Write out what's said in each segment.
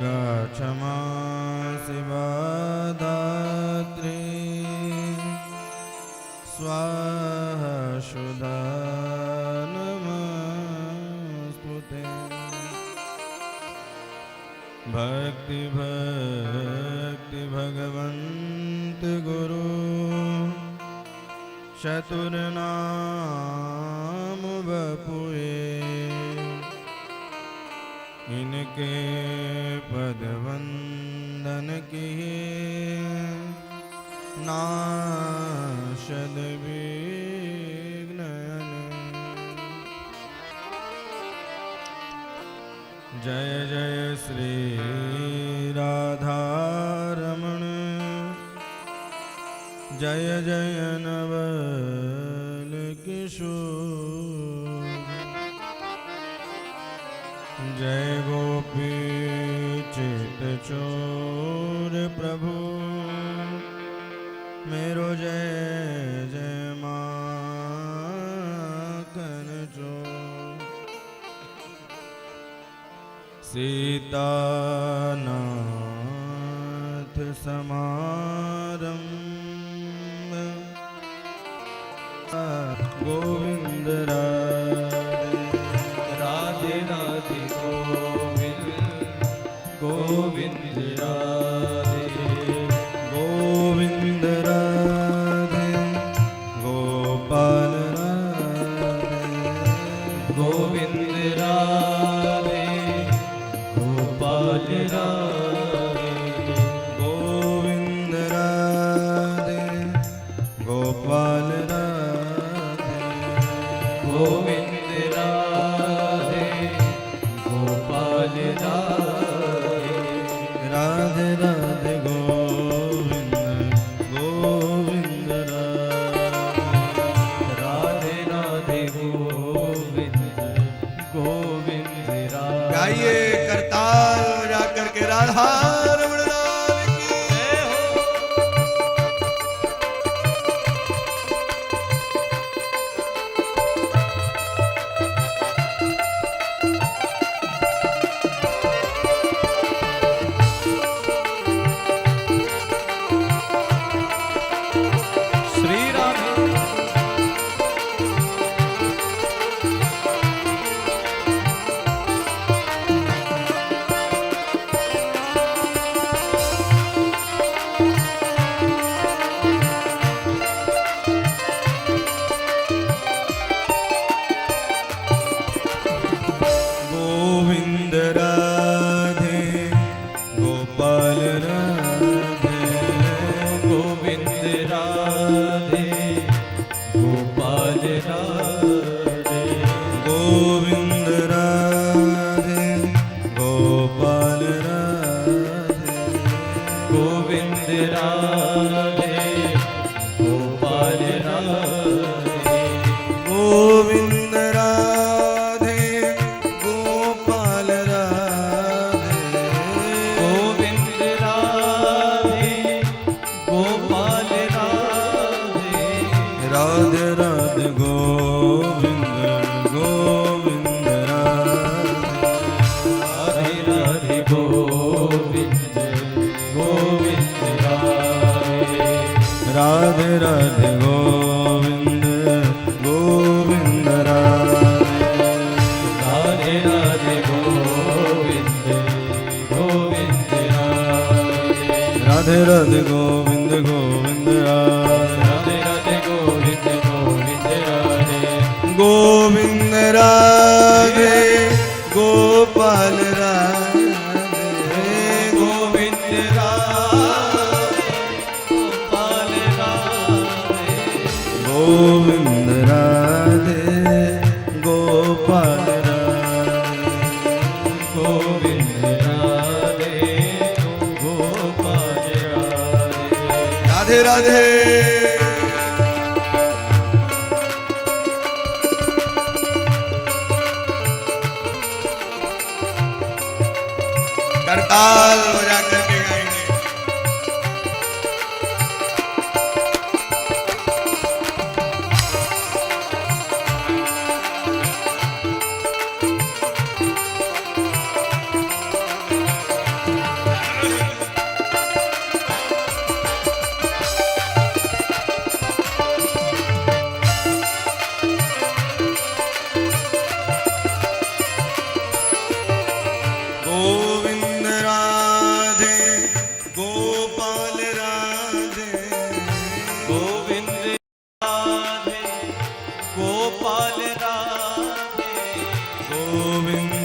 क्षमा शिवा धात्री स्वाहा शुदा नमस्तुते। भक्ति भक्ति भगवंत गुरु चतुर नाम बपुए। इनके पद वंदन किए नाशद विघ्न। जय जय श्री राधा रमण जय जय नवल किशोर। जय गोपी चित चोर प्रभु मेरो जय जय माखन चोर। सीतानाथ समारंभ गोविंद राधे राधे गोविंद गोविंद राधे गोविंद राधे गोपाल राधे गोविंद राधे गोपाल राधे गोविंद राधे गोपाल राधे गोविंद राधे गोपाल राधे राधे राधे गोविंद गोविंद राधे राधे गोविंद गोविंद राधे। गाइए करताल बजा करके राधा रमण लाल की जय हो। श्री राधे गोविंद राधे गोपाल राधे गोविंद राधे गोपाल राधे गोविंद राधे गोपाल राधे गोविंद राधे गोपाल राधे गोविंद राधे गोपाल राधे गोविंद राधे गोपाल राधे राधे राधे गोविंद गोविंद राधे राधे गोविंद गोविंद राधे राधे गोविंद गोविंद राधे राधे गोविंद गोविंद राधे राधे गोविंद गोविंद राधे राधे गोविंद गोविंद राधे गोविंद राधे गोपाल राधे गोविंद राधे गोपाल राधे गोविंद राधे गोपाल राधे गोविंद राधे गोपाल राधे राधे राधे। करताल बजा करके गाएंगे।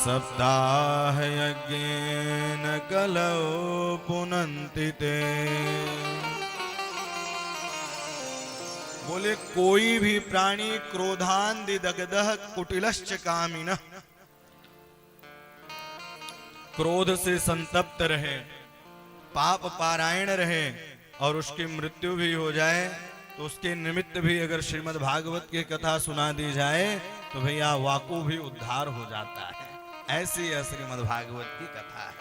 सप्ताह यज्ञेन कलौ पुनन्ति ते। बोले कोई भी प्राणी क्रोधांधि दग्धः कुटिलश्च कामिनः, क्रोध से संतप्त रहे, पाप पारायण रहे और उसकी मृत्यु भी हो जाए तो उसके निमित्त भी अगर श्रीमद् भागवत की कथा सुना दी जाए तो भैया वाकु भी उद्धार हो जाता है। ऐसी है श्रीमद् भागवत की कथा है।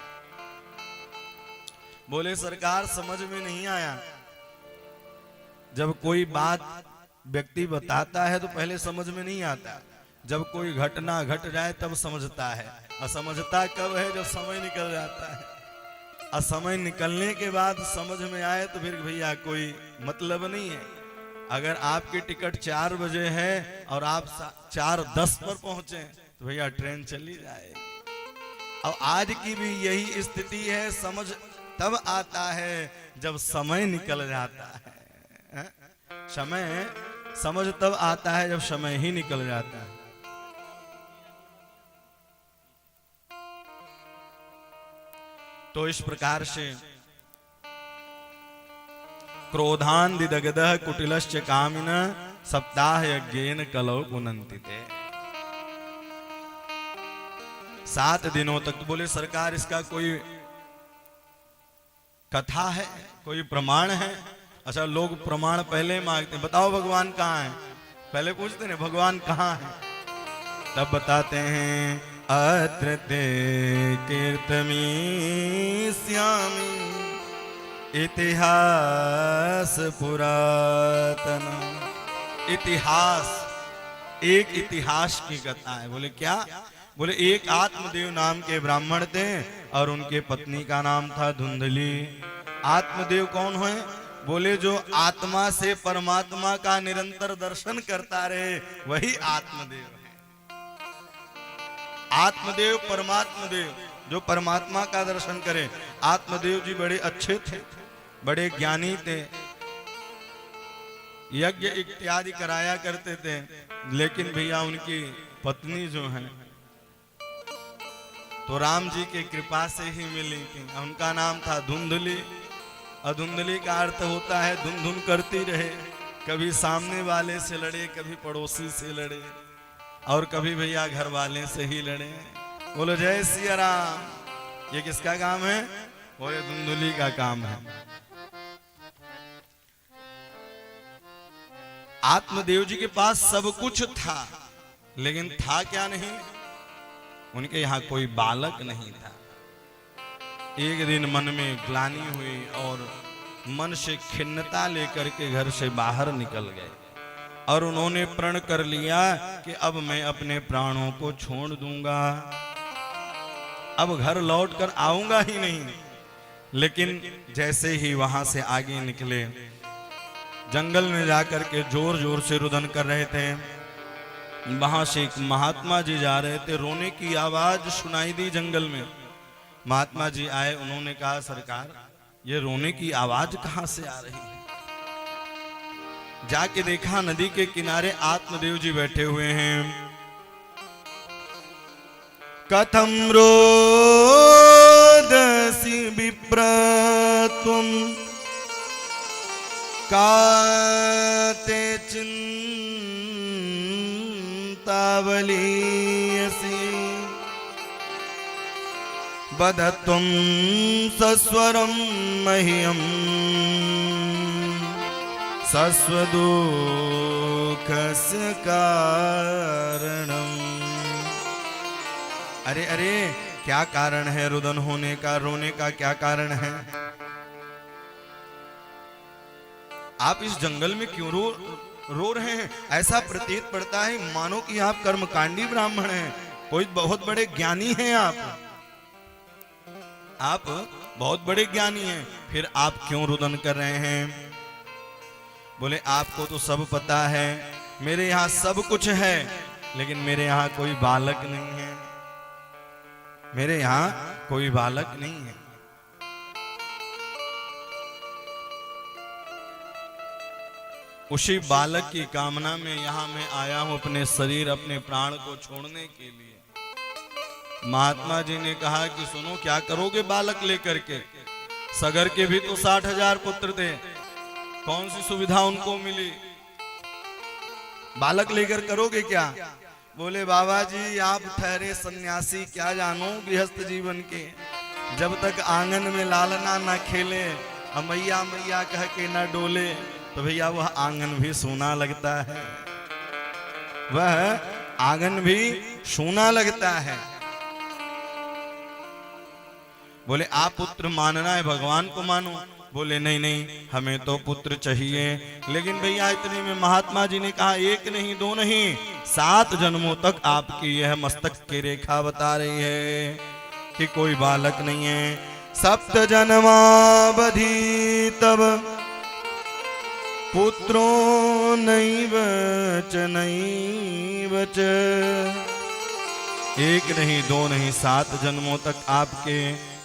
बोले सरकार समझ में नहीं आया। जब कोई बात व्यक्ति बताता है तो पहले समझ में नहीं आता, जब कोई घटना घट जाए तब समझता है। और समझता कब है? जब समय निकल जाता है। और समय निकलने के बाद समझ में आए तो फिर भैया कोई मतलब नहीं है। अगर आपकी टिकट 4 बजे है और आप 4:10 पर पहुंचे तो भैया ट्रेन चली जाएगी। अब आज की भी यही स्थिति है। समझ तब आता है जब समय निकल जाता है। समझ तब आता है जब समय ही निकल जाता है। तो इस प्रकार से क्रोधांधि दग्धः कुटिलश्च कामिनः सप्ताह यज्ञेन कलौ पुनन्ति ते। 7 दिनों तक। बोले सरकार इसका कोई कथा है, कोई प्रमाण है? अच्छा, लोग प्रमाण पहले मांगते हैं, बताओ भगवान कहाँ है। पहले पूछते हैं भगवान कहाँ है, तब बताते हैं अत्र ते कीर्तमी श्यामी इतिहास पुरातन। इतिहास, एक इतिहास की कथा है। बोले क्या? बोले एक आत्मदेव नाम के ब्राह्मण थे और उनके पत्नी का नाम था धुंधली। आत्मदेव कौन है? बोले जो आत्मा से परमात्मा का निरंतर दर्शन करता रहे वही आत्मदेव है। आत्मदेव परमात्मदेव, जो परमात्मा का दर्शन करे। आत्मदेव जी बड़े अच्छे थे, बड़े ज्ञानी थे, यज्ञ इत्यादि कराया करते थे। लेकिन भैया उनकी पत्नी जो है तो राम जी की कृपा से ही मिली थी। उनका नाम था धुंधली। और धुंधली का अर्थ होता है धुन धुन करती रहे। कभी सामने वाले से लड़े, कभी पड़ोसी से लड़े और कभी भैया घर वाले से ही लड़े। बोलो जय सिया राम। ये किसका काम है? वो ये धुंधली का काम है। आत्मदेव जी के पास सब कुछ था, लेकिन था क्या नहीं? उनके यहाँ कोई बालक नहीं था। एक दिन मन में ग्लानि हुई और मन से खिन्नता लेकर के घर से बाहर निकल गए और उन्होंने प्रण कर लिया कि अब मैं अपने प्राणों को छोड़ दूंगा, अब घर लौट कर आऊंगा ही नहीं। लेकिन जैसे ही वहां से आगे निकले, जंगल में जाकर के जोर जोर से रुदन कर रहे थे। वहां से एक महात्मा जी जा रहे थे, रोने की आवाज सुनाई दी जंगल में। महात्मा जी आए, उन्होंने कहा सरकार ये रोने की आवाज कहां से आ रही है? जाके देखा नदी के किनारे आत्मदेव जी बैठे हुए हैं। कथम रोदसी विप्र तुम काते चिंतावलीयसी बदत्वं सस्वरं मह्यं सस्वदुःखस्य कारणम्। अरे अरे क्या कारण है रुदन होने का, रोने का क्या कारण है? आप इस जंगल में क्यों रो रहे हैं? ऐसा प्रतीत पड़ता है मानो कि आप कर्मकांडी ब्राह्मण हैं, कोई बहुत बड़े ज्ञानी हैं। आप बहुत बड़े ज्ञानी हैं, फिर आप क्यों रुदन कर रहे हैं? बोले आपको तो सब पता है, मेरे यहाँ सब कुछ है, लेकिन मेरे यहाँ कोई बालक नहीं है। मेरे यहाँ कोई बालक नहीं है। उसी बालक की कामना में यहाँ मैं आया हूं, अपने शरीर अपने प्राण को छोड़ने के लिए। महात्मा जी ने कहा कि सुनो, क्या करोगे बालक लेकर के? सगर के भी तो 60,000 पुत्र थे, कौन सी सुविधा उनको मिली? बालक लेकर करोगे क्या? बोले बाबा जी आप ठहरे सन्यासी, क्या जानो गृहस्थ जीवन के। जब तक आंगन में लालना ना खेले, मैया मैया कह के ना डोले, तो भैया वह आंगन भी सूना लगता है, वह आंगन भी सूना लगता है। बोले आप पुत्र मानना है, भगवान को मानो। बोले नहीं नहीं, हमें तो पुत्र चाहिए। लेकिन भैया इतने में महात्मा जी ने कहा, एक नहीं दो नहीं, 7 जन्मों तक आपकी यह मस्तक की रेखा बता रही है कि कोई बालक नहीं है। 7 जन्मावधि तब पुत्रो नैव च नैव च। एक नहीं दो नहीं, 7 जन्मों तक आपके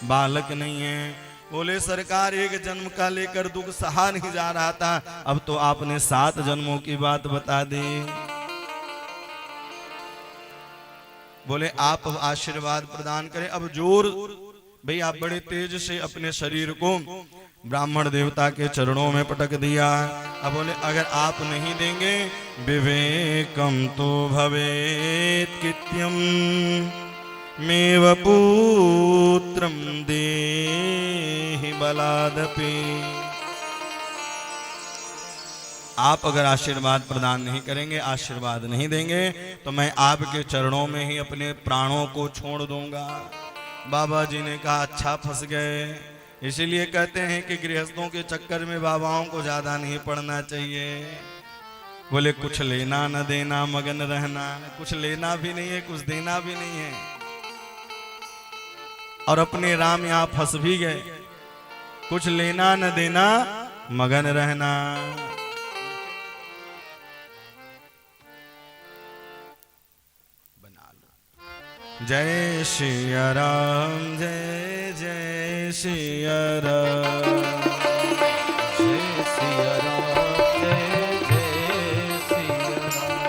बालक नहीं है। बोले सरकार एक जन्म का लेकर दुख सहा नहीं जा रहा था, अब तो आपने 7 जन्मों की बात बता दी। बोले आप आशीर्वाद प्रदान करें। अब जोर भाई आप बड़े तेज से अपने शरीर को ब्राह्मण देवता के चरणों में पटक दिया। अब बोले अगर आप नहीं देंगे, विवेकम तो भवेत कित्यम मेव पुत्रम देहि बलादपि। आप अगर आशीर्वाद प्रदान नहीं करेंगे, आशीर्वाद नहीं देंगे, तो मैं आपके चरणों में ही अपने प्राणों को छोड़ दूंगा। बाबा जी ने कहा अच्छा फंस गए। इसीलिए कहते हैं कि गृहस्थों के चक्कर में बाबाओं को ज्यादा नहीं पड़ना चाहिए। बोले कुछ लेना न देना, मगन रहना। कुछ लेना भी नहीं है, कुछ देना भी नहीं है, और अपने राम यहाँ फंस भी गए। कुछ लेना न देना, मगन रहना। बना लो। जय सिया राम, जय जय सिया राम, जय सिया राम, जय जय सिया राम।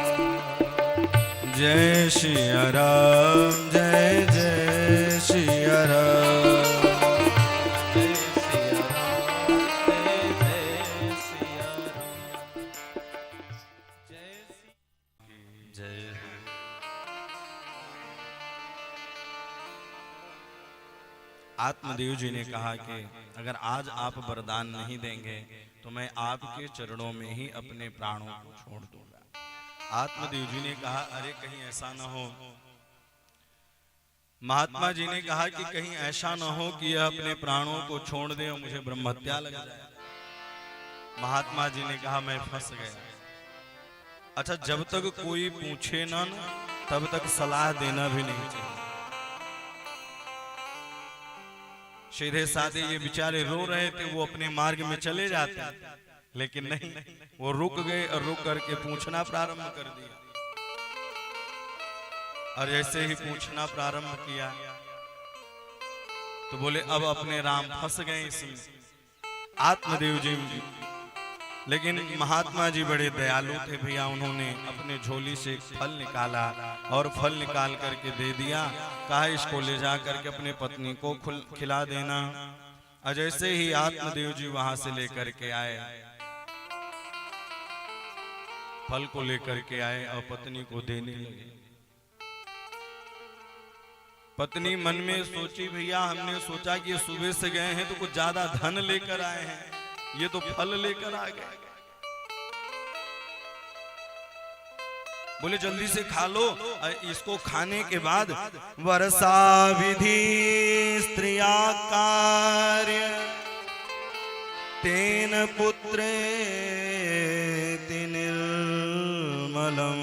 जय सिया राम, जय जय सिया राम, जय सिया राम, जय जय सिया राम। जय। आत्मदेव जी ने कहा कि अगर आज आप वरदान नहीं देंगे, तो मैं आपके चरणों में ही अपने प्राणों को छोड़ दूंगा। आत्मदेव जी ने कहा अरे कहीं ऐसा न हो। महात्मा जी ने कहा कि कहीं ऐसा न हो कि यह अपने प्राणों को छोड़ दे और मुझे ब्रह्महत्या लग जाए। महात्मा जी ने कहा मैं फंस गया। अच्छा जब तक कोई पूछे ना, तब तक सलाह देना भी नहीं चाहिए। सीधे साधे ये बेचारे रो रहे थे, वो अपने मार्ग में चले जाते, लेकिन नहीं, वो रुक गए और रुक करके पूछना प्रारंभ कर दिया। और जैसे ही पूछना प्रारंभ किया तो बोले अब अपने राम फंस गए इसमें, आत्मदेव जी। लेकिन महात्मा जी बड़े दयालु थे भैया, उन्होंने अपने झोली से फल निकाला और फल निकाल करके दे दिया। कहा इसको ले जा करके अपने पत्नी को खिला देना। और जैसे ही आत्मदेव जी वहां से लेकर के आए, फल को लेकर के आए और पत्नी को देने लगे। पत्नी मन में सोची भैया हमने सोचा कि ये सुबह से गए हैं तो कुछ ज्यादा धन लेकर आए हैं, ये तो फल लेकर आ गए। बोले जल्दी से खा लो। इसको खाने के बाद वर्षा विधि स्त्रिया कार्य तेन पुत्रे निर्मलम।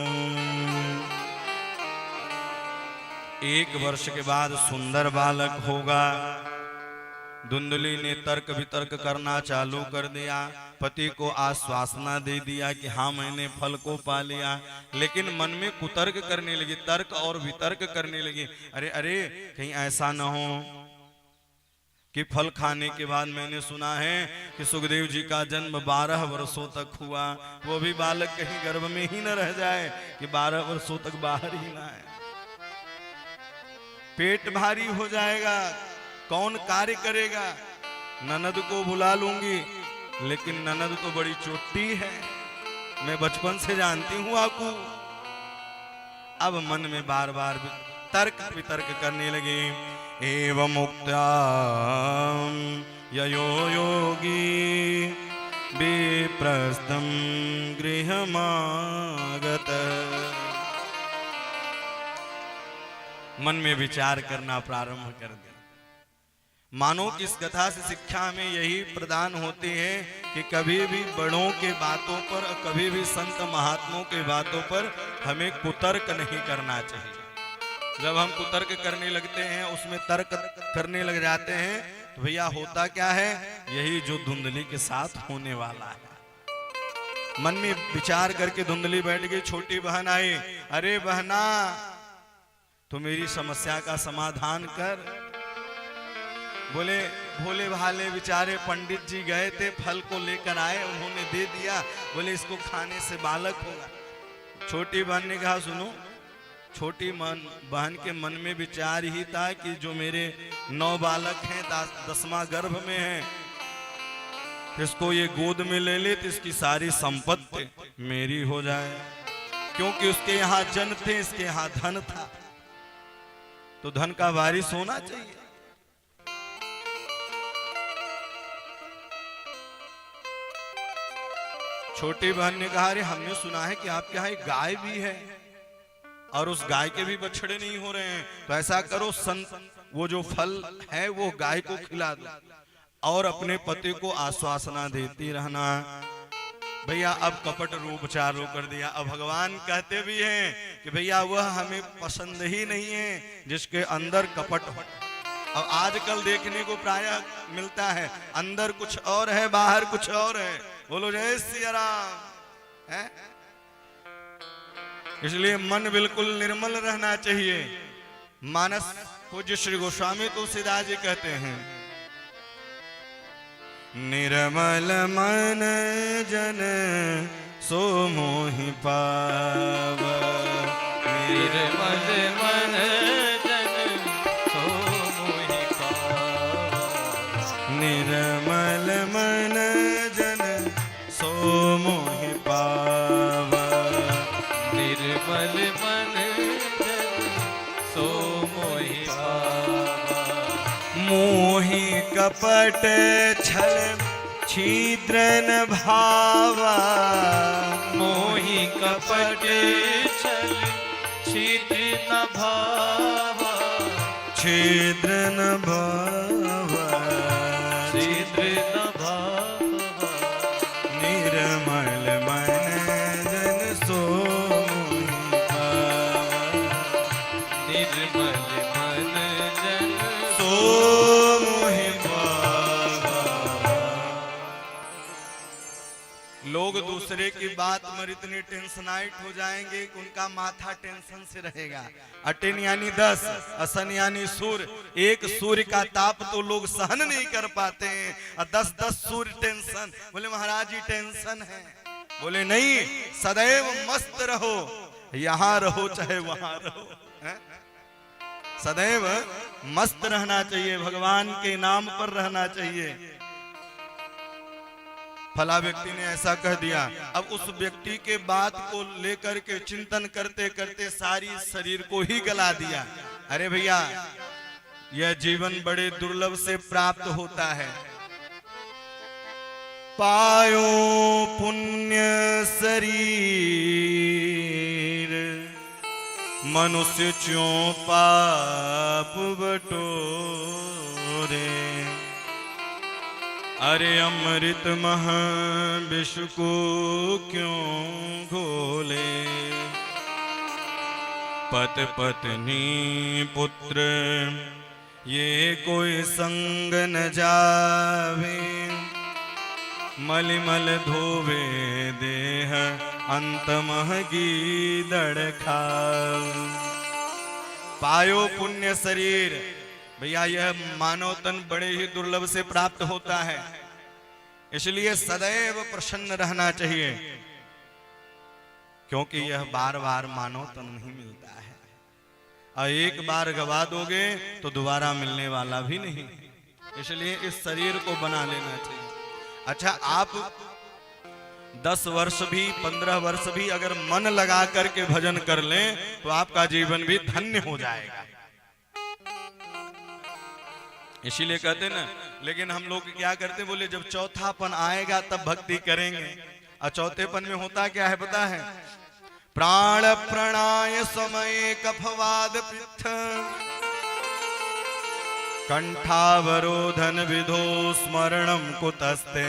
1 वर्ष के बाद सुंदर बालक होगा। धुंधली ने तर्क वितर्क करना चालू कर दिया, पति को आश्वासना दे दिया कि हाँ मैंने फल को पा लिया, लेकिन मन में कुतर्क करने लगी, तर्क और वितर्क करने लगी। अरे अरे कहीं ऐसा न हो कि फल खाने के बाद मैंने सुना है कि सुखदेव जी का जन्म 12 वर्षों तक हुआ, वो भी बालक कहीं गर्भ में ही न रह जाए कि 12 वर्षों तक बाहर ही ना आए। पेट भारी हो जाएगा, कौन कार्य करेगा। ननद को बुला लूंगी, लेकिन ननद तो बड़ी चोटी है, मैं बचपन से जानती हूं आपको। अब मन में बार बार तर्क वितर्क करने लगे। एवं मुक्ता ययो योगी विप्रस्थं गृहमागत। मन में विचार करना प्रारंभ कर दिया। मानो कि इस कथा से शिक्षा में यही प्रदान होती है कि कभी भी बड़ों के बातों पर, कभी भी संत महात्माओं के बातों पर हमें कुतर्क नहीं करना चाहिए। जब हम कुतर्क करने लगते हैं, उसमें तर्क करने लग जाते हैं, तो भैया होता क्या है, यही जो धुंधली के साथ होने वाला है। मन में विचार करके धुंधली बैठ गई। छोटी बहन आई, अरे बहना तो मेरी समस्या का समाधान कर। बोले भोले भाले बेचारे पंडित जी गए थे, फल को लेकर आए, उन्होंने दे दिया, बोले इसको खाने से बालक होगा। छोटी बहन ने कहा सुनो, छोटी बहन के मन में विचार ही था कि जो मेरे 9 बालक हैं, 10वां गर्भ में है, इसको ये गोद में ले ले तो इसकी सारी संपत्ति मेरी हो जाए, क्योंकि उसके यहाँ जन थे, इसके यहाँ धन था, तो धन का वारिस होना चाहिए। छोटी बहन ने कहा, अरे हमने सुना है कि आपके यहाँ एक गाय भी है और उस गाय के भी बछड़े नहीं हो रहे हैं, तो ऐसा करो वो जो फल है वो गाय को खिला दो और अपने पति को आश्वासना देती रहना। भैया अब कपट रूप चालू कर दिया। अब भगवान कहते भी हैं कि भैया वह हमें पसंद ही नहीं है जिसके अंदर कपट हो। अब आजकल देखने को प्रायः मिलता है, अंदर कुछ और है, बाहर कुछ और है। बोलो जय सिया राम है। इसलिए मन बिल्कुल निर्मल रहना चाहिए। मानस पूज्य श्री गोस्वामी तुलसीदास जी कहते हैं, निर्मल मन जन सो मोहि पाव। निर्मल मन जन सो मोहि पाव। निर्मल मन जन सो मोहि पाव। निर्मल मन जन सो मोहि पाव। मोहि कपट छल छिद्र न भावा। मोहि कपट छल छिद्र न भावा। छिद्र न भावा। छिद्र न भावा। निर्मल मन जन सो मोहि पावा। निर्मल मन जन सो मोहि पावा। लोग दूसरे की बात पर इतने टेंशनाइट हो जाएंगे कि उनका माथा टेंशन से रहेगा। अटेन यानी 10, असन यानी सूर्य। एक सूर्य का ताप तो लोग सहन नहीं कर पाते हैं, और 10-10 सूर्य टेंशन। बोले महाराज जी टेंशन है। बोले नहीं, सदैव मस्त रहो, यहां रहो चाहे वहां रहो। है? सदैव मस्त रहना चाहिए, भगवान के नाम पर रहना चाहिए। फला व्यक्ति ने ऐसा कह दिया, अब उस व्यक्ति के बात को लेकर के चिंतन करते करते सारी शरीर को ही गला दिया। अरे भैया, यह जीवन बड़े दुर्लभ से प्राप्त होता है। पायो पुण्य शरीर मनुष्य च्यों पाप बटोरे। अरे अमृत मह विष को क्यों घोले। पत पत्नी पुत्र ये कोई संग न जावे। मलिमल धोवे देह अंत मह गीदड़ खाव। पायो पुण्य शरीर। भैया यह मानव तन बड़े ही दुर्लभ से प्राप्त होता है, इसलिए सदैव प्रसन्न रहना चाहिए, क्योंकि यह बार बार मानव तन नहीं मिलता है। और एक बार गवा दोगे तो दोबारा मिलने वाला भी नहीं, इसलिए इस शरीर को बना लेना चाहिए। अच्छा, आप 10 वर्ष भी 15 वर्ष भी अगर मन लगा करके भजन कर लें तो आपका जीवन भी धन्य हो जाएगा। इसीलिए कहते ना, लेकिन हम लोग क्या करते, बोले जब चौथापन आएगा तब भक्ति करेंगे। और चौथेपन में होता क्या है पता है? प्राण प्रणाय समय कफवाद पित्त कंठावरोधन विधो स्मरणम कुतस्ते।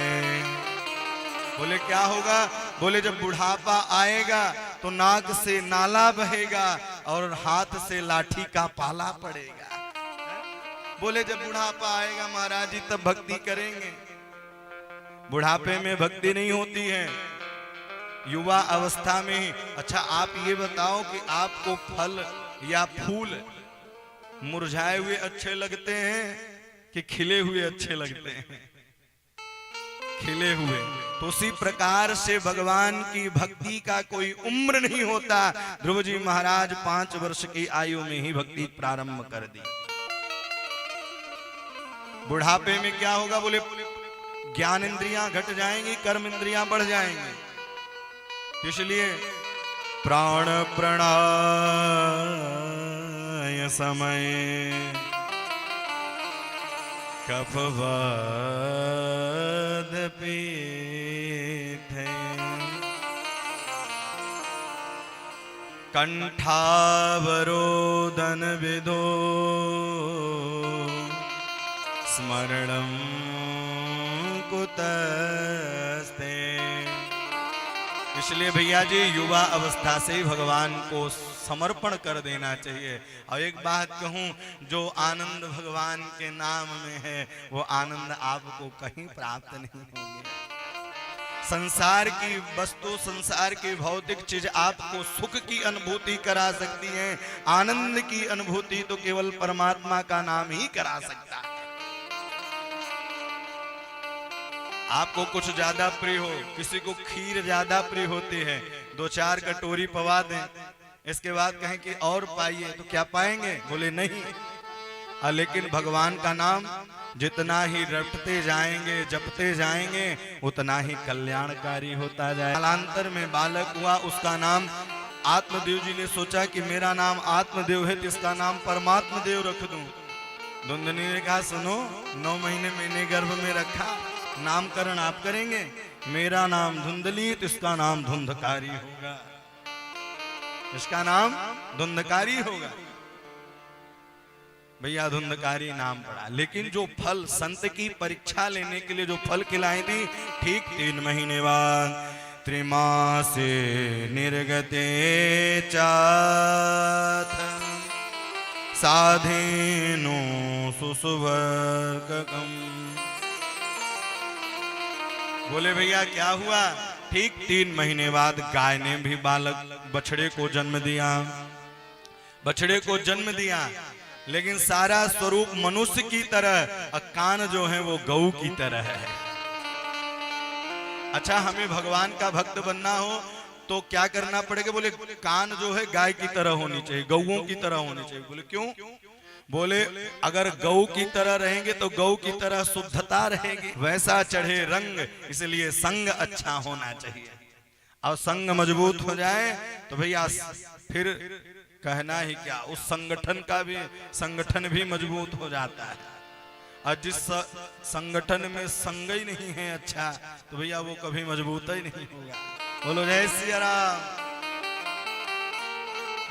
बोले क्या होगा? बोले जब बुढ़ापा आएगा तो नाक से नाला बहेगा और हाथ से लाठी का पाला पड़ेगा। बोले जब बुढ़ापा आएगा महाराज जी तब भक्ति करेंगे। बुढ़ापे में भक्ति नहीं होती है, युवा अवस्था में ही। अच्छा, आप ये बताओ कि आपको फल या फूल मुरझाए हुए अच्छे लगते हैं कि खिले हुए अच्छे लगते हैं? खिले हुए। तो उसी प्रकार से भगवान की भक्ति का कोई उम्र नहीं होता। ध्रुव जी महाराज 5 वर्ष की आयु में ही भक्ति प्रारंभ कर दी। बुढ़ापे में क्या होगा? बोले ज्ञान इंद्रियां घट जाएंगी, कर्म इंद्रियां बढ़ जाएंगी। इसलिए प्राण प्रणाय समय कफवाद पीठे कंठावरोदन विदो स्मरणम कुतस्ते। इसलिए भैया जी युवा अवस्था से ही भगवान को समर्पण कर देना चाहिए। और एक बात कहूं, जो आनंद भगवान के नाम में है वो आनंद आपको कहीं प्राप्त नहीं होंगे। संसार की वस्तु, संसार की भौतिक चीज आपको सुख की अनुभूति करा सकती है, आनंद की अनुभूति तो केवल परमात्मा का नाम ही करा सकता है। आपको कुछ ज्यादा प्रिय हो, किसी को खीर ज्यादा प्रिय होती है, 2-4 कटोरी पवा दें, इसके बाद कहें कि और पाइए, तो क्या पाएंगे? बोले नहीं। लेकिन भगवान का नाम जितना ही रटते जाएंगे, जपते जाएंगे, उतना ही कल्याणकारी होता जाए। कालांतर में बालक हुआ, उसका नाम आत्मदेव जी ने सोचा कि मेरा नाम आत्मदेव है तो इसका नाम परमात्मदेव रख दूं। धुंधनी ने कहा सुनो, 9 महीने मैंने गर्भ में रखा, नामकरण आप करेंगे? मेरा नाम धुंधली तो इसका नाम धुंधकारी होगा, इसका नाम धुंधकारी होगा। भैया धुंधकारी नाम पड़ा। लेकिन जो फल संत की परीक्षा लेने के लिए जो फल खिलाई थी, ठीक 3 महीने बाद त्रिमासे निर्गते चाथ साधेनो सुसुवर्गकम। बोले भैया क्या हुआ? ठीक 3 महीने बाद गाय ने भी बालक बछड़े को जन्म दिया, बछड़े को जन्म दिया। लेकिन सारा स्वरूप मनुष्य की तरह, कान जो है वो गऊ की तरह है। अच्छा, हमें भगवान का भक्त बनना हो तो क्या करना पड़ेगा? बोले कान जो है गाय की तरह होनी चाहिए, गऊओं की तरह होनी चाहिए। बोले क्यों? बोले अगर गऊ की तरह रहेंगे तो गऊ की तरह शुद्धता रहेगी, वैसा चढ़े रंग, इसलिए संग अच्छा होना चाहिए। और संग मजबूत हो जाए तो भैया फिर कहना ही क्या, उस संगठन भी मजबूत हो जाता है। और जिस संगठन में संग ही नहीं है अच्छा, तो भैया वो कभी मजबूत ही नहीं होगा। बोलो जय सिया राम।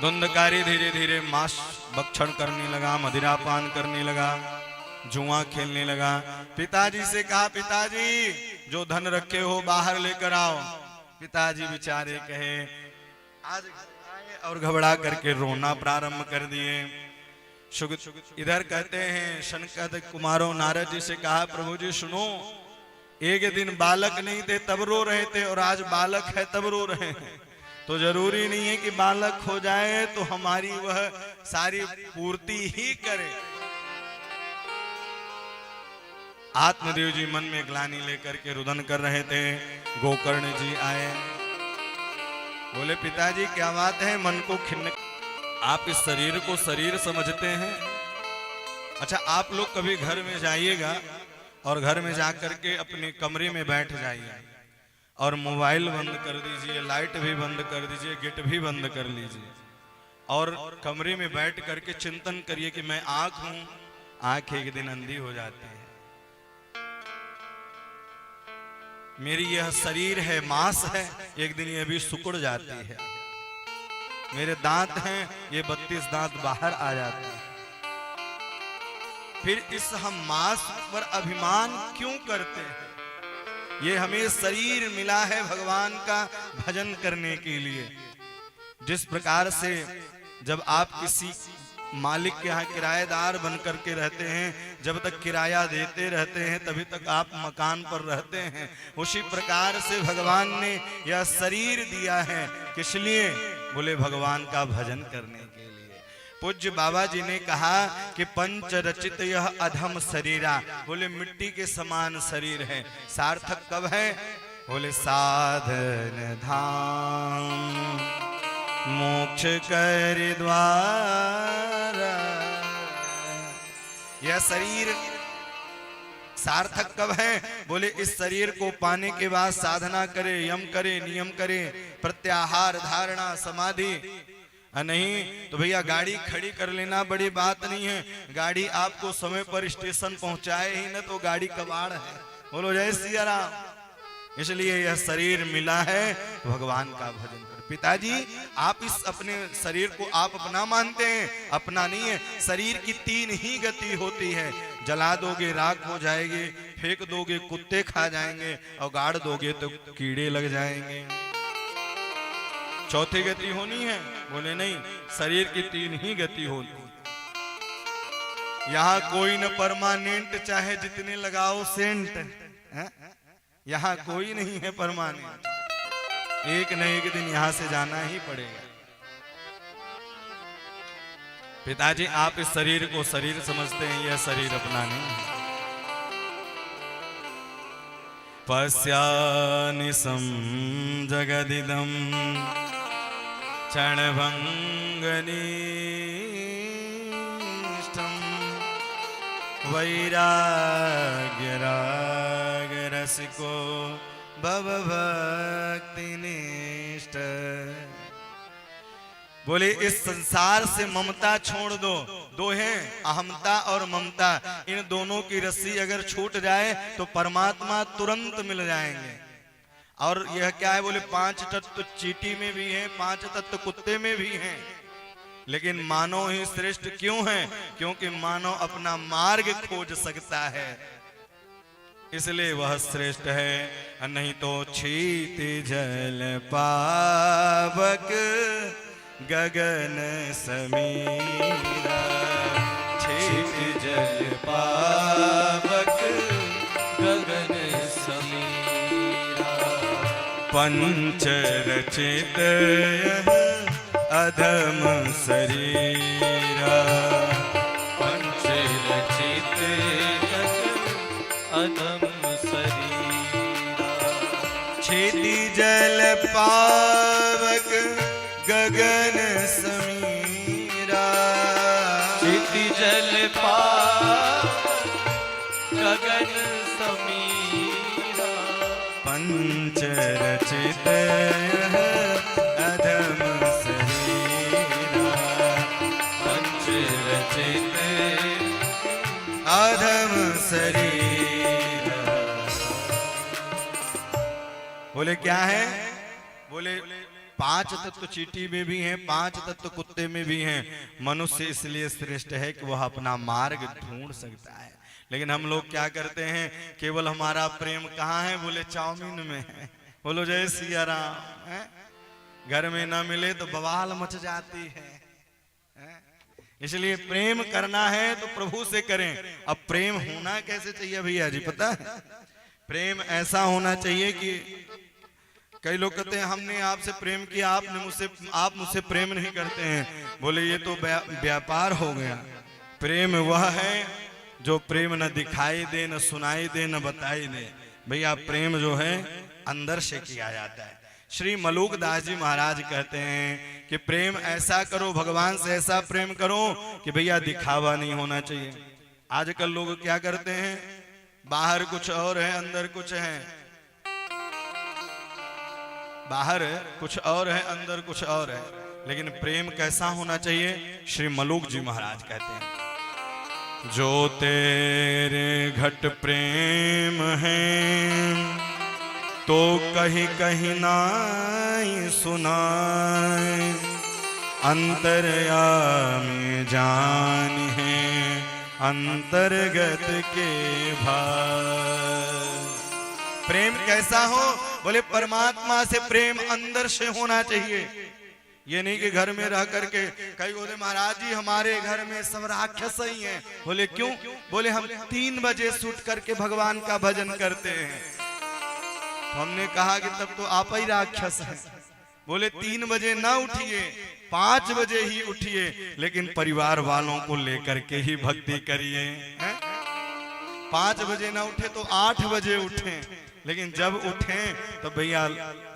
धुंधकारी धीरे धीरे मांस भक्षण करने लगा, मदिरापान करने लगा, जुआ खेलने लगा। पिताजी से कहा पिताजी जो धन रखे हो बाहर लेकर आओ। पिताजी बेचारे कहे आज और घबरा करके रोना प्रारंभ कर दिए। इधर कहते हैं शनकादिक कुमारों नारद जी से कहा प्रभु जी सुनो, एक दिन बालक नहीं थे तब रो रहे थे और आज बालक है तब रो रहे हैं। तो जरूरी नहीं है कि बालक हो जाए तो हमारी वह सारी पूर्ति ही करे। आत्मदेव जी मन में ग्लानि लेकर के रुदन कर रहे थे। गोकर्ण जी आए, बोले पिताजी क्या बात है, मन को खिन्न। आप इस शरीर को शरीर समझते हैं। अच्छा, आप लोग कभी घर में जाइएगा और घर में जाकर के अपने कमरे में बैठ जाइए और मोबाइल बंद कर दीजिए, लाइट भी बंद कर दीजिए, गेट भी बंद कर लीजिए और कमरे में बैठ करके चिंतन करिए कि मैं आंख हूं, आंख एक दिन अंधी हो जाती है। मेरी यह शरीर है, मांस है, एक दिन यह भी सिकुड़ जाती है। मेरे दांत हैं, ये 32 दांत बाहर आ जाते हैं। फिर इस हम मांस पर अभिमान क्यों करते हैं? ये हमें शरीर मिला है भगवान का भजन करने के लिए। जिस प्रकार से जब आप किसी मालिक के यहाँ किराएदार बन करके रहते हैं, जब तक किराया देते रहते हैं तभी तक आप मकान पर रहते हैं, उसी प्रकार से भगवान ने यह शरीर दिया है। किस लिए? बोले भगवान का भजन करने के लिए। पूज्य बाबा जी ने कहा कि पंच रचित यह अधम शरीरा, बोले मिट्टी के समान शरीर है। सार्थक कब है? बोले साधन धाम मोक्ष कर द्वारा। यह शरीर सार्थक कब है? बोले इस शरीर को पाने के बाद साधना करे, यम करे, नियम करे, प्रत्याहार, धारणा, समाधि। नहीं तो भैया गाड़ी खड़ी कर लेना बड़ी बात नहीं है, गाड़ी आपको समय पर स्टेशन पहुंचाए ही ना तो गाड़ी कबाड़ है। बोलो जय सिया राम। इसलिए यह शरीर मिला है, भगवान का भजन करो। पिताजी, आप इस अपने शरीर को आप अपना मानते हैं? अपना नहीं है। शरीर की 3 ही गति होती है, जला दोगे राख हो जाएगी, फेंक दोगे कुत्ते खा जाएंगे, और गाड़ दोगे तो कीड़े लग जाएंगे। चौथी गति होनी है? बोले नहीं, शरीर की 3 ही गति होती। यहाँ कोई न परमानेंट, चाहे जितने लगाओ सेंट, यहाँ कोई नहीं है परमानेंट। एक न एक दिन यहां से जाना ही पड़ेगा। पिताजी, आप इस शरीर को शरीर समझते हैं, यह शरीर अपना नहीं है। पश्यानिसं जगदिदं क्षणभंगनिष्ठं वैराग्यरागरसिको भवभक्तिनिष्ठ। बोले इस संसार से ममता छोड़ दो। दो हैं, अहमता और ममता। इन दोनों की रस्सी अगर छूट जाए तो परमात्मा तुरंत मिल जाएंगे। और यह क्या है? बोले 5 तत्व चींटी में भी हैं, 5 तत्व कुत्ते में भी हैं, लेकिन मानव ही श्रेष्ठ क्यों है? क्योंकि मानव अपना मार्ग खोज सकता है, इसलिए वह श्रेष्ठ है। नहीं तो क्षिति जल पावक गगन समीरा, क्षिति जल पावक गगन समीरा। पंच रचित अधम शरीरा, पंच रचित अधम शरीरा। क्षिति जल पावक गगन समीरा, क्षिति जल पावक गगन समीरा। पंच रचित अधम शरीरा, पंच रचित अधम शरीरा। बोले क्या है? बोले 5 तत्व चींटी में भी हैं, 5 तत्व कुत्ते में भी हैं। मनुष्य इसलिए श्रेष्ठ है कि वह अपना मार्ग ढूंढ सकता है। लेकिन हम लोग क्या करते हैं? केवल हमारा प्रेम कहाँ है? बोले चाउमीन में है। बोलो जय सिया राम। घर में ना मिले तो बवाल मच जाती है। इसलिए प्रेम करना है तो प्रभु से करें। अब प्रेम होना कैसे चाहिए भैया जी? पता है, प्रेम ऐसा होना चाहिए कि कई लोग कहते हैं हमने आपसे प्रेम किया, आप मुझसे प्रेम नहीं करते हैं। बोले ये तो व्यापार हो गया। प्रेम वह है जो प्रेम न दिखाई दे, न सुनाई दे, न बताई दे। भैया प्रेम जो है अंदर से किया जाता है। श्री मलूक दास जी महाराज कहते हैं कि प्रेम ऐसा करो, भगवान से ऐसा प्रेम करो कि भैया दिखावा नहीं होना चाहिए। आजकल लोग क्या करते हैं, बाहर कुछ और है अंदर कुछ है, बाहर कुछ और है अंदर कुछ और है। लेकिन प्रेम कैसा होना चाहिए, श्री मलूक जी महाराज कहते हैं, जो तेरे घट प्रेम है तो कहीं कहीं नाई सुनाए, अंतर्यामी जान है अंतर्गत के भाव। प्रेम कैसा हो, बोले परमात्मा से प्रेम अंदर से होना चाहिए। ये नहीं कि घर में रह करके कई बोले महाराज जी हमारे घर में सब राक्षस ही हैं। बोले क्यों, बोले हम 3 बजे सूट करके भगवान का भजन करते हैं। तो हमने कहा कि तब तो आप ही राक्षस हैं। बोले 3 बजे ना उठिए, 5 बजे ही उठिए, लेकिन परिवार वालों को लेकर के ही भक्ति करिए। 5 बजे ना उठे तो 8 बजे उठे, लेकिन जब उठे तो भैया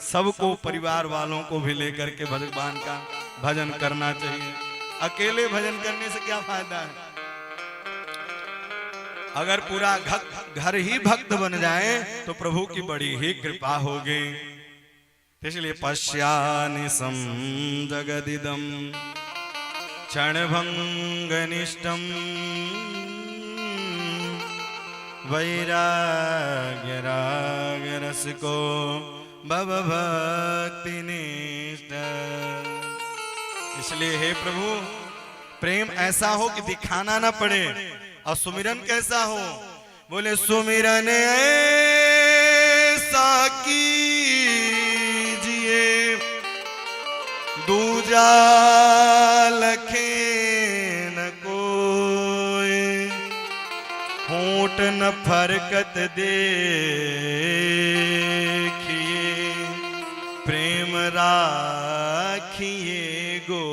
सबको, परिवार वालों को भी लेकर के भगवान का भजन करना चाहिए। अकेले भजन करने से क्या फायदा है। अगर पूरा घर ही भक्त बन जाए तो प्रभु की बड़ी ही कृपा होगी। इसलिए पश्यानि सम जगदिदम क्षणभंगनिष्ठम वैराग्य राग रस को भव भक्ति निष्ठ। इसलिए हे प्रभु प्रेम ऐसा हो कि दिखाना ना पड़े। और सुमिरन कैसा हो, बोले सुमिरन ऐसा कीजिए दूजा लखे न कोई, होंठ न फरकत देखिए प्रेम राखिए गो।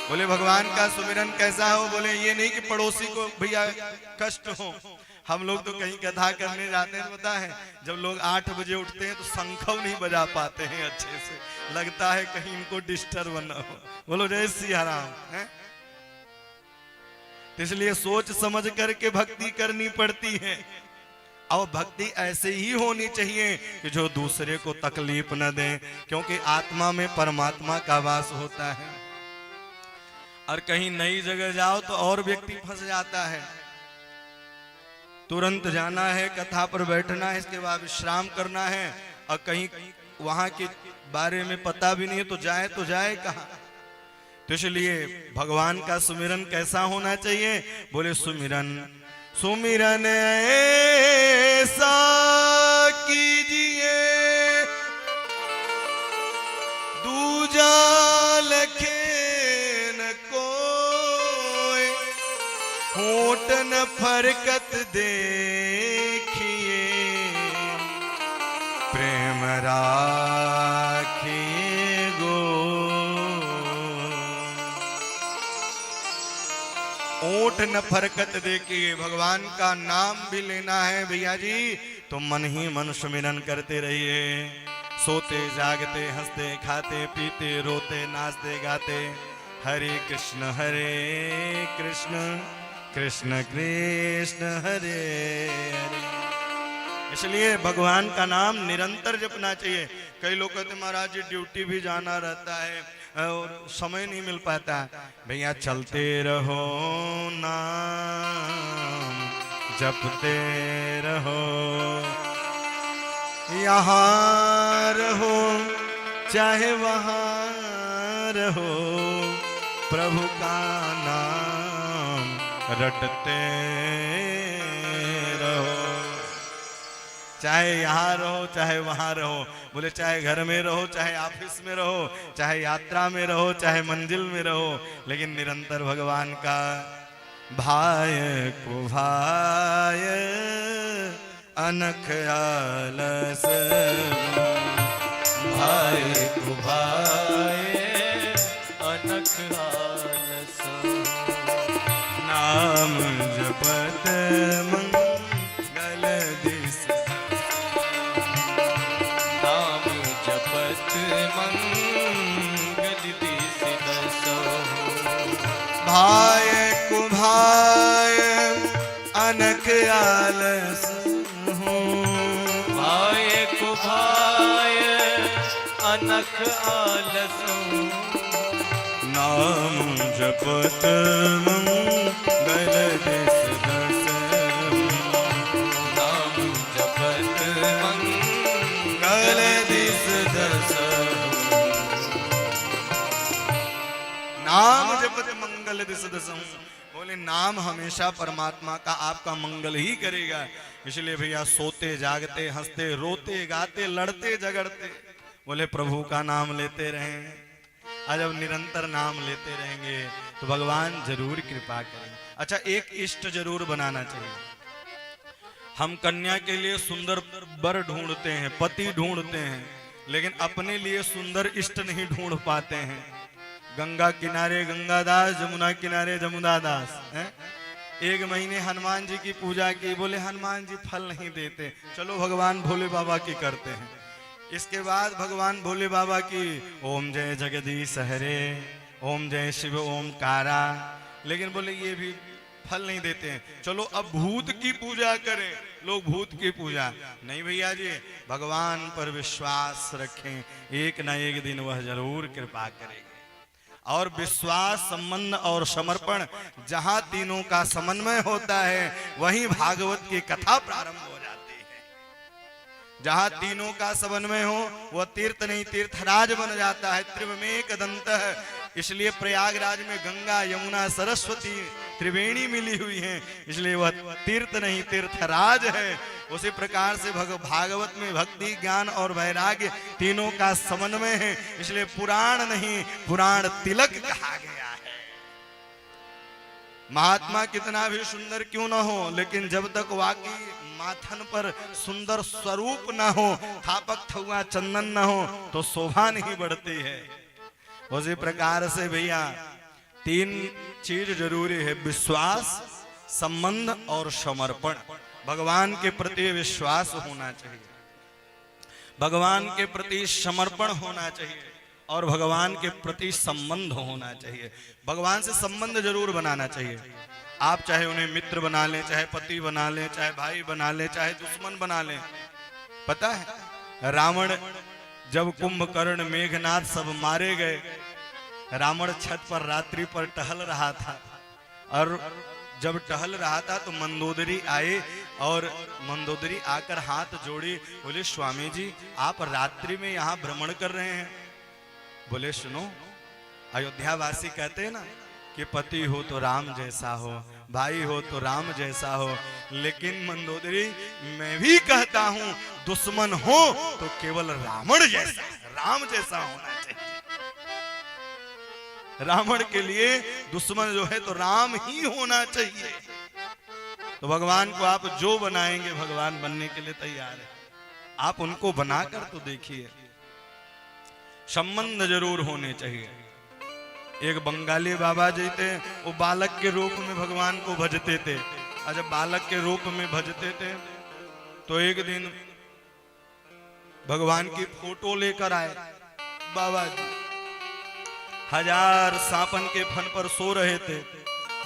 बोले भगवान का सुमिरन कैसा हो, बोले ये नहीं कि पड़ोसी को भैया कष्ट हो। हम लोग तो कहीं कथा करने जाते हैं, पता है जब लोग 8 बजे उठते हैं तो शंखव नहीं बजा पाते हैं अच्छे से, लगता है कहीं इनको डिस्टर्ब न हो। बोलो जय सिया राम है। इसलिए सोच समझ करके भक्ति करनी पड़ती है। और भक्ति ऐसे ही होनी चाहिए कि जो दूसरे को तकलीफ न दे, क्योंकि आत्मा में परमात्मा का वास होता है। और कहीं नई जगह जाओ तो और व्यक्ति फंस जाता है। तुरंत जाना है, कथा पर बैठना है, इसके बाद विश्राम करना है, और कहीं वहां के बारे में पता भी नहीं है तो जाए कहाँ। तो इसलिए भगवान का सुमिरन कैसा होना चाहिए, बोले सुमिरन ऐसा कीजिए दूजा लखे होंठ न फरकत देखिए प्रेम राखिए गो। होंठ न फरकत देखिए, भगवान का नाम भी लेना है भैया जी तो मन ही मन सुमिरन करते रहिए। सोते जागते हंसते खाते पीते रोते नाचते गाते हरे कृष्ण कृष्ण कृष्ण हरे हरे। इसलिए भगवान का नाम निरंतर जपना चाहिए। कई लोग कहते महाराज जी ड्यूटी भी जाना रहता है और समय नहीं मिल पाता। भैया चलते रहो नाम जपते रहो, यहाँ रहो चाहे वहाँ रहो, प्रभु का नाम रटते रहो। चाहे यहाँ रहो चाहे वहाँ रहो, बोले चाहे घर में रहो चाहे ऑफिस में रहो चाहे यात्रा में रहो चाहे मंजिल में रहो, लेकिन निरंतर भगवान का भाय को भाय अनख आलस, भाई को भाई अनख आलस, नाम जपत मंगल दिस भाय कुभाय अनक आलस हूँ, भाय कुभाय अनक आलस नाम जपत मंगल दिस दस, नाम जपत मंगल दिस दस। नाम जपत मंगल दिस दसम, बोले नाम हमेशा परमात्मा का आपका मंगल ही करेगा। इसलिए भैया सोते जागते हंसते रोते गाते लड़ते झगड़ते बोले प्रभु का नाम लेते रहें। आज जब निरंतर नाम लेते रहेंगे तो भगवान जरूर कृपा करेंगे। अच्छा, एक इष्ट जरूर बनाना चाहिए। हम कन्या के लिए सुंदर वर ढूंढते हैं, पति ढूंढते हैं, लेकिन अपने लिए सुंदर इष्ट नहीं ढूंढ पाते हैं। गंगा किनारे गंगादास, जमुना किनारे जमुनादास हैं। एक महीने हनुमान जी की पूजा की, बोले हनुमान जी फल नहीं देते, चलो भगवान भोले बाबा की करते हैं। इसके बाद भगवान भोले बाबा की ओम जय जगदीश हरे, ओम जय शिव ओमकारा, लेकिन बोले ये भी फल नहीं देते हैं, चलो अब भूत की पूजा करें। लोग भूत की पूजा नहीं भैया जी, भगवान पर विश्वास रखें, एक ना एक दिन वह जरूर कृपा करेंगे। और विश्वास, संबंध और समर्पण, जहां तीनों का समन्वय होता है वहीं भागवत की कथा प्रारंभ हो जाती है। जहां तीनों का समन्वय हो वह तीर्थ नहीं तीर्थराज बन जाता है, त्रिवेक दंत है। इसलिए प्रयागराज में गंगा यमुना सरस्वती त्रिवेणी मिली हुई हैं, इसलिए वह तीर्थ नहीं तीर्थराज है। उसी प्रकार से भागवत में भक्ति ज्ञान और वैराग्य तीनों का समन्वय है, इसलिए पुराण नहीं पुराण तिलक कहा गया है। महात्मा कितना भी सुंदर क्यों ना हो, लेकिन जब तक वाकई माथन पर सुंदर स्वरूप ना हो, थापक थुआ चंदन ना हो, तो शोभा नहीं बढ़ती है। उसी प्रकार से भैया तीन चीज जरूरी है, विश्वास, संबंध और समर्पण। भगवान के प्रति विश्वास होना चाहिए, भगवान के प्रति समर्पण होना चाहिए और भगवान के प्रति संबंध होना चाहिए। भगवान से संबंध जरूर बनाना चाहिए। आप चाहे उन्हें मित्र बना लें, चाहे पति बना लें, चाहे भाई बना लें, चाहे दुश्मन बना लें। पता है रावण जब कुंभकर्ण मेघनाथ सब मारे गए, रावण छत पर रात्रि पर टहल रहा था, और जब टहल रहा था तो मंदोदरी आए और मंदोदरी आकर हाथ जोड़ी, बोले स्वामी जी आप रात्रि में यहाँ भ्रमण कर रहे हैं। बोले सुनो, अयोध्यावासी कहते हैं ना कि पति हो तो राम जैसा हो, भाई हो तो राम जैसा हो, लेकिन मंदोदरी मैं भी कहता हूं दुश्मन हो तो केवल रावण जैसा, राम जैसा होना चाहिए। रावण के लिए दुश्मन जो है तो राम ही होना चाहिए। तो भगवान को आप जो बनाएंगे भगवान बनने के लिए तैयार है, आप उनको बनाकर तो देखिए। संबंध जरूर होने चाहिए। एक बंगाली बाबा जी थे, वो बालक के रूप में भगवान को भजते थे, और जब बालक के रूप में भजते थे तो एक दिन भगवान की फोटो लेकर आए बाबा जी। 1000 सांपन के फन पर सो रहे थे।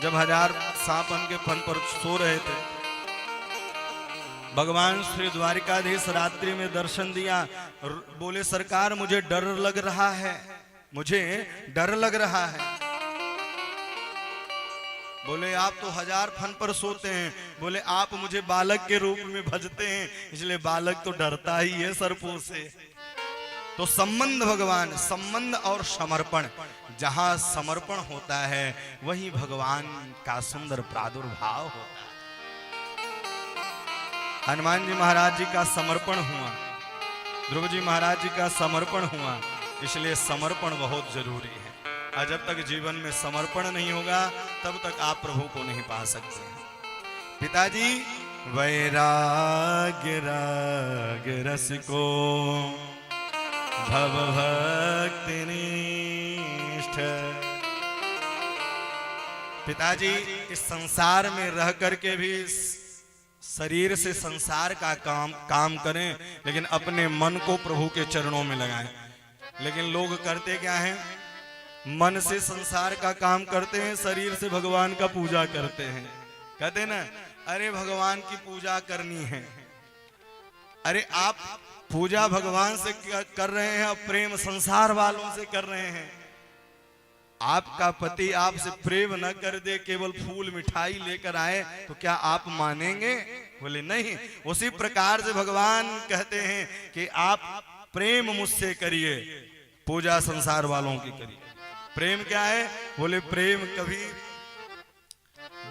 जब 1000 सांपन के फन पर सो रहे थे, भगवान श्री द्वारिकाधीश रात्रि में दर्शन दिया। बोले सरकार मुझे डर लग रहा है, मुझे डर लग रहा है। बोले आप तो 1000 फन पर सोते हैं। बोले आप मुझे बालक के रूप में भजते हैं, इसलिए बालक तो डरता ही है सर्पों से। तो संबंध भगवान, संबंध और समर्पण, जहां समर्पण होता है वहीं भगवान का सुंदर प्रादुर्भाव होता है। हनुमान जी महाराज जी का समर्पण हुआ, ध्रुव जी महाराज जी का समर्पण हुआ, इसलिए समर्पण बहुत जरूरी है। और जब तक जीवन में समर्पण नहीं होगा तब तक आप प्रभु को नहीं पा सकते। पिताजी वैराग्य राग रस को भव भक्ति निष्ठ। पिताजी इस संसार में रह करके भी शरीर से संसार का काम करें, लेकिन अपने मन को प्रभु के चरणों में लगाएं। लेकिन लोग करते क्या हैं, मन से संसार का काम करते हैं, शरीर से भगवान का पूजा करते हैं। कहते हैं ना, अरे भगवान की पूजा करनी है। अरे आप पूजा भगवान से कर रहे हैं और प्रेम संसार वालों से कर रहे हैं। आपका पति आपसे प्रेम न कर दे, केवल फूल मिठाई लेकर आए, तो क्या आप मानेंगे? बोले नहीं। उसी प्रकार से भगवान कहते हैं कि आप प्रेम मुझसे करिए, पूजा संसार वालों की करिए। प्रेम क्या है? बोले प्रेम कभी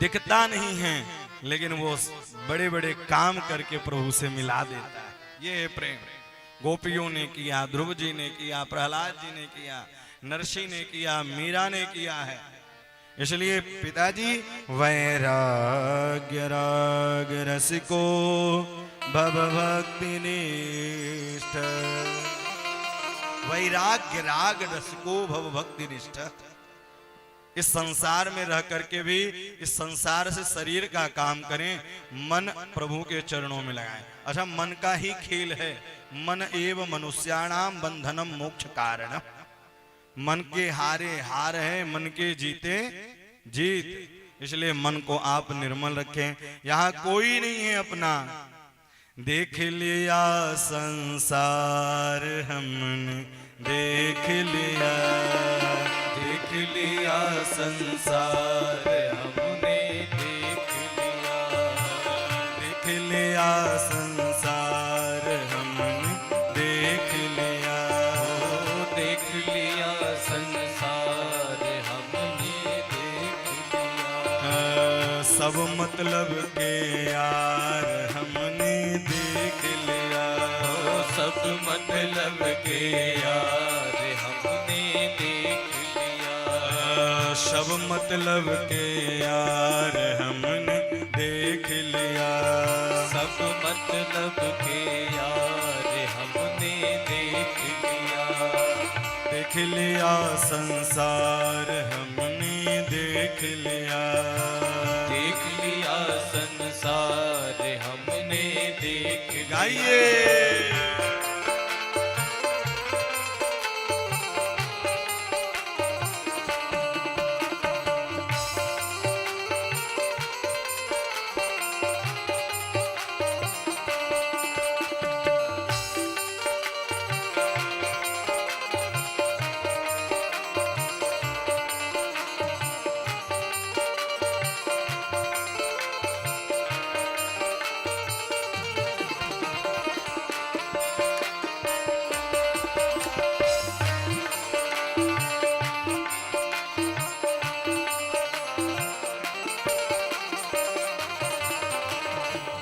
दिखता नहीं है, लेकिन वो बड़े बड़े काम करके प्रभु से मिला देता है। ये है प्रेम। गोपियों ने किया, ध्रुव जी ने किया, प्रहलाद जी ने किया, नरसी ने किया, मीरा ने किया है। इसलिए पिताजी वैराग्य राग रसिको भव भक्ति निष्ठ, वैराग्य राग रसिको भव भक्ति निष्ठ। इस संसार में रह करके भी इस संसार से शरीर का काम करें, मन प्रभु के चरणों में लगाएं। अच्छा, मन का ही खेल है। मन एव मनुष्याणाम बंधनम मोक्ष कारण। मन के हारे हार है, मन के जीते जीत। इसलिए मन को आप निर्मल रखें। यहाँ कोई नहीं है अपना। देख लिया संसार हमने, देख लिया, देख लिया संसार हमने, देख लिया, देख लिया संसार हमने, देख लिया, देख लिया संसार हमने, देख लिया, सब मतलब के यार हमने देख लिया, सब मतलब के यार हमने देख लिया, सब मतलब के यार हमने देख लिया, सब मतलब के यार हमने देख लिया, देख लिया संसार हमने देख लिया, देख लिया संसार हमने देख लिया। गाइए।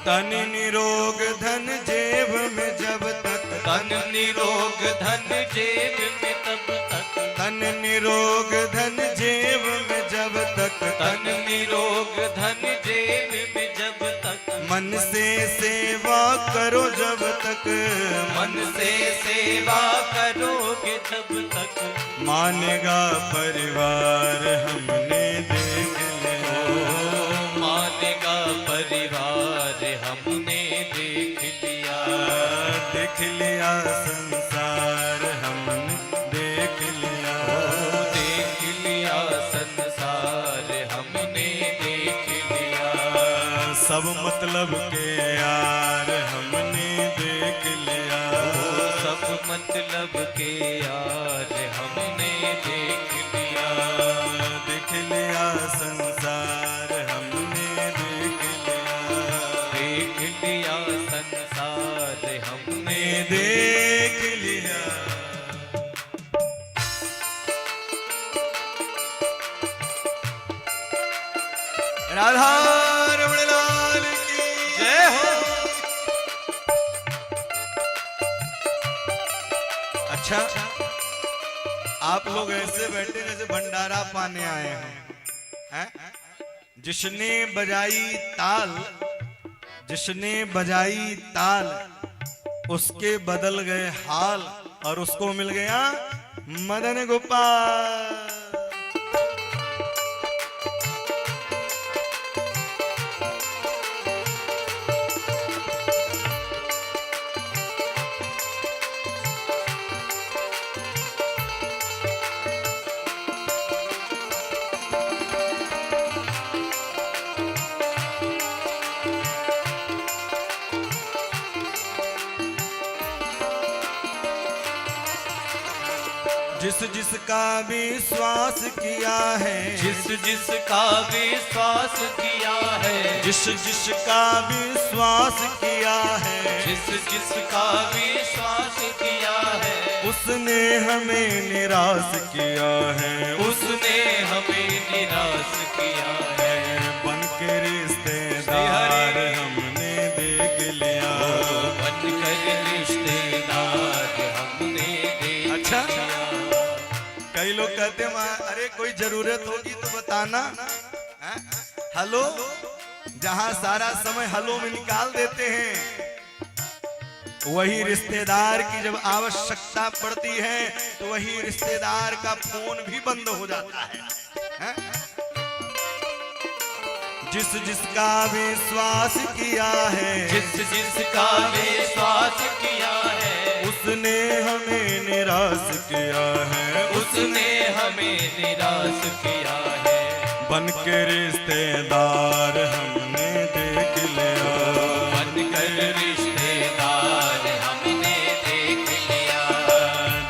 तन निरोग धन जेब में जब तक, तन निरोग धन जेब में तब तक, तन निरोग धन जेब में जब तक, तन निरोग धन जेब में जब तक, मन से सेवा करो जब तक, मन से सेवा करोगे तब तक, मानेगा परिवार हमने देख लिया, मानेगा परिवार हमने देख लिया, देख लिया संसार हमने देख लिया, देख लिया संसार हमने देख लिया, सब मतलब के यार हमने देख लिया, सब मतलब के यार हमने देख लिया, देख लिया संसार हमने देख लिया, देख लिया संसार हमने देख लिया। राधा रमण लाल की जय हो। अच्छा, आप लोग ऐसे बैठे जैसे भंडारा पाने आए हैं। जिसने बजाई ताल, जिसने बजाई ताल, उसके बदल गए हाल और उसको मिल गया मदन गोपाल। जिस जिसका विश्वास किया है, जिस जिसका विश्वास किया है, जिस जिसका विश्वास किया है, जिस जिसका विश्वास किया है, उसने हमें निराश किया है, उसने हमें निराश किया है। बन के रिश्तेदार हमने देख लिया, बनकर रिश्तेदार हमने देख अच्छा। लिया। कई लोग कहते हैं अरे कोई जरूरत होगी तो बताना, हैं? हेलो, जहां सारा समय हेलो में निकाल देते हैं, वही रिश्तेदार की जब आवश्यकता पड़ती है तो वही रिश्तेदार का फोन भी बंद हो जाता है, हैं? जिस जिसका विश्वास किया है, जिस जिसका विश्वास किया है, उसने हमें निराश किया है, उसने हमें निराश किया है। बन के रिश्तेदार हमने देख लिया, बनकर रिश्तेदार हमने देख लिया।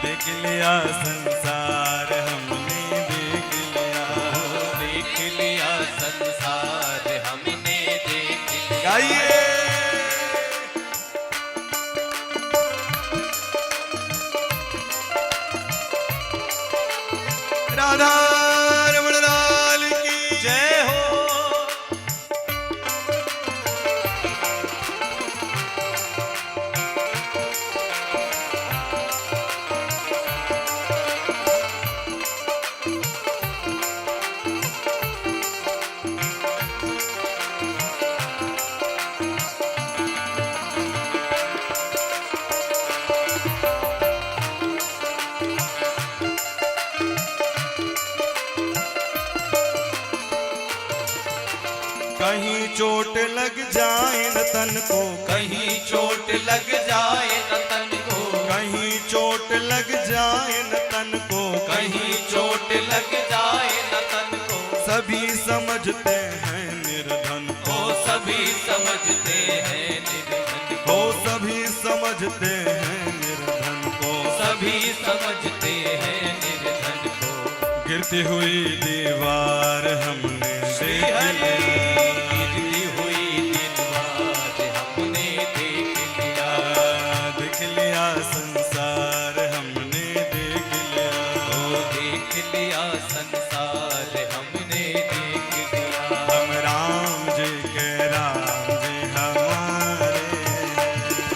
देख लिया संसार हमने देख लिया, देख लिया संसार हमने देख लिया। गाइए राधा रमण लाल की जय हो। कहीं चोट लग जाए न तन को, कहीं चोट लग जाए न तन को, कहीं चोट लग जाए न तन को, कहीं चोट लग जाए न तन को, सभी समझते हैं निर्धन वो को, सभी समझते हैं निर्धन को, वो सभी समझते हैं निर्धन को, सभी समझते हैं निर्धन को। गिरती हुई दीवार हमने श्री देख हरि लिया, गिरती हुई दीवार हमने देख लिया। देख लिया संसार हमने देख लिया, ओ देख लिया संसार हमने देख लिया। हम राम जी के राम जी हमारे,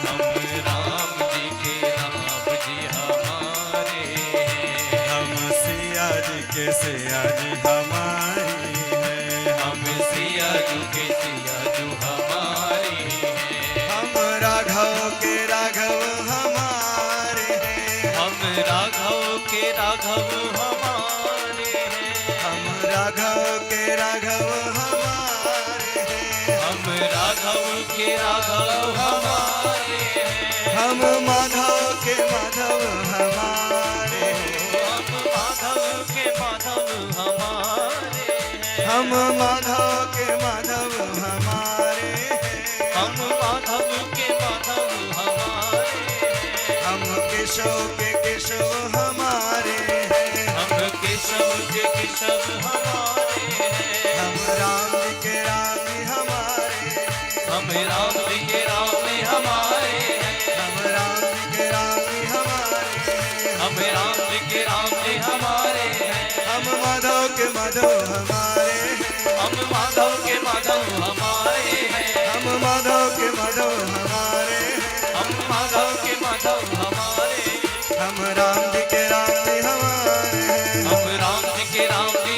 हम राम जी के राम जी हमारे हैं। हम सिया जी के सिया जी हमारी है, हम सिया जू के सिया जू हमारे हैं। हम राघव के राघव हमारे हैं, हम राघव के राघव हमारे हैं। हम राघव के राघव हमारे हैं, हम राघव के राघव हमारे हैं। हम माधव के माधव हमारे हैं, हम माधव के माधव हमारे हैं। हम माधव के माधव हमारे हैं, हम माधव के माधव हमारे हैं। हम केशव के केशव हमारे हैं, हम केशव के केशव हमारे हैं। हम राम जी के राम जी हमारे हैं, हम राम जी के राम जी हमारे हैं। हम राम जी के राम जी हमारे हैं, हम राम जी के राम जी हमारे हैं। हम माधव के माधव हमारे हैं, हम माधव के माधव हमारे हैं। हम माधव के माधव हमारे हैं, हम माधव के माधव हमारे हैं। हम राम जी के राम जी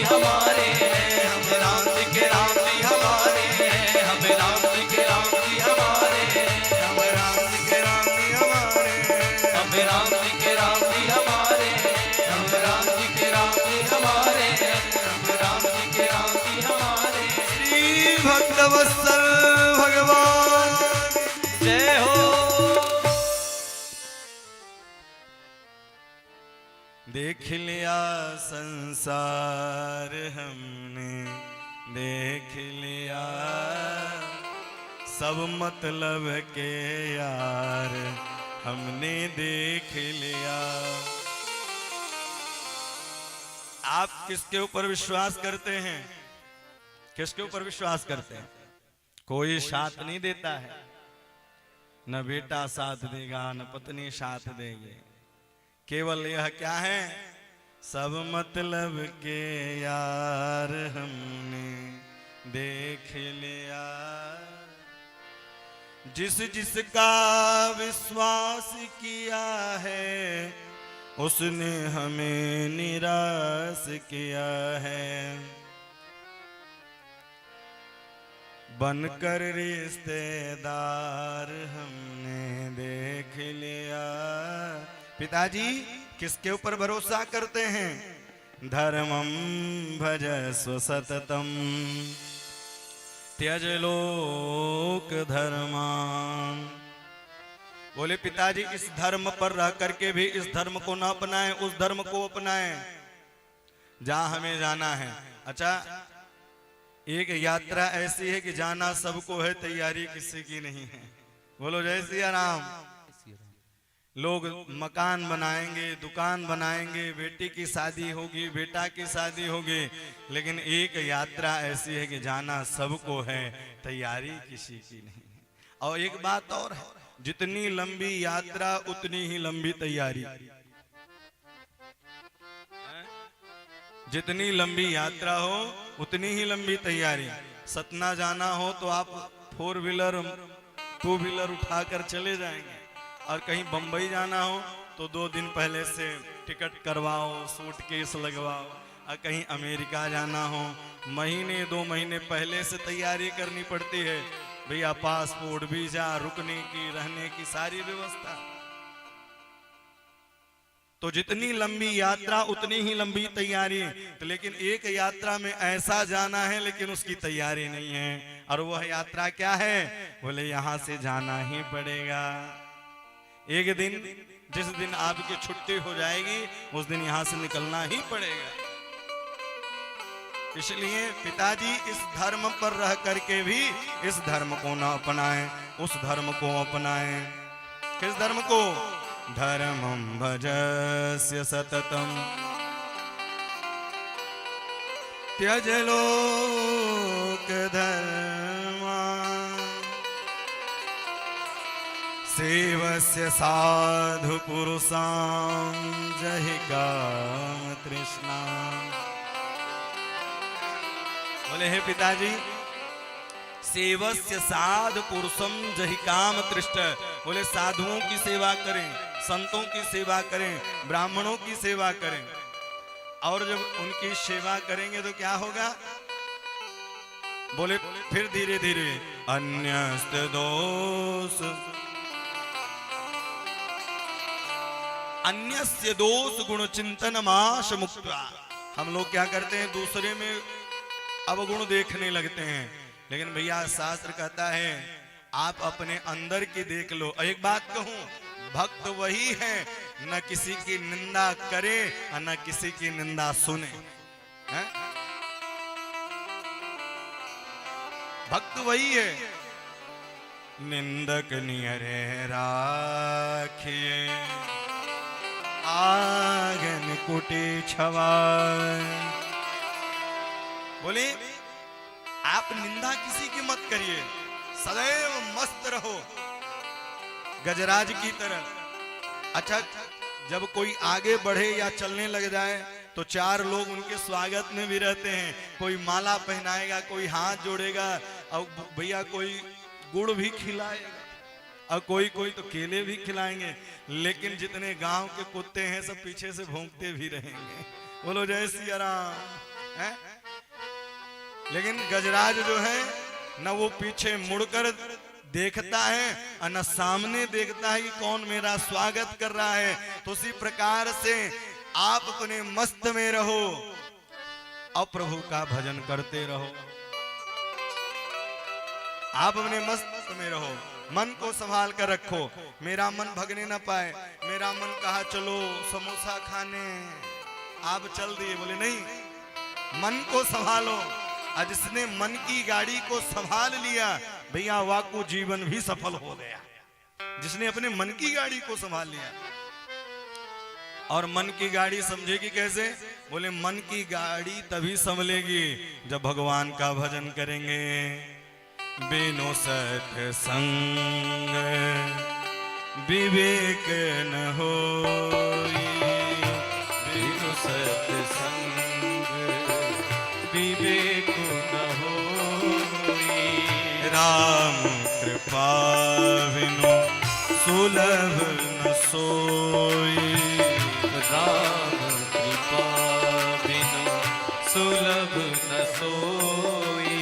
हमारे हैं, हम राम जी के राम जी हमारे हैं। हम राम जी के राम जी हमारे हैं। हम राम जी के राम जी हमारे हैं। हम राम जी के राम जी हमारे हैं, हम राम जी के राम जी हमारे हैं। हम राम जी के राम जी हमारे हैं। हम राम जी के राम जी हमारे हैं। श्री भक्तवत्सल भगवान जय हो। देख लिया संसार हमने देख लिया, सब मतलब के यार हमने देख लिया, आप किसके ऊपर विश्वास करते हैं? किसके ऊपर विश्वास करते हैं? कोई साथ नहीं देता है, न बेटा साथ देगा न पत्नी साथ देगी। केवल यह क्या है, सब मतलब के यार हमने देख लिया। जिस जिसका विश्वास किया है उसने हमें निराश किया है। बनकर रिश्तेदार हमने देख लिया। पिताजी किसके ऊपर भरोसा करते हैं? धर्मं भजस्व सततम त्यज लोक धर्मान। बोले पिताजी इस धर्म पर रह करके भी इस धर्म को ना अपनाएं, उस धर्म को अपनाएं जहां हमें जाना है। अच्छा, एक यात्रा ऐसी है कि जाना सबको है, तैयारी किसी की नहीं है। बोलो जय सिया राम। लोग मकान बनाएंगे, दुकान बनाएंगे, बेटी की शादी होगी, बेटा की शादी होगी, लेकिन एक यात्रा ऐसी है कि जाना सबको है, तैयारी किसी की नहीं है। और एक बात और है, जितनी लंबी यात्रा उतनी ही लंबी तैयारी। जितनी लंबी यात्रा हो उतनी ही लंबी तैयारी। सतना जाना हो तो आप 4 व्हीलर 2 व्हीलर उठाकर चले जाएंगे, और कहीं बंबई जाना हो तो 2 दिन पहले से टिकट करवाओ, सूटकेस लगवाओ। और कहीं अमेरिका जाना हो महीने 2 महीने पहले से तैयारी करनी पड़ती है भैया, पासपोर्ट, वीजा, रुकने की, रहने की सारी व्यवस्था। तो जितनी लंबी यात्रा उतनी ही लंबी तैयारी। तो लेकिन एक यात्रा में ऐसा जाना है लेकिन उसकी तैयारी नहीं है, और वह यात्रा क्या है? बोले यहां से जाना ही पड़ेगा। एक दिन, जिस दिन आपकी छुट्टी हो जाएगी उस दिन यहां से निकलना ही पड़ेगा। इसलिए पिताजी इस धर्म पर रह करके भी इस धर्म को न अपनाएं, उस धर्म को अपनाएं। किस धर्म को? धर्मं भजस्य सततम त्यज लोक धर्मान् सेवस्य साधु पुरुषां जहि काम तृष्णा। बोले हे पिताजी, सेवस्य साधु पुरुषम जहि काम तृष्ट। बोले साधुओं की सेवा करें, संतों की सेवा करें, ब्राह्मणों की सेवा करें, और जब उनकी सेवा करेंगे तो क्या होगा? बोले फिर धीरे धीरे अन्यस्त दोष अन्यस्य दोष गुण चिंतन माश मुक्त्वा। हम लोग क्या करते हैं? दूसरे में अवगुण देखने लगते हैं, लेकिन भैया शास्त्र कहता है आप अपने अंदर की देख लो। एक बात कहूं, भक्त वही है न किसी की निंदा करे और न किसी की निंदा सुने। है? भक्त वही है, निंदक नियरे राखिए आगन कुटी छवाए। बोले आप निंदा किसी की मत करिए, सदैव मस्त रहो गजराज की तरह। अच्छा, जब कोई आगे बढ़े या चलने लग जाए तो 4 लोग उनके स्वागत में भी रहते हैं। कोई माला पहनाएगा, कोई हाथ जोड़ेगा, और भैया कोई गुड़ भी खिलाएगा, और कोई तो केले भी खिलाएंगे। लेकिन जितने गांव के कुत्ते हैं सब पीछे से भौंकते भी रहेंगे। बोलो जय सिया राम। है? लेकिन गजराज जो है न वो पीछे मुड़कर देखता है और न सामने देखता है कि कौन मेरा स्वागत कर रहा है। तो उसी प्रकार से आप अपने मस्त में रहो और प्रभु का भजन करते रहो। आप अपने मस्त में रहो, मन को संभाल कर रखो। मेरा मन भगने ना पाए। मेरा मन कहा चलो समोसा खाने, आप चल दिए, बोले नहीं, मन को संभालो। और जिसने मन की गाड़ी को संभाल लिया भैया वाकु जीवन भी सफल हो गया। जिसने अपने मन की गाड़ी को संभाल लिया। और मन की गाड़ी समझेगी कैसे? बोले मन की गाड़ी तभी संभलेगी जब भगवान का भजन करेंगे। बिनु सत्संग विवेक न होई, बिनु सत्संग विवेक न होई। राम कृपा बिनु सुलभ न सोई, राम कृपा बिनु सुलभ न सोई।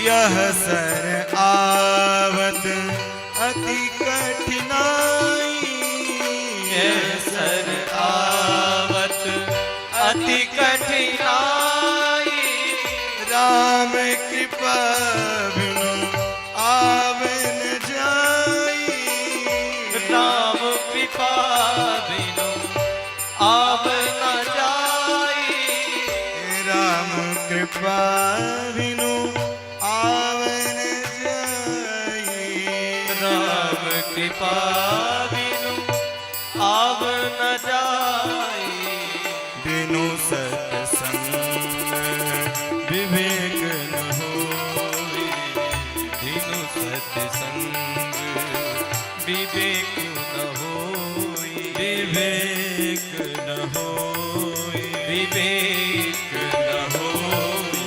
यह सर आवत अति कठिनाई, यह सर आवत अति कठिनाई। राम कृपा बिनु आवे न जाई, राम कृपा बिनु आव न जाई। राम कृपा बिनु आवे न जाई, राम कृपा बिनु आव न जाई। बिनु सत्संग विवेक न होई, बिनु सत्संग विवेक न होई। विवेक न होई, विवेक न होई।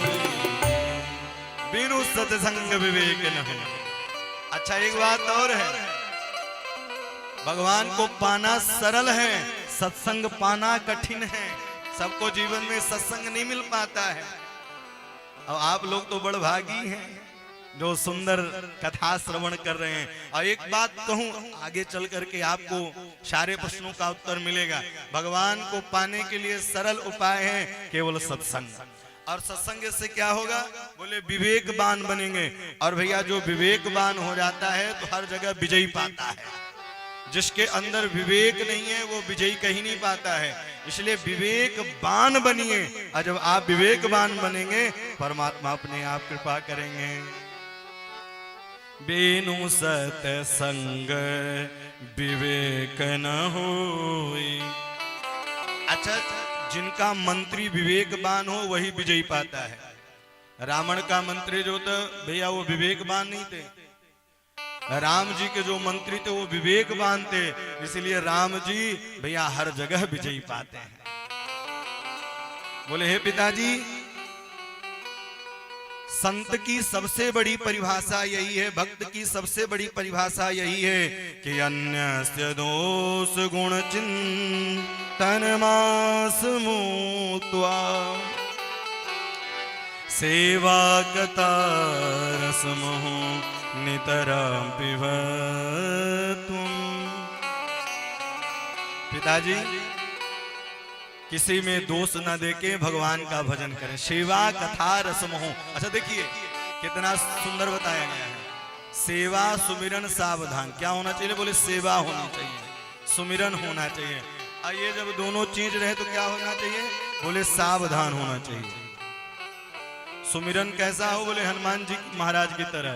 बिनु सत्संग विवेक न हो। अच्छा एक बात और है, भगवान को पाना सरल है, सत्संग पाना कठिन है। सबको जीवन में सत्संग नहीं मिल पाता है। अब आप लोग तो बड़ भागी हैं जो सुंदर कथा श्रवण कर रहे हैं। और एक बात कहूं, आगे चल करके आपको सारे प्रश्नों का उत्तर मिलेगा। भगवान को पाने के लिए सरल उपाय है केवल सत्संग। और सत्संग से क्या होगा? बोले विवेकवान बनेंगे। और भैया जो विवेकवान हो जाता है तो हर जगह विजयी पाता है। जिसके अंदर विवेक नहीं है वो विजयी कहीं नहीं पाता है। इसलिए विवेकवान बनिए, और जब आप विवेकवान बनेंगे परमात्मा अपने आप कृपा करेंगे। बिनु सत्संग विवेक न होई। अच्छा, जिनका मंत्री विवेकवान हो वही विजयी पाता है। रावण का मंत्री जो था भैया वो विवेकवान नहीं थे। राम जी के जो मंत्री थे वो विवेकवान थे, इसलिए राम जी भैया हर जगह विजयी पाते हैं। बोले हे पिताजी, संत की सबसे बड़ी परिभाषा यही है, भक्त की सबसे बड़ी परिभाषा यही है कि अन्यस्य दोष गुण चिंतन मास मूत्वा सेवा कथा रसमो नितरां पिबत्वम्। पिताजी, किसी में दोष न देके भगवान का भजन करें, सेवा कथा रसमो। अच्छा देखिए कितना सुंदर बताया गया है। सेवा सुमिरन सावधान। क्या होना चाहिए? बोले सेवा होनी चाहिए, सुमिरन होना चाहिए। और ये जब दोनों चीज रहे तो क्या होना चाहिए? बोले सावधान होना चाहिए। सुमिरन कैसा हो? बोले हनुमान जी महाराज की तरह।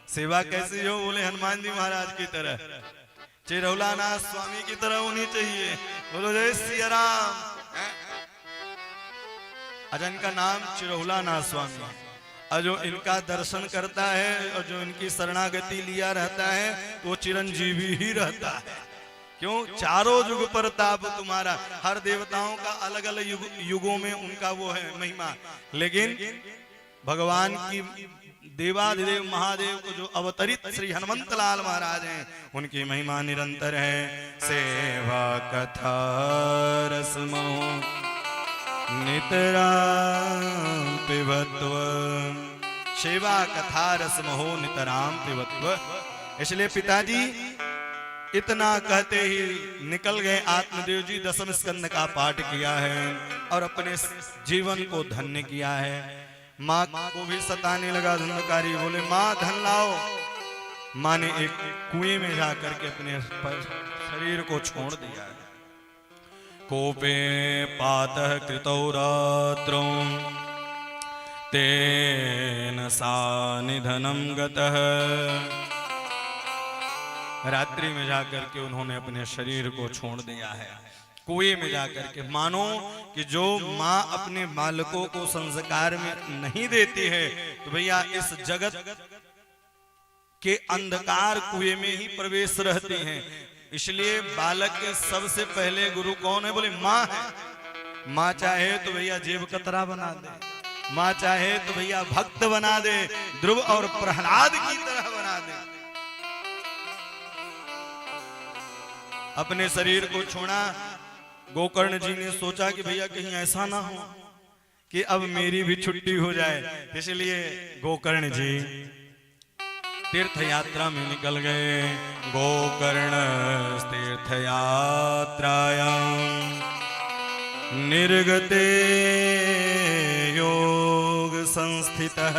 सेवा कैसी हो? बोले हनुमान जी महाराज की तरह। चिरौला नाथ स्वामी की तरह होनी चाहिए। बोलो जय सिया राम। अच्छा, इनका नाम चिरौला नाथ स्वामी। और जो इनका दर्शन करता है और जो इनकी शरणागति लिया रहता है वो चिरंजीवी ही रहता है। क्यों? चारों युग प्रताप तुम्हारा। हर देवताओं का अलग अलग युगों में उनका वो है महिमा, लेकिन भगवान की देवाधिदेव महादेव को जो अवतरित श्री हनुमंत लाल महाराज हैं उनकी महिमा निरंतर है। सेवा कथा रसमो नितरां पिबत्व। सेवा कथा रसमो नितरां पिबत्व। इसलिए पिताजी इतना कहते ही निकल गए आत्मदेव जी। दसम स्कंद का पाठ किया है और अपने जीवन को धन्य किया है। माँ को भी सताने लगा धुंधकारी। बोले माँ धन लाओ। माँ ने एक कुएं में जाकर के अपने शरीर को छोड़ दिया है। कोपे पातः कृतौ रात्रौ तेन सा निधनम गतः। रात्रि में जाकर के उन्होंने अपने शरीर को छोड़ दिया है। कुएं में जाकर के। मानो कि जो माँ अपने बालकों को संस्कार में नहीं देती है तो भैया इस जगत के अंधकार कुएं में ही प्रवेश रहती हैं। इसलिए बालक के सबसे पहले गुरु कौन है? बोले माँ है। माँ चाहे तो भैया जेब कतरा बना दे, माँ चाहे तो भैया भक्त बना दे, ध्रुव और प्रहलाद की तरह बना दे। अपने शरीर को छोड़ा। गोकर्ण जी ने सोचा कि भैया कहीं ऐसा ना हो कि अब मेरी भी छुट्टी हो जाए, इसलिए गोकर्ण जी तीर्थ यात्रा में निकल गए। गोकर्ण तीर्थ यात्रायां निर्गते योग संस्थितः,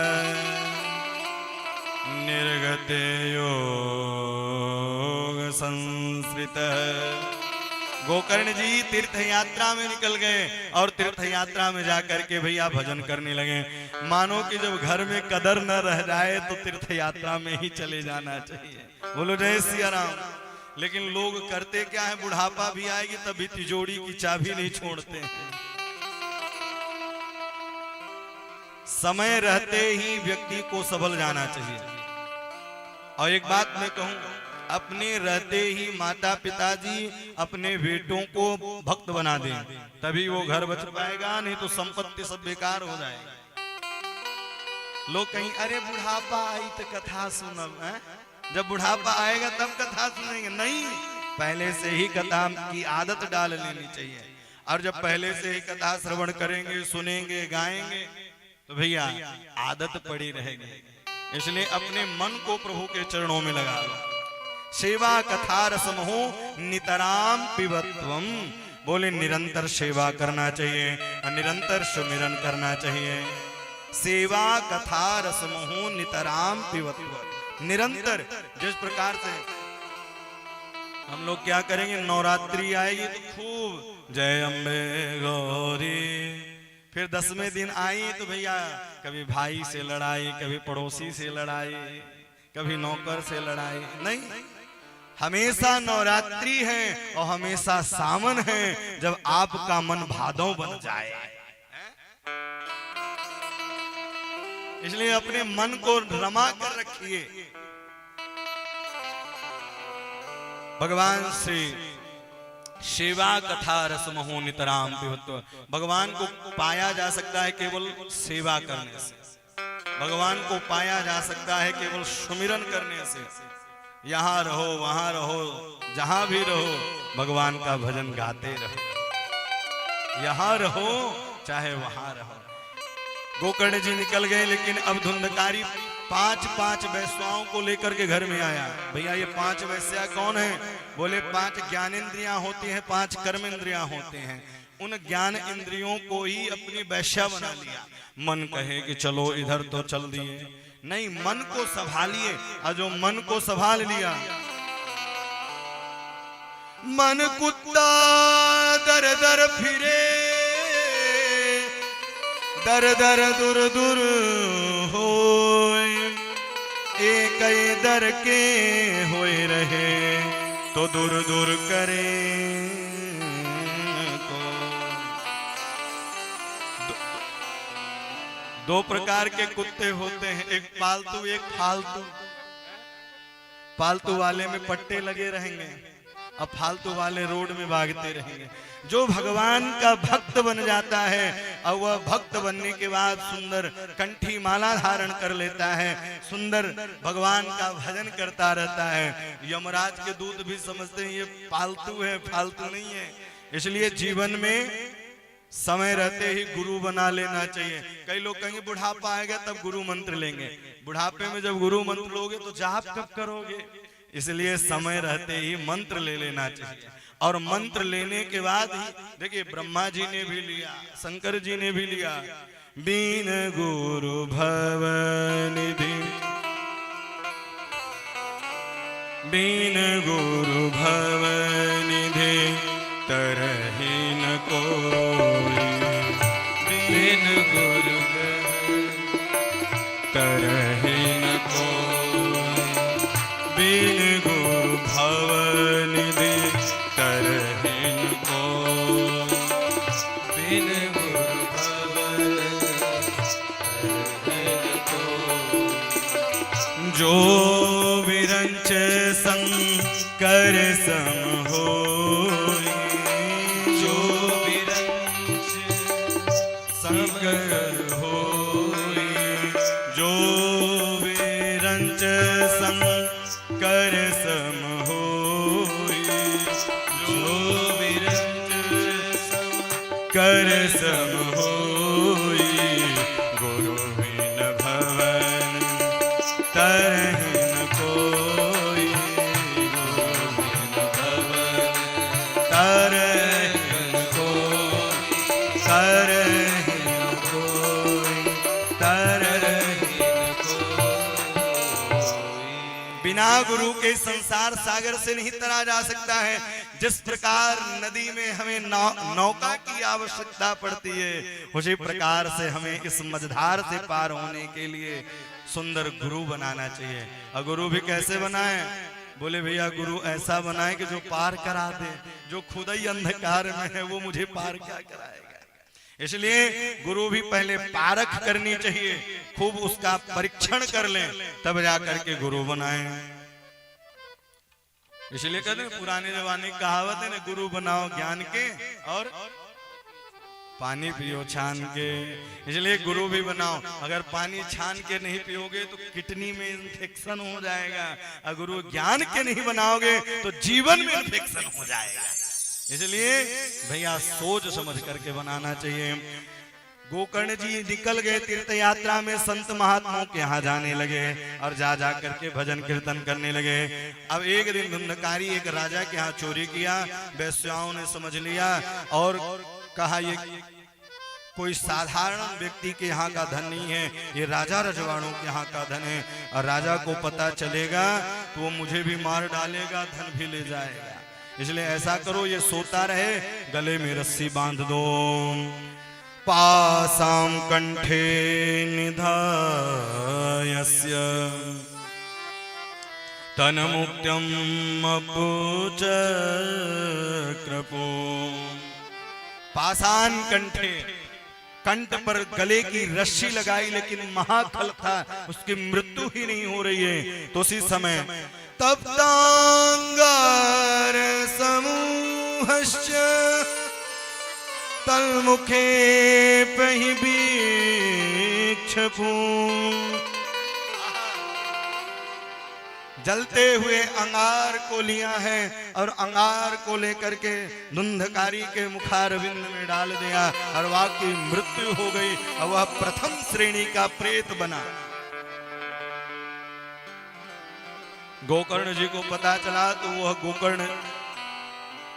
निर्गते योग संस्थितः। गोकर्ण जी तीर्थ यात्रा में निकल गए और तीर्थ यात्रा में जाकर के भैया भजन करने लगे। मानो कि जब घर में कदर न रह जाए तो तीर्थ यात्रा में ही चले जाना चाहिए। बोलो जय सिया राम। लेकिन लोग करते क्या है, बुढ़ापा भी आएगी तभी तिजोरी की चाबी नहीं छोड़ते हैं। समय रहते ही व्यक्ति को संभल जाना चाहिए। और एक बात मैं कहूंगा, अपने रहते ही माता पिताजी अपने बेटों को भक्त बना दें, तभी वो घर बच पाएगा, नहीं तो संपत्ति सब बेकार हो जाएगी। लोग कहीं अरे बुढ़ापा आई तो कथा सुनब है, जब बुढ़ापा आएगा तब कथा सुनेंगे। नहीं, पहले से ही कथा की आदत डाल लेनी चाहिए। और जब पहले से ही कथा श्रवण करेंगे, सुनेंगे, गाएंगे तो भैया आदत पड़ी रहेगी। इसलिए अपने मन को प्रभु के चरणों में लगा लो। सेवा कथा रसमहो नितराम पिबत्वम। बोले निरंतर सेवा करना चाहिए और निरंतर सुमिरन करना चाहिए। सेवा कथा रसमहो नितराम पिबत्वम। निरंतर जिस प्रकार से हम लोग क्या करेंगे, नवरात्रि आएगी तो खूब जय अम्बे गौरी, फिर 10वें दिन आई तो भैया कभी भाई से लड़ाई, कभी पड़ोसी से लड़ाई, कभी नौकर से लड़ाई। नहीं, हमेशा नवरात्रि है और हमेशा सावन है, जब आपका मन भादों बन जाए। इसलिए अपने मन को रमा कर रखिए। भगवान श्री सेवा कथा रसमहो नितराम पिबत्व। भगवान को पाया जा सकता है केवल सेवा करने से, भगवान को पाया जा सकता है केवल सुमिरन करने से। यहाँ रहो, वहां रहो, जहां भी रहो, भगवान का भजन गाते रहो। यहाँ रहो चाहे वहां रहो। गोकर्ण जी निकल गए, लेकिन अब धुंधकारी 5 वैश्याओं को लेकर के घर में आया। भैया ये 5 वैश्या कौन है? बोले 5 ज्ञानेंद्रियां होती हैं, 5 कर्मेंद्रियां होते हैं। उन ज्ञान इंद्रियों को ही अपनी वैश्या बना लिया। मन कहे कि चलो इधर तो चल दिए, नहीं, मन को संभालिए। और जो मन को संभाल लिया, मन कुत्ता दर दर फिरे, दर दर दूर दूर होए, एक दर के होए रहे तो दूर दूर करे। दो प्रकार के कुत्ते होते हैं, एक पालतू एक फालतू। पालतू वाले में पट्टे लगे रहेंगे और फालतू वाले रोड में भागते रहेंगे। जो भगवान का भक्त बन जाता है और वह भक्त बनने के बाद सुंदर कंठी माला धारण कर लेता है, सुंदर भगवान का भजन करता रहता है, यमराज के दूत भी समझते हैं ये पालतू है, फालतू नहीं है। इसलिए जीवन में समय रहते ही गुरु बना लेना चाहिए। कई लोग कहेंगे बुढ़ापा आएगा तब गुरु मंत्र लेंगे। बुढ़ापे में जब गुरु मंत्र लोगे तो जाप कब करोगे? इसलिए समय रहते ही मंत्र ले लेना चाहिए। और मंत्र लेने के बाद ही देखिए, ब्रह्मा जी ने भी लिया, शंकर जी ने भी लिया। बीन गुरु भव निधि, बीन गुरु भव निधि तरहि न कोई, बिन गुरु तरहि न कोई, बिन गुरु भव निधि तरहि न कोई। कर सम होई, जो विरंच संकर होई, जो विरंच संकर सम होई, जो विरंच कर सम होई, गुरु बिन भवन तरहि न कोई, गुरु बिन भवन तरहि न कोई, तरहि न कोई, तरहि न कोई। बिना गुरु के संसार सागर से नहीं तरा जा सकता है। जिस प्रकार नदी में हमें नौका की आवश्यकता पड़ती है, उसी प्रकार से हमें इस मझधार से पार होने के लिए सुंदर गुरु बनाना चाहिए। और गुरु भी कैसे बनाए? बोले भैया गुरु ऐसा बनाए कि जो पार करा दे, जो खुद ही अंधकार में है वो मुझे पार क्या कराएगा। इसलिए गुरु भी पहले पारख करनी चाहिए, खूब उसका परीक्षण कर लें, तब जाकर के गुरु बनाएं। इसलिए कहते हैं पुराने जमाने की कहावत है ना, गुरु बनाओ ज्ञान के और पानी पियो छान के। इसलिए गुरु भी बनाओ। अगर पानी छान के नहीं पियोगे तो किडनी में इन्फेक्शन हो जाएगा, और गुरु ज्ञान के नहीं बनाओगे तो जीवन में इन्फेक्शन हो जाएगा। इसलिए भैया सोच समझ करके बनाना चाहिए। गोकर्ण जी निकल गए तीर्थ यात्रा में, संत महात्माओं के यहाँ जाने लगे और जा जा करके भजन कीर्तन करने लगे। अब एक दिन धुंधकारी एक राजा के यहाँ चोरी किया, वैश्याओं ने समझ लिया और कहा ये कोई साधारण व्यक्ति के यहाँ का धन नहीं है, ये राजा रजवाड़ों के यहाँ का धन है, और राजा को पता चलेगा तो वो मुझे भी मार डालेगा, धन भी ले जाएगा। इसलिए ऐसा करो, ये सोता रहे, गले में रस्सी बांध दो। पासां कंठे निधायस्य तन्मुक्त्यं अपुच कृपो। पाषाण कंठे, कंठ पर गले की रस्सी लगाई, लेकिन महाखल था, उसकी मृत्यु ही नहीं हो रही है। तो उसी समय तप्तांगार समूहश्च तलमुखे पहि बीक्षपू। जलते हुए अंगार को लिया है और अंगार को लेकर के धुंधकारी के मुखारविंद में डाल दिया और वह की मृत्यु हो गई और वह प्रथम श्रेणी का प्रेत बना। गोकर्ण जी को पता चला तो वह गोकर्ण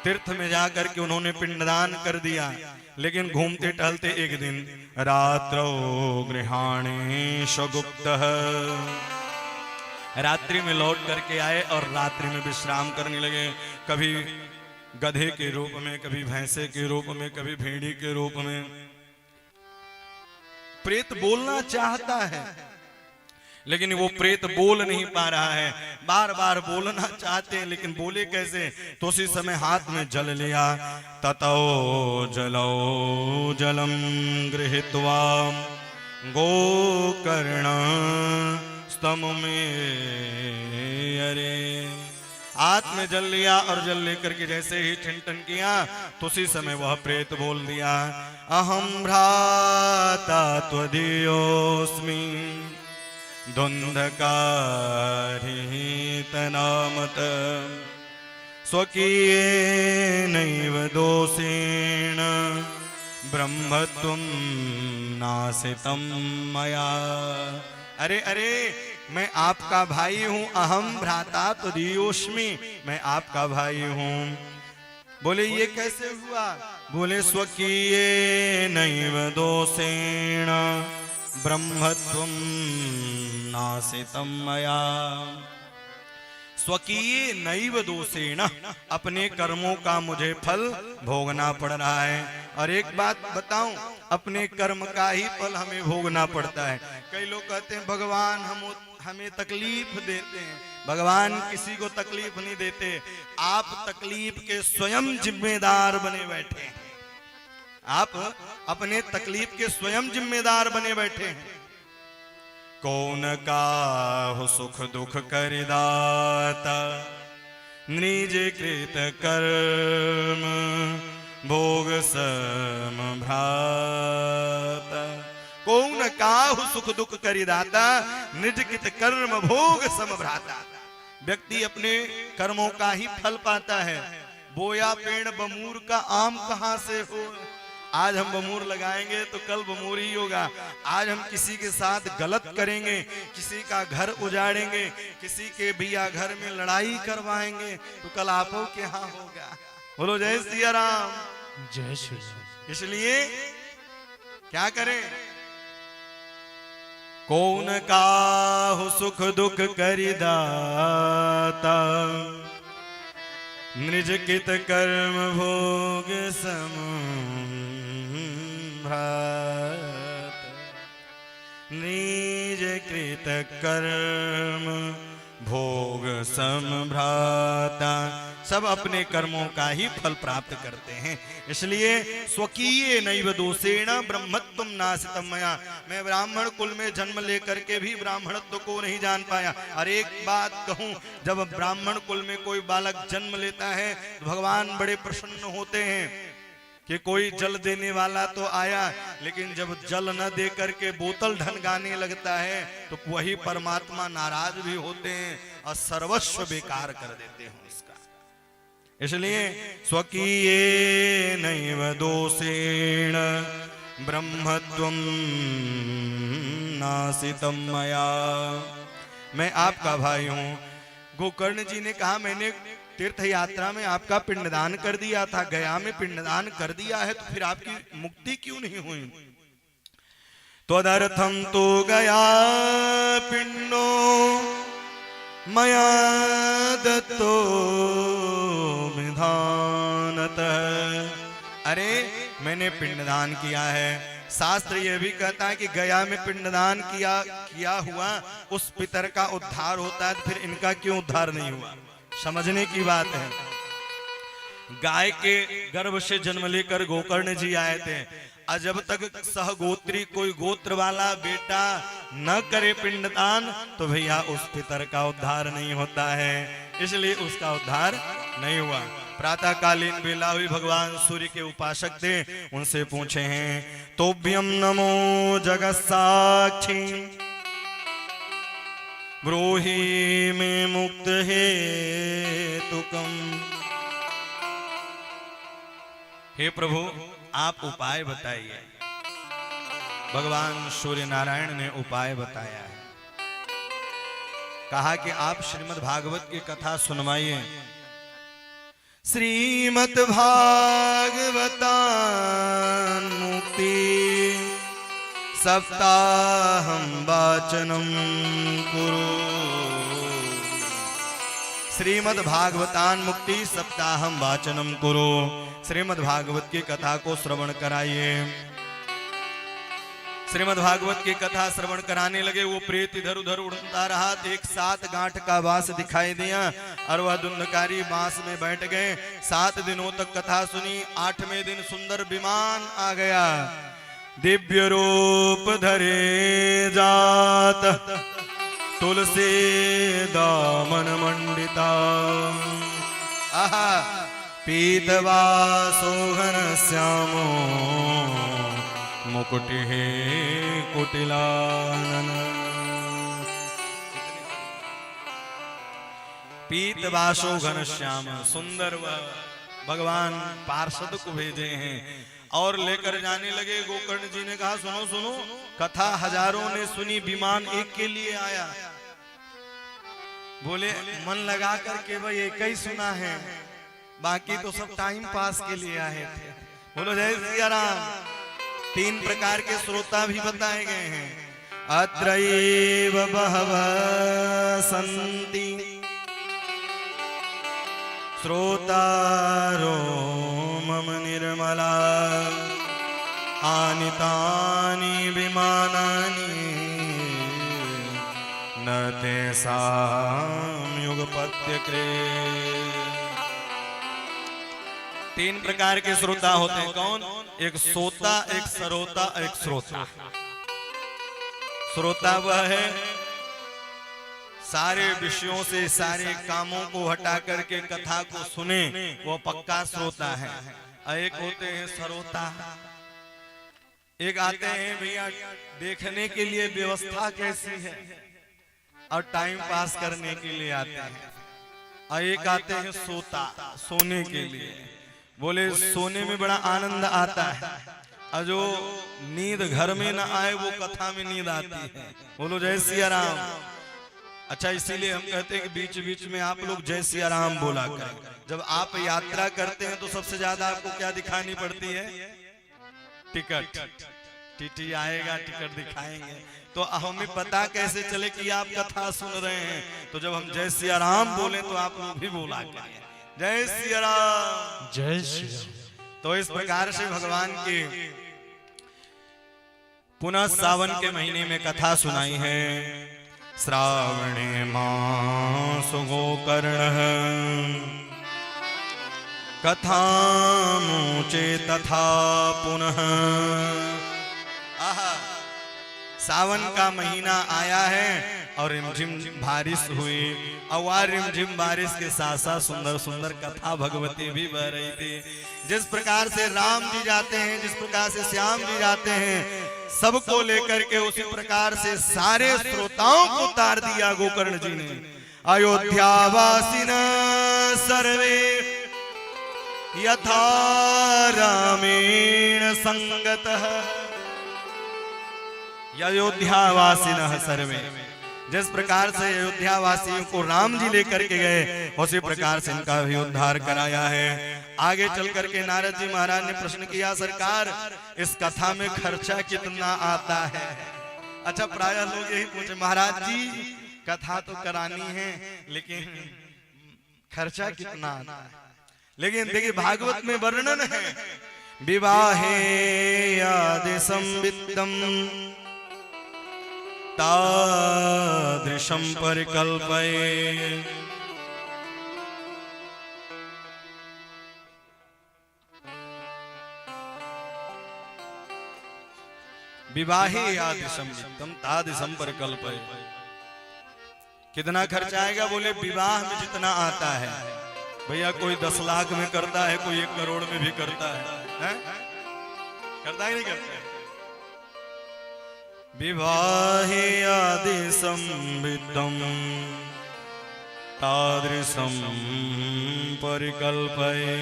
तीर्थ में जाकर के उन्होंने पिंडदान कर दिया। लेकिन घूमते टहलते एक दिन रात्रौ गृहाणेश गुप्तः, रात्रि में लौट करके आए और रात्रि में विश्राम करने लगे। कभी गधे के रूप में, कभी भैंसे के रूप में, कभी भेड़ी के रूप में। प्रेत बोलना चाहता है लेकिन वो प्रेत बोल नहीं पा रहा है, बार बार बोलना चाहते हैं लेकिन बोले कैसे। तो उसी समय हाथ में जल लिया। ततो जलो जलम गृहीत्वा गोकर्ण स्तम में अरे। हाथ में जल लिया और जल लेकर के जैसे ही ठिनठन किया तो उसी समय वह प्रेत बोल दिया, अहम भ्राता त्वदीयोऽस्मि धुंधकारित नामत स्वकीयेनैव दोषेण ब्रह्मत्वं नासितं मया। अरे अरे, मैं आपका भाई हूं, अहम भ्राता त्वदीयोऽस्मि, मैं आपका भाई हूं। बोले ये कैसे हुआ? बोले स्वकीयेनैव दोषेण ब्रह्मत्वं नासितं मया। स्वकीय नैव दोषेण, अपने कर्मों का मुझे फल भोगना पड़ रहा है। और एक बात बताऊं, अपने कर्म का ही फल हमें भोगना पड़ता है। कई लोग कहते हैं भगवान हमें तकलीफ देते हैं। भगवान किसी को तकलीफ नहीं देते, आप तकलीफ के स्वयं जिम्मेदार बने बैठे हैं। आप अपने तकलीफ के स्वयं जिम्मेदार बने बैठे हैं। कौन काहु सुख दुख करिदाता निज कृत कर्म भोग समभ्राता। कौन काहु सुख दुख करि दाता, निज कृत कर्म भोग समभ्राता। व्यक्ति अपने कर्मों का ही फल पाता है। बोया पेड़ बमूर का आम कहां से हो। आज हम बमूर लगाएंगे तो कल बमूर ही होगा। आज हम किसी के साथ गलत करेंगे, किसी का घर उजाड़ेंगे, किसी के भैया घर में लड़ाई करवाएंगे तो कल आपो के यहाँ होगा। बोलो जय सिया राम। जय श्री राम। इसलिए क्या करें? कौन काहु सुख दुख करि दाता, निज कित कर्म भोग समभ्राता। निज कृत कर्म भोग समभ्राता। सब अपने कर्मों का ही फल प्राप्त करते हैं। इसलिए स्वकीय नैव दोषेण ब्रह्मत्वं नासितम मया। मैं ब्राह्मण कुल में जन्म लेकर के भी ब्राह्मणत्व को नहीं जान पाया। और एक बात कहूं, जब ब्राह्मण कुल में कोई बालक जन्म लेता है तो भगवान बड़े प्रसन्न होते हैं कि कोई जल देने वाला तो आया, लेकिन जब जल न दे करके बोतल ढनगाने लगता है तो वही परमात्मा नाराज भी होते हैं और सर्वस्व बेकार कर देते हैं उसका। इसलिए स्वकीय नैव दोषेण ब्रह्मत्वं नासितम मया। मैं आपका भाई हूं। गोकर्ण जी ने कहा मैंने तीर्थ यात्रा में आपका पिंडदान कर दिया था, गया में पिंडदान कर दिया है, तो फिर आपकी मुक्ति क्यों नहीं हुई? त्वदर्थम तो गया पिंडो मया दत्तो विधानतः। अरे मैंने पिंडदान किया है। शास्त्र यह भी कहता है कि गया में पिंडदान किया हुआ उस पितर का उद्धार होता है, तो फिर इनका क्यों उद्धार नहीं हुआ? समझने की बात है। गाय के गर्भ से जन्म लेकर गोकर्ण जी आए थे, और जब तक सहगोत्री कोई गोत्र वाला बेटा न करे पिंडदान तो भैया उस पितर का उद्धार नहीं होता है। इसलिए उसका उद्धार नहीं हुआ। प्रातःकालीन बेला हुई, भगवान सूर्य के उपासक थे, उनसे पूछे हैं तोभ्यम नमो जगत साक्षी ब्रूहि में मुक्त हेतुकम। हे प्रभु आप उपाय बताइए। भगवान सूर्य नारायण ने उपाय बताया है। कहा कि आप श्रीमद् भागवत की कथा सुनवाइए। श्रीमद् भागवतान मुक्ति सप्ताहं वाचनम कुरु। श्रीमद् भागवतान मुक्ति सप्ताहं वाचनम कुरु। श्रीमद् भागवत की कथा को श्रवण कराइए। श्रीमद् भागवत की कथा श्रवण कराने लगे। वो प्रेत इधर उधर उड़ता रहा। एक 7 गांठ का बांस दिखाई दिया और वह धुंधकारी बांस में बैठ गए। 7 दिनों तक कथा सुनी। 8वें दिन सुंदर विमान आ गया। दिव्य रूप धरे जात तुलसी दामन मंडिता। आहा पीतवासो घनश्यामो मुकुटि कुटिलानन। पीतवासो घनश्याम, सुंदर वह भगवान पार्षद को भेजे हैं और लेकर जाने लगे। गोकर्ण जी ने कहा सुनो सुनो, कथा हजारों ने सुनी, विमान एक के लिए आया। बोले मन लगा कर केवल एक ही सुना है, बाकी तो सब टाइम पास के लिए आए थे। बोलो जय सिया राम। 3 प्रकार के श्रोता भी बताए गए हैं। अत्रैव बहवः सन्ति श्रोतारो मम निर्मला आनीतानि विमानानि न तेषां युगपत्यकृ। 3 प्रकार के श्रोता होते हैं। कौन? एक सोता, एक सरोता, एक श्रोता। श्रोता वह है सारे विषयों से सारे कामों को हटा करके कथा को सुने वो पक्का श्रोता है। एक होते हैं श्रोता, एक आते हैं भैया देखने के लिए व्यवस्था कैसी है और टाइम पास करने के लिए आते हैं, और एक आते हैं सोता, सोने के लिए। बोले सोने में बड़ा आनंद आता है और जो नींद घर में ना आए वो कथा में नींद आती है। बोलो जय सिया राम। अच्छा, इसीलिए हम कहते हैं कि बीच बीच में आप लोग जय सिया राम बोला करें। जब आप यात्रा करते हैं तो सबसे ज्यादा आपको क्या दिखानी पड़ती है? टिकट। टीटी आएगा, टिकट दिखाएंगे। तो हमें पता कैसे चले कि आप कथा सुन रहे हैं? तो जब हम जय सिया राम बोले तो आप लोग भी बोला करें जय सिया राम, जय श्री राम। तो इस प्रकार से भगवान की पुनः सावन के महीने में कथा सुनाई है। श्रावणे मास गोकर्ण कथामुचे तथा पुनः। आहा, सावन का महीना आया है और रिमझिम बारिश हुई, और रिमझिम बारिश के साथ साथ सुंदर सुंदर कथा भगवती भी बह रही थी। जिस प्रकार से राम जी जाते हैं, जिस प्रकार से श्याम जी जाते हैं, सबको लेकर के उसी प्रकार से सारे श्रोताओं को उतार दिया गोकर्ण जी ने। अयोध्यावासिन सर्वे यथा रामेण संगतः। अयोध्यावासिन सर्वे, जिस प्रकार से अयोध्या वासियों को राम जी लेकर के गए उसी प्रकार से इनका भी उद्धार कराया है। आगे चल करके नारद जी महाराज ने प्रश्न किया, सरकार इस कथा में खर्चा कितना आता है? अच्छा, प्राय लोग यही पूछे, महाराज जी कथा तो करानी है लेकिन खर्चा कितना आता है? लेकिन देखिए भागवत में वर्णन है, विवाहे आदि संवित्तम तादृशं परिकल्पये। विवाहे आदिशं वित्तम तादृशं परिकल्पये। कितना खर्चा आएगा? बोले विवाह में जितना आता है। भैया कोई 10 लाख में करता है, कोई 1 करोड़ में भी करता है? करता ही नहीं करता है। विवाहे आदि संवित्तम तादृशं परिकल्पये।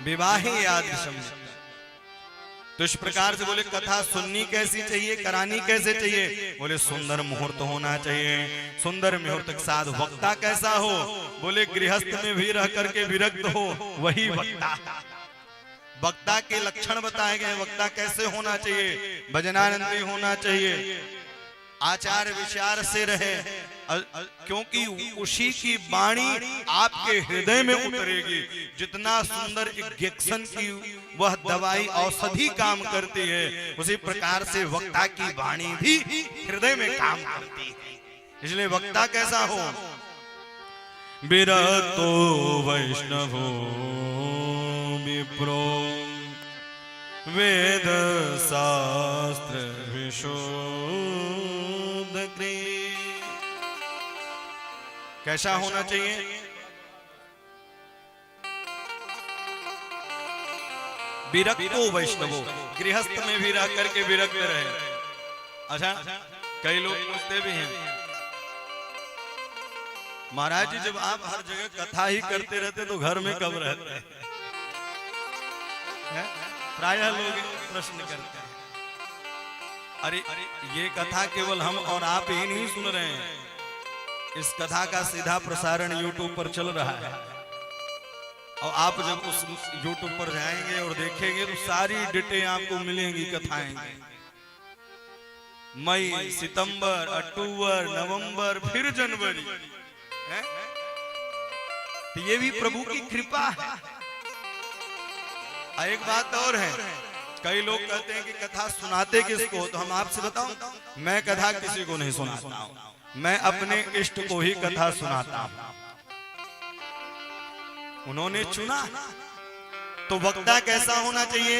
विवाहे आदि संवित्तम, तो इस प्रकार से बोले कथा सुननी कैसी चाहिए, करानी कैसे चाहिए? बोले सुंदर मुहूर्त होना चाहिए। सुंदर मुहूर्त के साथ वक्ता कैसा हो? बोले गृहस्थ में भी रह करके विरक्त हो, वही वक्ता। वक्ता के लक्षण बताए गए। वक्ता कैसे होना चाहिए? भजनानंदी होना चाहिए, आचार विचार से रहे, क्योंकि उसी की वाणी आपके हृदय में उतरेगी। जितना सुंदर इंजेक्शन की वह दवाई औषधि काम करती है, उसी प्रकार से वक्ता की वाणी भी हृदय में काम करती है। इसलिए वक्ता कैसा हो? विरतो वैष्णवो विप्रो वेद शास्त्र विशुद्ध गृह। कैसा होना चाहिए? विरक्तो वैष्णवो, गृहस्थ में भी रह करके विरक्त रहे। अच्छा, कई लोग पूछते भी हैं, महाराज जी जब आप हर जगह कथा ही करते रहते तो घर में कब रहते हैं? प्रायः लोग प्रश्न करते हैं। अरे ये कथा केवल हम और आप ही नहीं सुन रहे हैं, इस कथा का सीधा प्रसारण YouTube पर चल रहा है। और आप जब उस YouTube पर जाएंगे और देखेंगे तो सारी डिटेल आपको मिलेंगी कथाएं। मई, सितंबर, अक्टूबर, नवंबर, फिर जनवरी। तो ये भी प्रभु की कृपा है। एक बात और है, कई लोग कहते हैं कि कथा सुनाते किसको? तो हम आपसे बताऊं, मैं कथा किसी को नहीं सुनाता हूं, मैं अपने इष्ट को ही कथा सुनाता हूं। उन्होंने चुना, तो वक्ता कैसा होना चाहिए?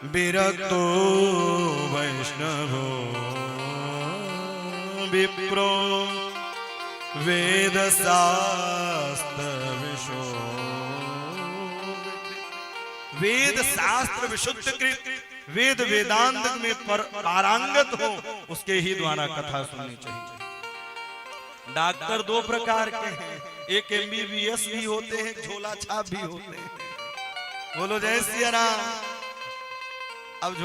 विरक्तो वैष्णवो विप्रो वेद शास्त्र विशोध। वेद शास्त्र विशुद्ध कृत, वेद वेदांत में पारंगत हो, उसके ही द्वारा कथा सुननी चाहिए। डॉक्टर दो प्रकार के हैं, एक MBBS भी होते हैं, झोला छाप भी होते हैं। बोलो जय सिया राम। अब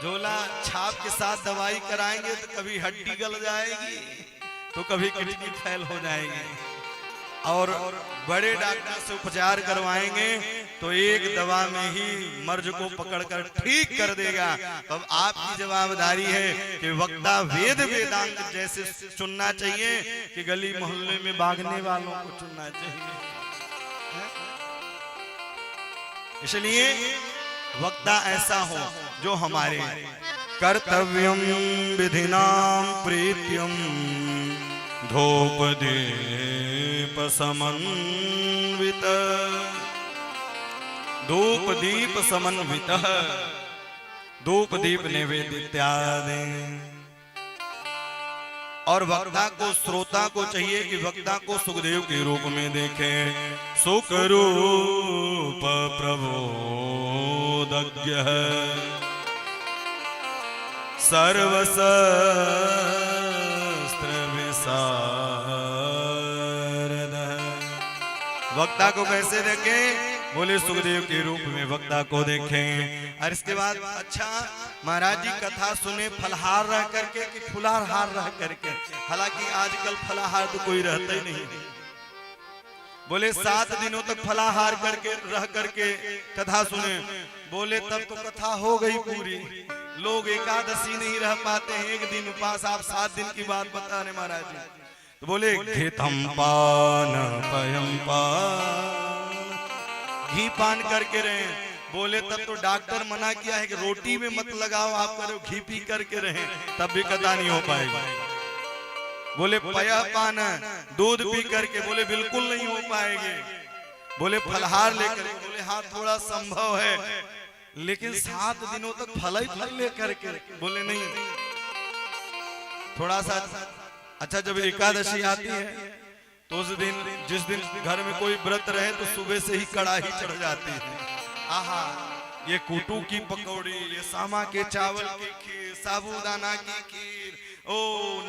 झोला छाप के साथ दवाई कराएंगे तो कभी हड्डी गल जाएगी तो कभी किडनी फेल हो जाएगी, और बड़े डॉक्टर से उपचार करवाएंगे तो एक दवा में ही मर्ज को पकड़कर ठीक कर देगा। तब आपकी जवाबदारी है कि वक्ता वेद वेदांत जैसे चुनना चाहिए कि गली मोहल्ले में भागने वालों को चुनना चाहिए। इसलिए वक्ता ऐसा हो जो हमारे कर्तव्यम विधिनाम प्रीत्यम धूप दीप समन्वित, धूप दीप समन्वित, धूप दीप नैवेद्य इत्यादि। और वक्ता को, श्रोता को चाहिए कि वक्ता को सुखदेव के रूप में देखे। सुख रूप प्रबोधज्ञ सर्वशस्त्र विशारद। वक्ता को कैसे देखें? बोले सुखदेव के रूप में वक्ता को देखें। और इसके बाद अच्छा महाराज जी कथा सुने फलहार रह करके कि फुलाहार रह करके? हालांकि आजकल फलाहार तो कोई रहता ही नहीं। बोले 7 दिनों तक फलाहार करके रह करके कथा सुने। बोले तब तो कथा हो गई पूरी। लोग एकादशी नहीं रह पाते हैं, एक दिन उपास। आप 7 दिन की बात बता रहे महाराज जी। तो बोले घृतम पान पयम पान, घी पान करके रहे। बोले तब तो डॉक्टर मना किया है कि रोटी में मत लगाओ, आप करो घी पी करके रहे, तब भी कथा नहीं हो पाएगी। बोले पया पान, दूध पी करके? बोले बिल्कुल नहीं हो पाएगी। बोले फलहार लेकर? बोले हाँ थोड़ा संभव है, लेकिन 7 दिनों तक फल ही फल लेकर के? बोले नहीं, थोड़ा सा। अच्छा जब एकादशी आती है तो उस दिन, जिस दिन घर में कोई व्रत रहे तो सुबह से ही कड़ाही चढ़ जाती है। आहा, ये कूटू की पकौड़ी, ये सामा के चावल की खीर, साबूदाना की खीर, ओ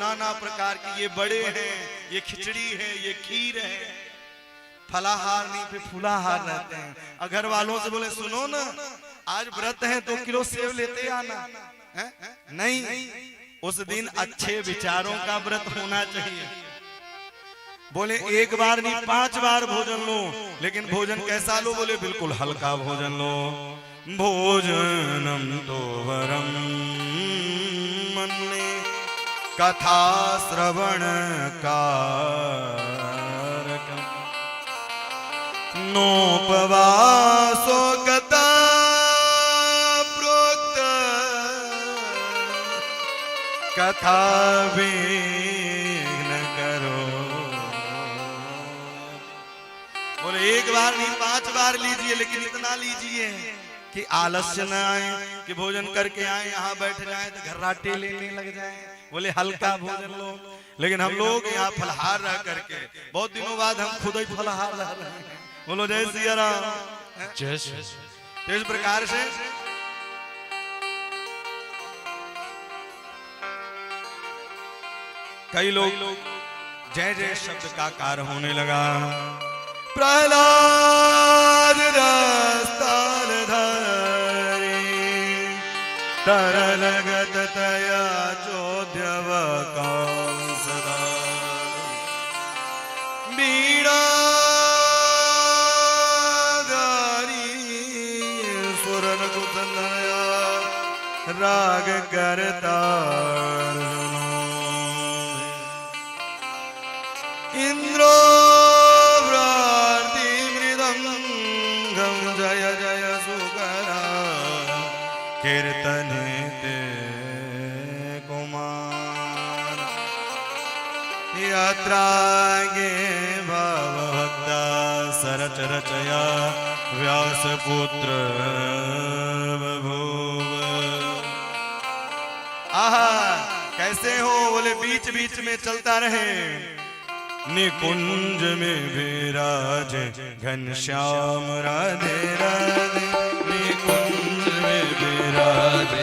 नाना प्रकार की, ये बड़े हैं, ये खिचड़ी है, ये खीर है। फलाहार नहीं पे फुलाहार रहते हैं। घर वालों से बोले सुनो ना, आज व्रत है 2 किलो सेव लेते आना है? नहीं, उस दिन अच्छे विचारों का व्रत होना चाहिए। बोले 1 बार नहीं 5 बार भोजन लो, लेकिन भोजन कैसा लो? बोले बिल्कुल हल्का भोजन लो। भोजनम तो वरम मन्ये कथा श्रवण कारकम नोपवासो कथा प्रोक्त कथा विघ्न करो। बोले 1 बार नहीं 5 बार लीजिए, लेकिन इतना लीजिए कि आलस्य न आए, कि भोजन करके आए यहाँ बैठ जाए तो घर्राटे लेने लग जाए। बोले हल्का भोजन लो। लेकिन हम लोग यहाँ फलहार रह करके बहुत दिनों बाद हम खुद ही फलहार रह रहे हैं। बोलो जय सिया राम। तो इस प्रकार से कई लोग जय जय शब्द का कार होने लगा। प्रहलाद रास्तान धारे तरलगत तया चोद्यव कंसदा बीड़ा गारी सुरन कुसंदया राग करता इंद्रो व्रार्ति मृदंगम जय जय सुकरा कीर्तने ते कुमार यात्रागे भवभक्ता सरच रचया व्यासपुत्र बभूव। आहा, कैसे हो? बोले बीच बीच में चलता रहे। निकुंज में विराज घनश्याम राधे राधे, निकुंज में विराज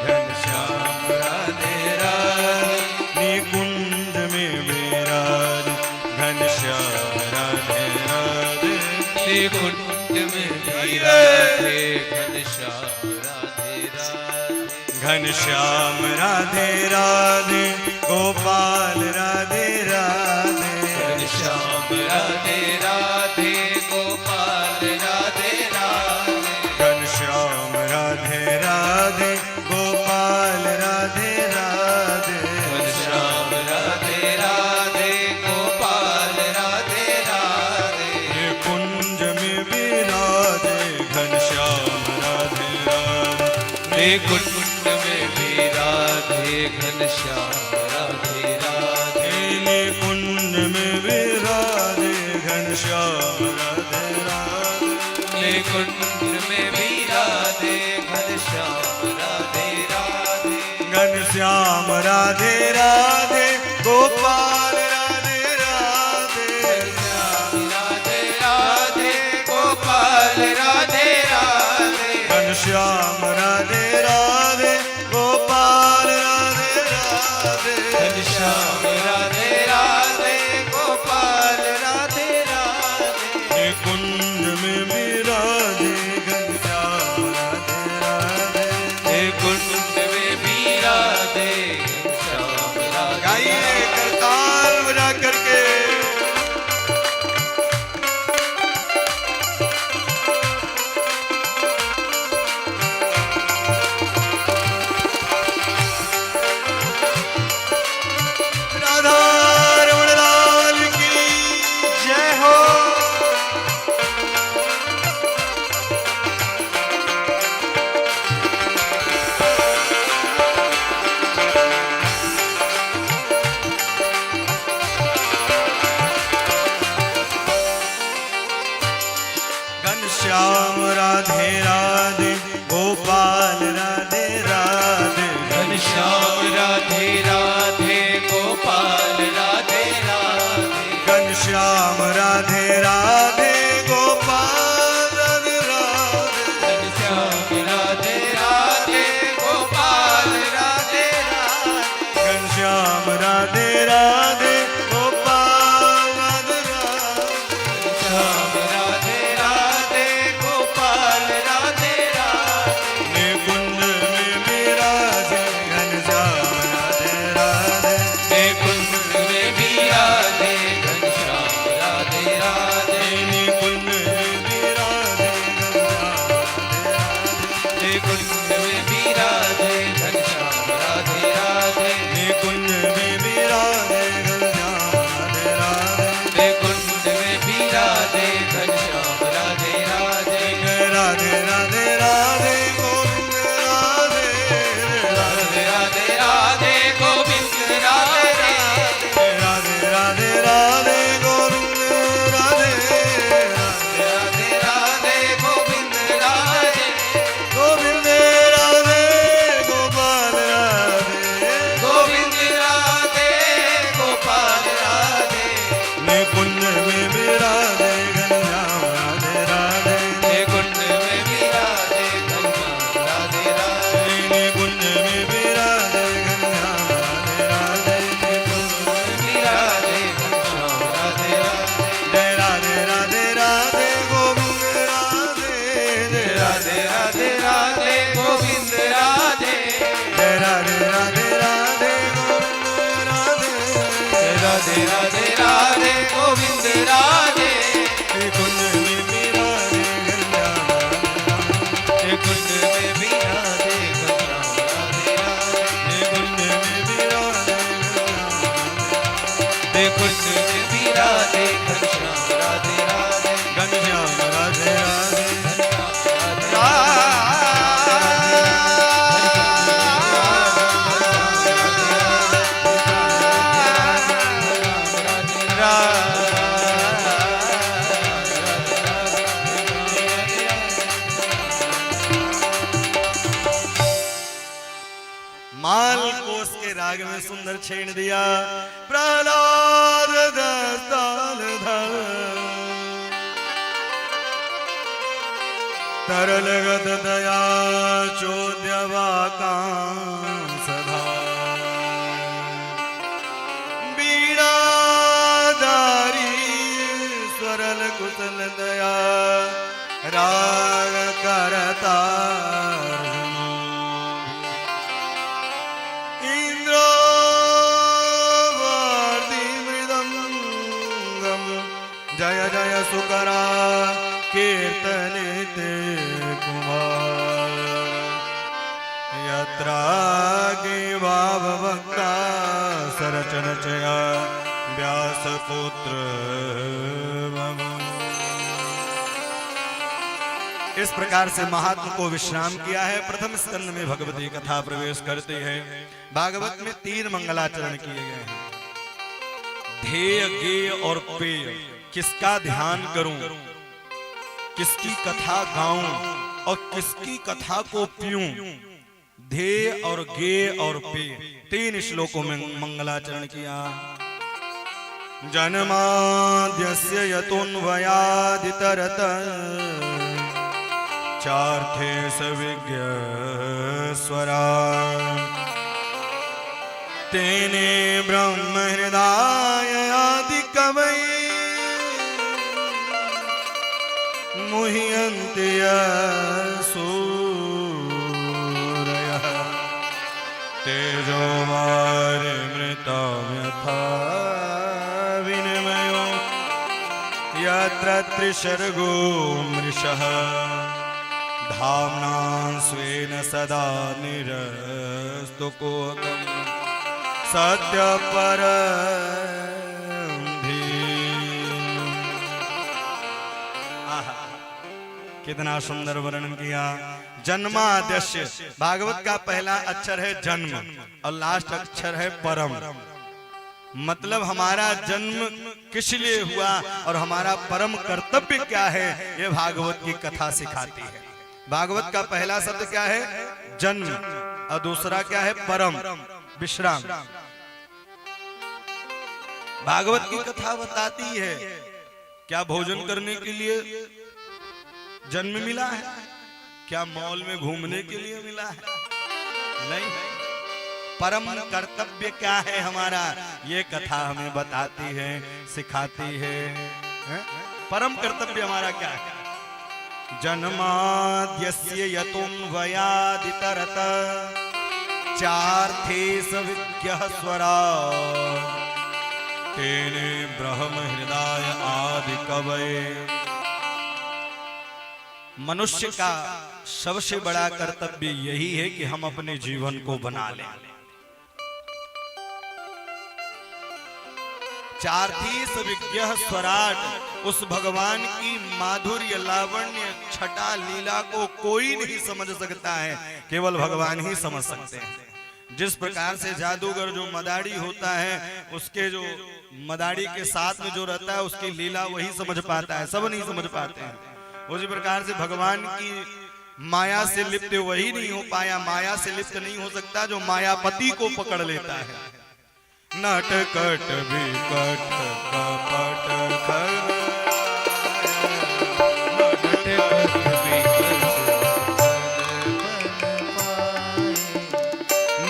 घनश्याम राधे राधे, निकुंज में विराज घनश्याम राधे राधे, निकुंज में विराजे घनश्याम राधे राधे, घनश्याम राधे राधे, गोपाल राधे राधे, घनश्याम राधे राधे, गोपाल राधे राधे, घनश्याम राधे राधे, गोपाल राधे राधे, घनश्याम राधे राधे, गोपाल राधे राधे, निकुंज में विराजे घनश्याम राधे राधे, निकुंज में विराजे घनश्याम राधे राधे, निकुंज में विराजे घनश्याम राधे राधे, निकुंज में विराजे घनश्याम राधे राधे, घनश्याम राधे राधे, गोपाल राधे राधे, घनश्याम राधे राधे, गोपाल राधे राधे, घनश्याम राधे राधे, गोपाल राधे राधे, घनश्याम राधे राधे, गोपाल राधे राधे, निकुंज में विराजे घनश्याम राधे राधे। निकुंज में विराजे घनश्याम राधे गाइए करताल बजा करके। राधा रमण लाल की जय हो। घनश्याम राधे राधे, गोपाल राधे राधे, घनश्याम राधे राधे, गोपाल राधे राधे, घनश्याम राधे राधे, गोपाल राधे राधे, घनश्याम राधे राधे, गोपाल राधे राधे, घनश्याम राधे राधे, गोपाल राधे राधे, घनश्याम राधे राधे, गोपाल राधे राधे, निकुंज में विराजे घनश्याम राधे राधे, निकुंज में विराजे घनश्याम राधे राधे, निकुंज में विराजे घनश्याम राधे राधे, निकुंज में विराजे घनश्याम राधे राधे, निकुंज में विराजे घनश्याम राधे राधे, निकुंज में विराजे घनश्याम राधे राधे, राधे राधे राधे, गोविंद राधे राधे राधे राधे, गोविंद राधे राधे, राधे राधे राधे, गोविंद राधे राधे राधे, गोविंद राधे, गोविंद राधे, गोपाल राधे, गोविंद राधे, गोपाल राधे, निकुंज में विराजे घनश्याम राधे राधे, निकुंज में विराजे घनश्याम राधे राधे, निकुंज में विराजे घनश्याम राधे राधे, विराजे घनश्याम राधे राधे, जय राधे राधे राधे, गोविंद राधे, जय राधे राधे राधे, गोविंद राधे, जय राधे राधे राधे, गोविंद राधे, राधे राधे राधे, गोविंद राधे, निकुंज में विराजे घनश्याम राधे निकुंज में विराजे घनश्याम राधे राधे, निकुंज में विराजे निकुंज में विराजे घनश्याम राधे राधे, घनश्याम राधे राधे, माल कोस के राग में सुंदर सुंदर छेड़ दिया। प्रहलाद दस्ताल धर तरल गत दया चोद्यवा कांसधा बीड़ाधारी स्वरल कुशल दया राग करता इंद्रवर्ती मृदंगम जय जय सुकरा कीर्तनिते कुमार यत्रागे भावभक्ता सरचन चया व्यासपुत्र मम। इस प्रकार से महात्मा को विश्राम किया है। प्रथम स्कंद में भगवती कथा प्रवेश करते हैं। भागवत में 3 मंगलाचरण किए गए हैं। ध्येय गेय और पेय, किसका ध्यान करूं, किसकी कथा गाऊं और किसकी कथा को पीऊं। ध्येय और गेय और पेय 3 श्लोकों में मंगलाचरण किया। जन्माद्यस्य यतोऽन्वयादितरत चार्थे सविज्ञ स्वरा तेने ब्रह्म हृदय आदि कवये मुह्यन्ति सूरयः तेजोवारिमृतं यथा विनिमयो यत्र त्रिसर्गो मृषः धाम्ना स्वेन सदा निरस्तुकोकम् सत्यपरं धीम्। कितना सुंदर वर्णन किया। जन्माद्यस्य, भागवत का पहला अक्षर है जन्म और लास्ट अक्षर है परम। मतलब हमारा जन्म किस लिए हुआ और हमारा परम कर्तव्य क्या है, ये भागवत की कथा सिखाती है। भागवत का पहला शब्द क्या है, जन्म, और दूसरा क्या है, परम, विश्राम। भागवत की कथा बताती है क्या भोजन करने के लिए जन्म मिला है, क्या मॉल में घूमने के लिए मिला है, नहीं। परम कर्तव्य क्या है हमारा, ये कथा हमें बताती है, सिखाती है। परम कर्तव्य हमारा क्या है। जन्माद्यस्य यतोऽन्वयादितरत चार्थे सविज्ञः स्वरा तेने ब्रह्म हृदय आदि कवये। मनुष्य का सबसे बड़ा कर्तव्य यही है कि हम अपने जीवन को बना लें। चार्थी सविज्ञः स्वराट, उस भगवान की माधुर्य लावण्य छटा लीला को कोई नहीं समझ सकता है, केवल भगवान ही समझ सकते हैं। जिस प्रकार से जादूगर जो मदारी होता है, उसके जो मदारी के साथ में जो रहता है उसकी लीला वही समझ पाता है, सब नहीं समझ पाते हैं। उसी प्रकार से भगवान की माया से लिप्त वही नहीं हो पाया, माया से लिप्त नहीं हो सकता जो मायापति को पकड़ लेता है। नट कट विकट कपट खर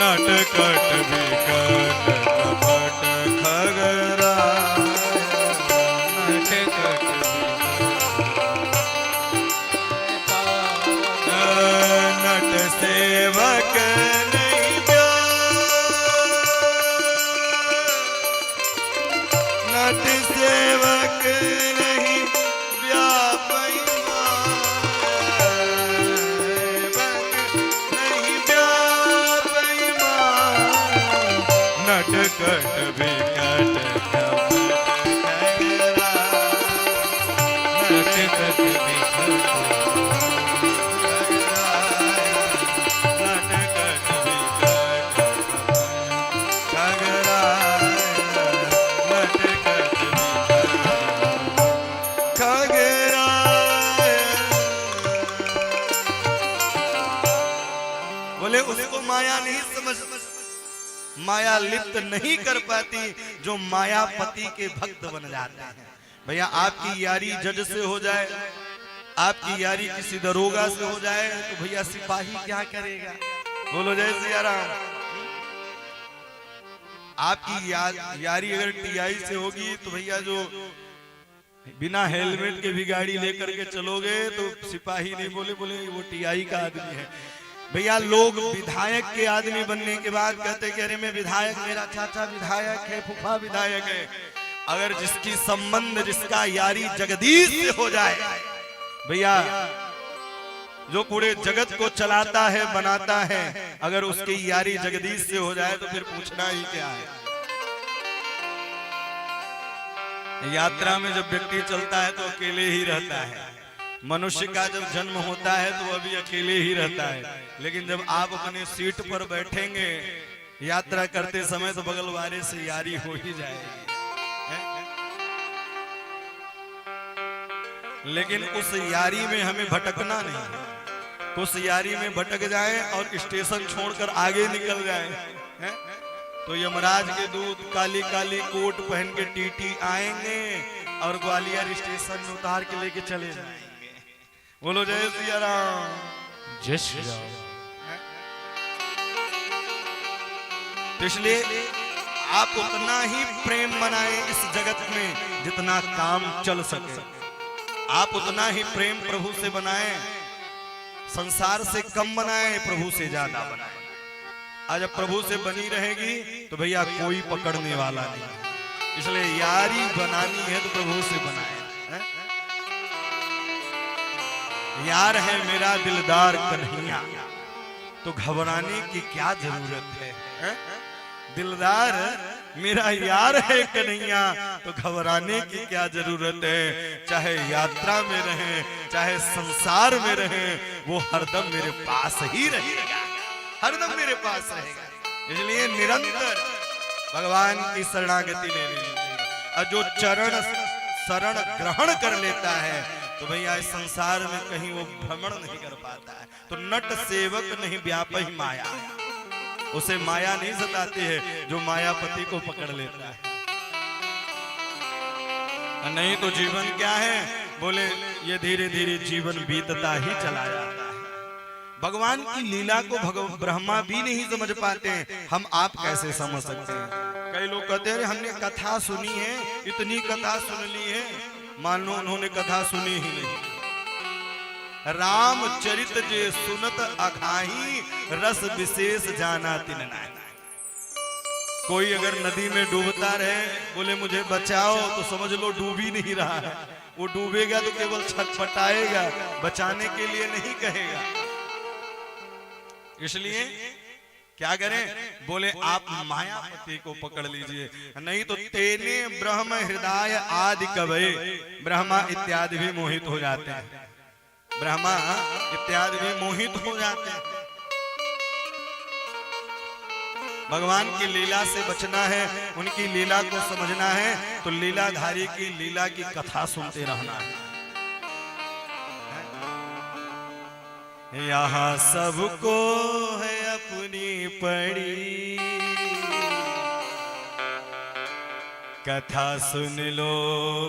नट कट विकट कपट खगरा नट कट नट सेवक नहीं नट सेवक नहीं व्यापई नहीं व्यापई नट कट विकट नट कट विकट माया लिप्त नहीं कर पाती, जो मायापति के भक्त बन जाते हैं। भैया आपकी यारी जज से हो जाए, आपकी यारी किसी दरोगा से हो जाए, तो भैया सिपाही क्या करेगा? बोलो जय सिया राम। आपकी यारी अगर टीआई से होगी तो भैया जो बिना हेलमेट के भी गाड़ी लेकर के चलोगे तो सिपाही नहीं बोले वो टीआई का आदमी है। भैया लोग विधायक के आदमी बनने के बाद कहते कि अरे मैं विधायक, मेरा चाचा विधायक है, फूफा विधायक है। अगर जिसकी संबंध, जिसका यारी जगदीश से हो जाए, भैया जो पूरे जगत को चलाता है, बनाता है, अगर उसकी यारी जगदीश से हो जाए तो फिर पूछना ही क्या है। यात्रा में जब व्यक्ति चलता है तो अकेले ही रहता है। मनुष्य का जब जन्म होता है तो वह भी अकेले ही रहता है, लेकिन जब आप अपने सीट पर बैठेंगे यात्रा करते समय तो बगल वाले से यारी हो ही जाएगी। लेकिन उस यारी में हमें भटकना नहीं है। उस यारी में भटक जाए और स्टेशन छोड़कर आगे निकल जाए तो यमराज के दूत काली काली कोट पहन के टीटी आएंगे और ग्वालियर स्टेशन में उतार के लेके चले जाएंगे। बोलो जय सिया राम। जय श्री राम। तो इसलिए आप उतना ही प्रेम बनाएं इस जगत में जितना काम चल सके। आप उतना ही प्रेम प्रभु से बनाएं, संसार से कम बनाएं, प्रभु से ज्यादा बनाएं। आज जब प्रभु से बनी रहेगी तो भैया कोई पकड़ने वाला नहीं। इसलिए यारी बनानी है तो प्रभु से बनाए। यार है मेरा दिलदार कन्हैया, तो घबराने की क्या जरूरत है? दिलदार मेरा यार है कन्हैया, तो घबराने की क्या जरूरत है? चाहे यात्रा में रहे, चाहे संसार में रहे, वो हरदम मेरे पास ही रहेगा, हरदम मेरे पास रहेगा। इसलिए निरंतर भगवान की शरणागति ले लेनी चाहिए। और जो चरण शरण ग्रहण कर लेता है तो भैया इस संसार में कहीं वो भ्रमण नहीं कर पाता है। तो नट सेवक नहीं व्यापही माया, उसे माया नहीं सताती है जो मायापति को पकड़ लेता है। नहीं तो जीवन क्या है? बोले ये धीरे धीरे जीवन बीतता ही चला जाता है। भगवान की लीला को ब्रह्मा भी नहीं समझ पाते हैं, हम आप कैसे समझ सकते हैं? कई लोग कहते हैं हमने कथा सुनी है, इतनी कथा सुन ली है, मान लो उन्होंने कथा सुनी ही नहीं। रामचरित जे सुनत अघाही, रस विशेष जाना तिन नाही। कोई अगर नदी में डूबता रहे, बोले मुझे बचाओ, तो समझ लो डूब ही नहीं रहा है। वो डूबेगा तो केवल छटपटाएगा, बचाने के लिए नहीं कहेगा। इसलिए क्या करें? बोले आप मायापति को पकड़ लीजिए, नहीं तो तेने ब्रह्म हृदय आदि कवये, ब्रह्मा इत्यादि भी मोहित हो जाते हैं। ब्रह्मा इत्यादि भी मोहित हो जाते हैं। भगवान की लीला से बचना है, उनकी लीला को समझना है, तो लीलाधारी की लीला की कथा सुनते रहना है। यहाँ सबको है अपनी पड़ी, कथा सुन लो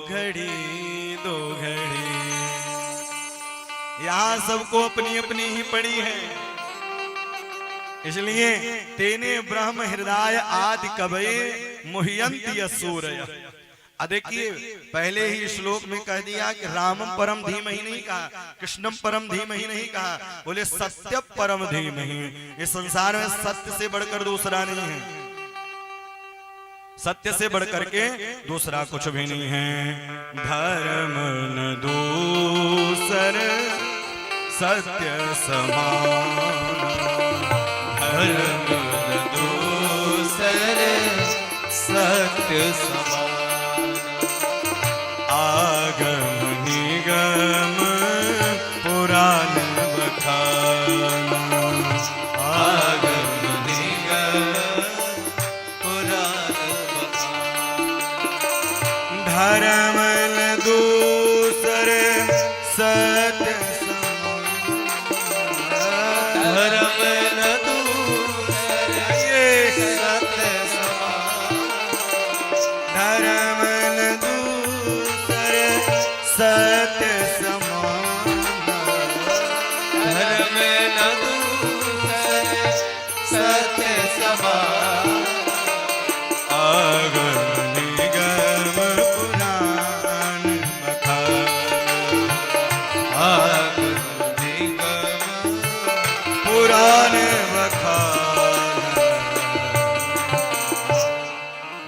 घड़ी दो घड़ी। यहाँ सबको अपनी अपनी ही पड़ी है। इसलिए तेने ब्रह्म हृदय आदि कवये मुह्यन्ति असुरय। देखिए पहले ही श्लोक में कह दिया कि रामम परम धीमहि नहीं कहा, कृष्णम परम धीमहि नहीं कहा, बोले सत्य परम धीमहि। इस संसार में सत्य से बढ़कर दूसरा नहीं है, सत्य से बढ़कर के दूसरा कुछ भी नहीं है। धर्म न दूसर सत्य समान, धर्म न दूसर सत्य समान। आगम निगम पुराण बखान, आगम निगम पुराण बखान। धर्म न दूसर सत्य समान, धर्म न दूसर सत्य सत्य समान, धर्म न दूसरे सत्य समान। आगम निगम पुराण बखान, आगम निगम पुराण बखान।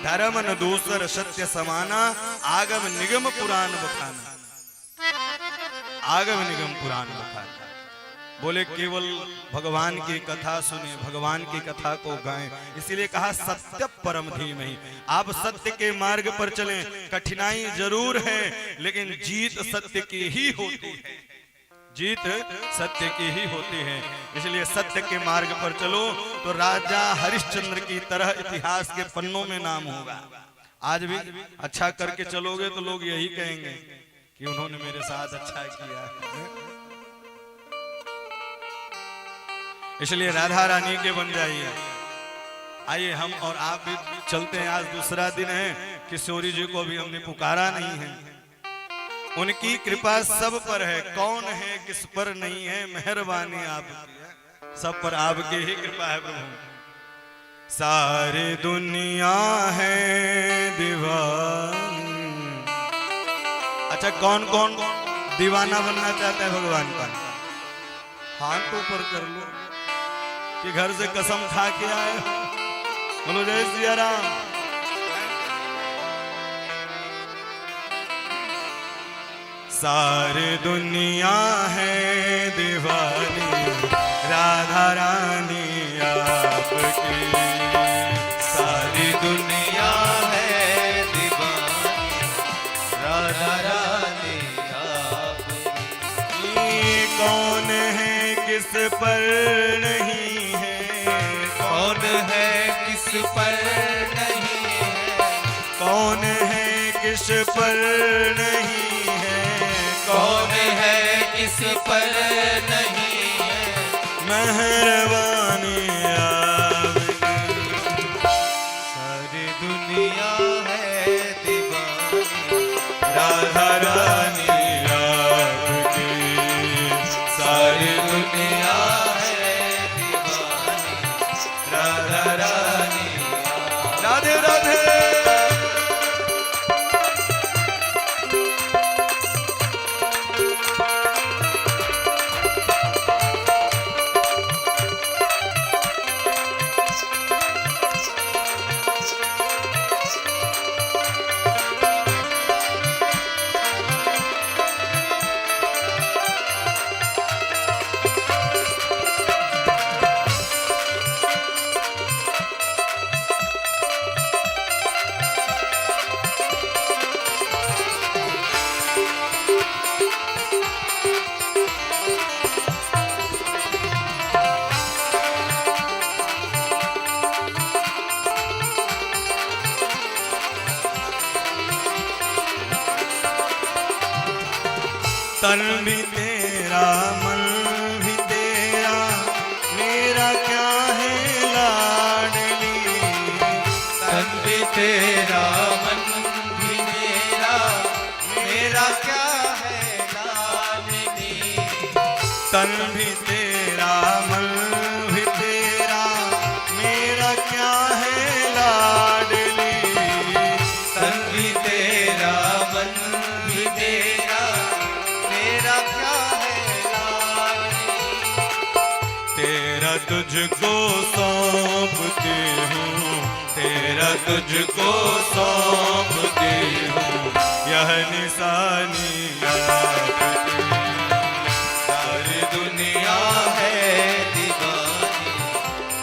धर्म न दूसर सत्य समाना, आगम निगम पुराण बखाना। आगम निगम पुराण बखाना बोले केवल भगवान की कथा सुने, भगवान की कथा को गाएं। इसीलिए कहा सत्य परम धीमहि। आप सत्य के मार्ग पर चलें, कठिनाई जरूर है लेकिन जीत सत्य की ही होती है, जीत सत्य की ही होती है। इसलिए सत्य के मार्ग पर चलो तो राजा हरिश्चंद्र की तरह इतिहास के पन्नों में नाम होगा। आज भी अच्छा करके चलोगे तो लोग यही कहेंगे कि उन्होंने मेरे साथ अच्छा किया है। इसलिए राधा रानी के बन जाइए। आइए हम और आप भी चलते हैं। आज दूसरा दिन है, किशोरी जी को भी हमने पुकारा नहीं है। उनकी कृपा सब पर है, कौन है किस पर नहीं है, मेहरबानी आपकी है, सब पर आपकी ही कृपा है प्रभु। सारी दुनिया है दीवानी। अच्छा, कौन कौन दीवाना बनना चाहता है भगवान का? हाथ ऊपर कर लो कि घर से कसम खा के आए हो। बोलो जय सिया राम। सारी दुनिया है दीवानी, राधा रानी आपकी। सारी दुनिया है दीवानी, राधा रानी आपकी। कौन है किस पर नहीं है, कौन है किस पर नहीं है, कौन है किस पर नहीं है, कौन है किस पर नहीं है, मेहरबानी आपकी। सारी दुनिया है दीवानी, राधा रानी आपकी। सारी दुनिया है दीवानी, राधा रानी राधे राधे। तन भी तेरा मन भी तेरा, मेरा क्या है लाडली। तन भी तेरा मन भी मेरा, मेरा क्या है लाडली। तन भी तेरा मन भी तेरा, मेरा क्या है लाडली। तन भी तेरा मन भी तेरा, मेरा क्या है लाडली। तेरा तुझको सौंपती हूँ, तेरा तुझको सौंपती हूँ, यह निशानी आपकी। सारी दुनिया है दीवानी,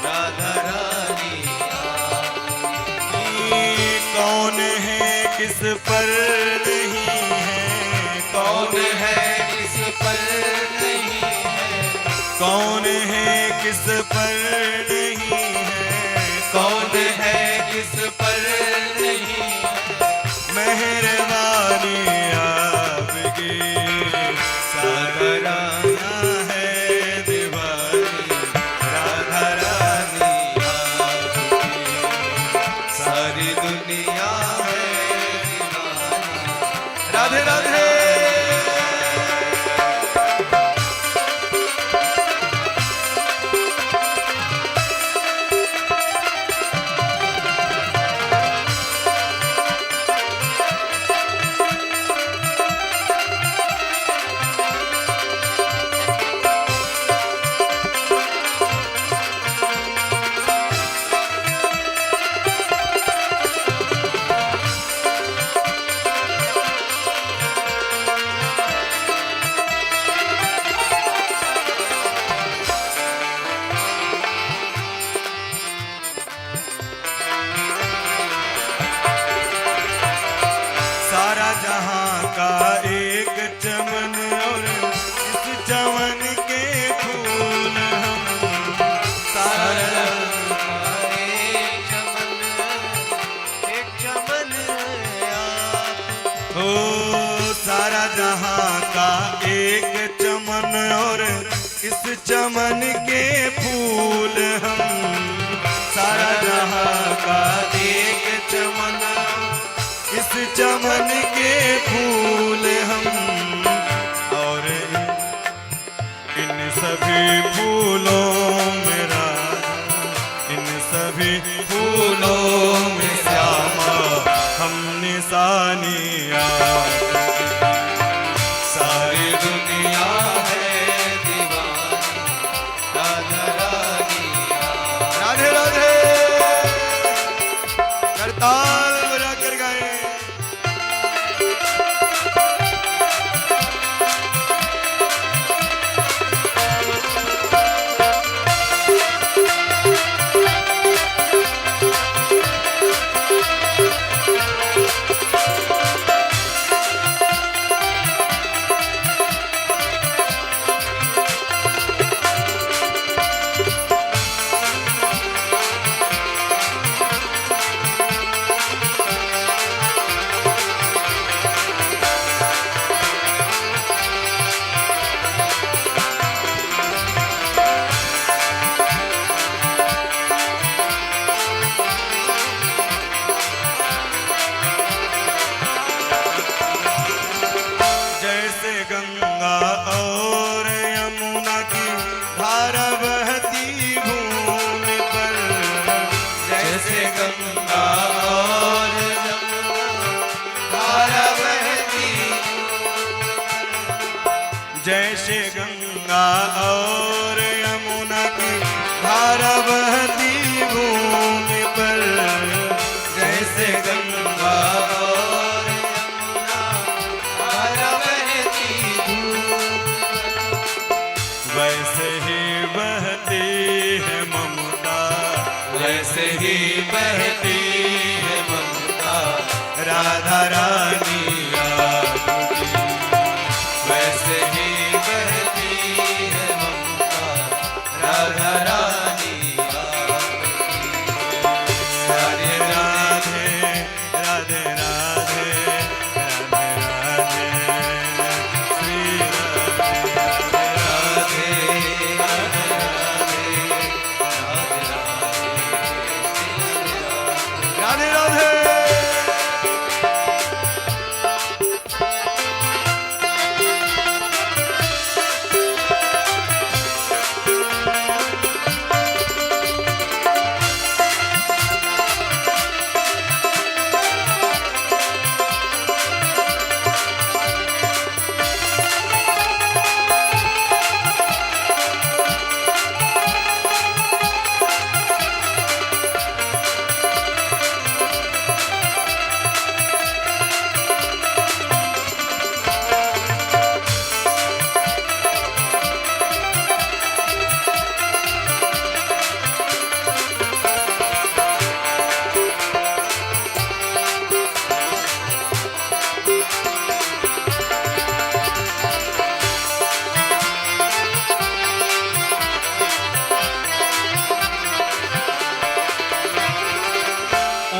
राधा रानी आपकी। कौन है किस पर नहीं है, कौन है किस पर नहीं है, कौन है किस पर नहीं है, कौन है किस पर नहीं है, मेहरबानी आपकी। सागराना है दीवानी, राधा रानी आपकी। सारी दुनिया है दीवानी, राधे राधे। जहां का एक चमन और इस चमन के फूल हम, सारा जहां का एक चमन इस चमन के फूल हम, और इन सभी फूलों में राधा, इन सभी फूलों में श्यामा हम निशानिया। सारी दुनिया है दीवानी राधा रानी। राधे राधे करताल बजा कर गाए। गंगा और यमुना की धारा बहती भूमि पर, जैसे गंगा और यमुना धारा बहती, जैसे गंगा और यमुना की धारा बहती भूमि पर, जैसे गंगा और यमुना धारा बहती, वैसे ही बहती है ममता, वैसे ही बहती है ममता राधा रानी आपकी। वैसे ही बहती है ममता राधा रानी आपकी। राधे राधे राधे राधे राधे राधे श्री राधे राधे राधे राधे।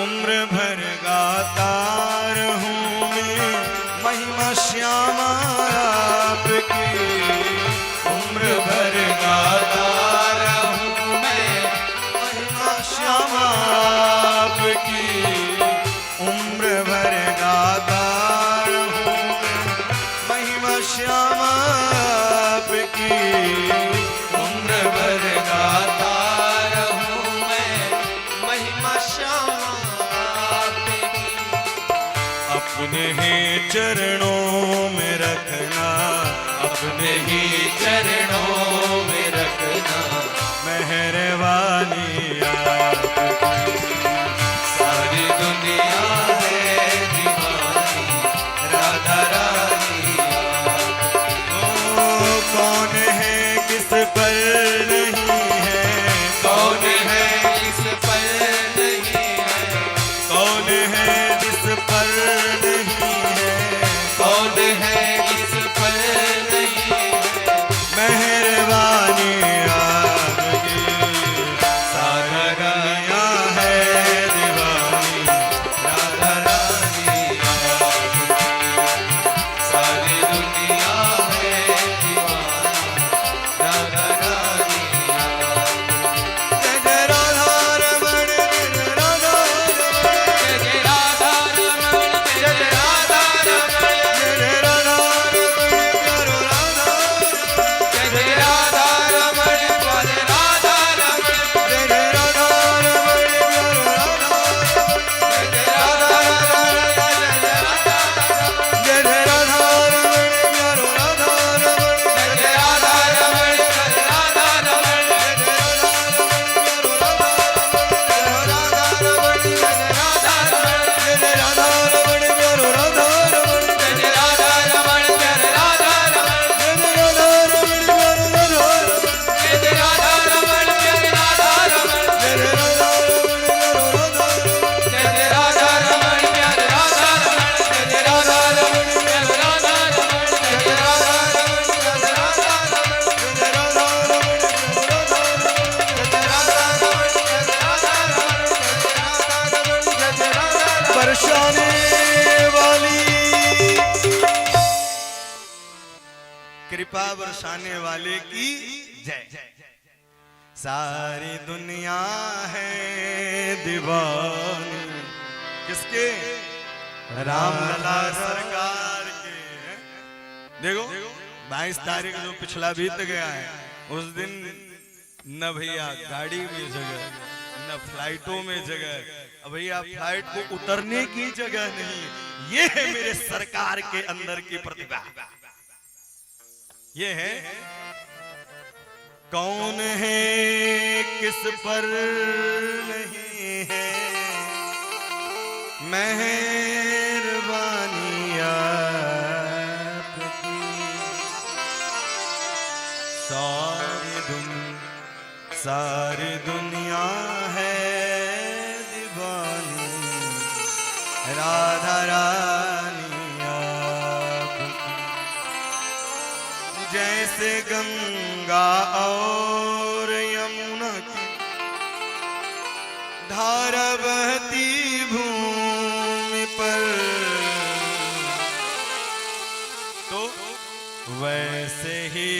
उम्र भर गाता रहूं मैं महिमा श्यामा आपकी, उम्र भर गाता रहूं मैं महिमा श्यामा आपकी, उम्र भर गाता रहूं मैं महिमा श्यामा आपकी, उम्र भर गाता रहूं मैं महिमा श्यामा आपकी। अपने ही चरणों में रखना, अपने ही चरणों में रखना मेहरबानी आपकी। सारी दुनिया है दीवानी राधा रानी आपकी। ओ कौन है किस पर नहीं है, कौन है इस पर नहीं है, कौन है जिस पर नहीं है, कौन है इस पर नहीं है, मेहरबानी आपकी। सारा दुनिया कृपा बरसाने वाले की जय। सारी दुनिया है दीवानी किसके? रामलला सरकार के। देखो 22 तारीख जो पिछला बीत गया है, उस दिन न भैया गाड़ी में जगह, न फ्लाइटों में जगह। अब भैया फ्लाइट को उतरने की जगह नहीं, ये है मेरे सरकार के अंदर की प्रतिभा। ये है कौन है किस पर नहीं है मेहरबानी आपकी। सारी दुनिया है दीवानी राधा रानी आपकी। जैसे गंगा और यमुना की धारा बहती भूमि पर, तो वैसे ही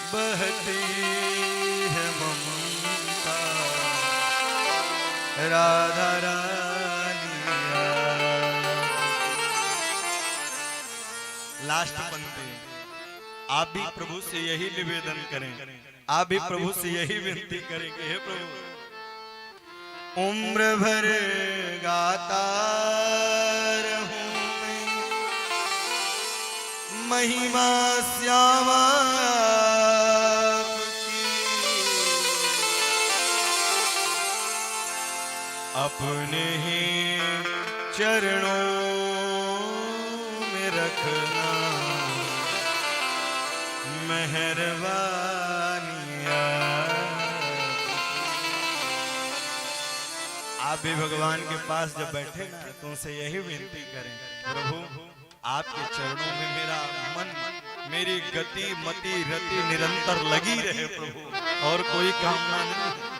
बहती है ममता राधा रानी। लास्ट पंक्ति, आप भी प्रभु से यही निवेदन करें, आप भी प्रभु से यही विनती करेंगे, हे प्रभु उम्र भर गाता रहूं मैं महिमा श्यामा आपकी। अपने ही चरणों में रखना मेहरबानी आपकी। आप भी भगवान के पास जब बैठे ना, तो उनसे यही विनती करें, प्रभु आपके चरणों में मेरा मन, मेरी गति मति रति निरंतर लगी रहे प्रभु, और कोई कामना नहीं।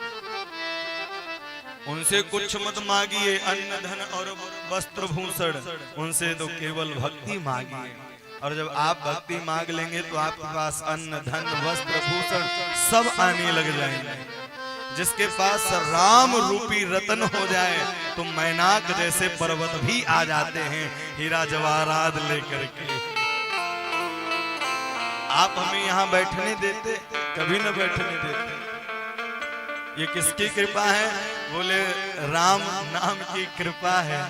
उनसे कुछ मत मांगिए, अन्न धन और वस्त्र भूषण, उनसे तो केवल भक्ति मांगिए। और जब आप भक्ति मांग लेंगे तो आपके पास अन्न धन वस्त्र भूषण सब आने लग जाएंगे। जिसके पास राम रूपी रतन हो जाए तो मैनाक जैसे पर्वत भी आ जाते हैं हीरा जवाहरात लेकर के। आप हमें यहाँ बैठने देते? कभी न बैठने देते। ये किसकी कृपा है? बोले राम नाम की कृपा है।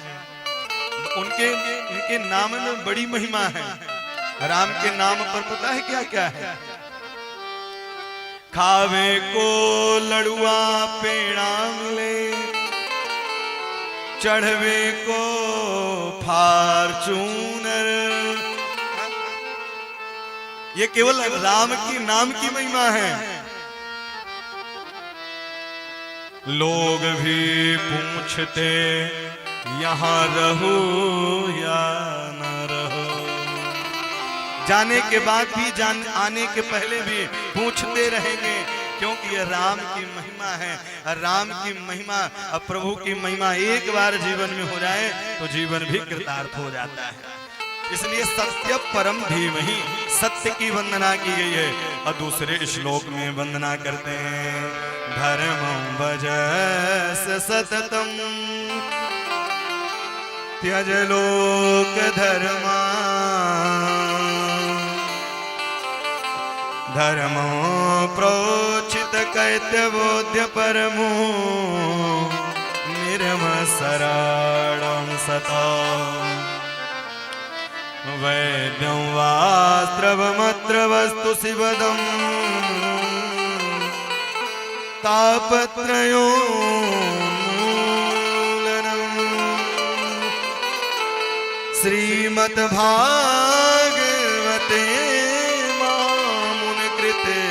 उनके नाम में बड़ी महिमा है। राम के नाम पर पता है क्या क्या है? खावे को लड़ुआ पेड़ा मिले, चढ़वे को फार्चूनर। ये केवल राम की नाम की महिमा है। लोग भी पूछते यहाँ रहो या न रहो, जाने के बाद भी आने के पहले भी पूछते रहेंगे, क्योंकि ये राम की महिमा है। राम की महिमा और प्रभु की महिमा एक बार जीवन में हो जाए तो जीवन भी कृतार्थ हो जाता है। इसलिए सत्य परम धीमहि, सत्य की वंदना की गई है। और दूसरे श्लोक में वंदना करते हैं, धर्मं भजस सततम त्यज लोक धर्मा, धर्मो प्रोचित कैत्यबोध्य परमो निर्मसराणं सता। वैद्यं वास्त्रवमत्र वस्तु शिवदं तापत्रयोन्मूलनम्। श्रीमद्भागवते मामुनिकृते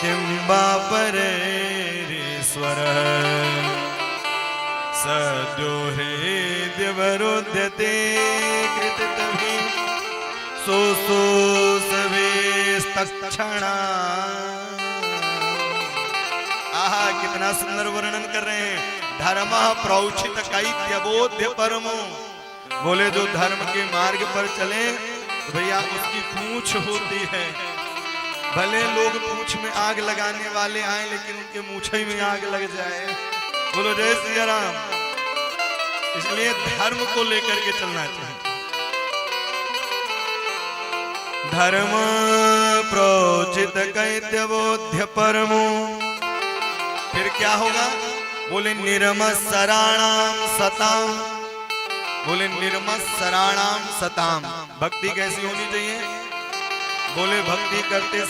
किं वा परेरीश्वरः सद्यो हृद्यवरुध्यते कृततभि सोऽसवेस्तत्क्षणा। आहा, कितना सुंदर वर्णन कर रहे हैं। धर्म प्रोचित कैत्यबोध्य परमो, बोले जो धर्म के मार्ग पर चले तो भैया उसकी पूंछ होती है। भले लोग पूंछ में आग लगाने वाले आए लेकिन उनके मूछे में आग लग जाए। बोलो जय सिया राम। इसलिए धर्म को लेकर के चलना चाहिए। धर्म प्रोचित कैत्यबोध्य परमो। फिर क्या होगा? बोले निर्मत्सराणाम सताम। बोले निर्मत्सराणाम सताम। भक्ति कैसी होनी चाहिए? बोले भक्ति करते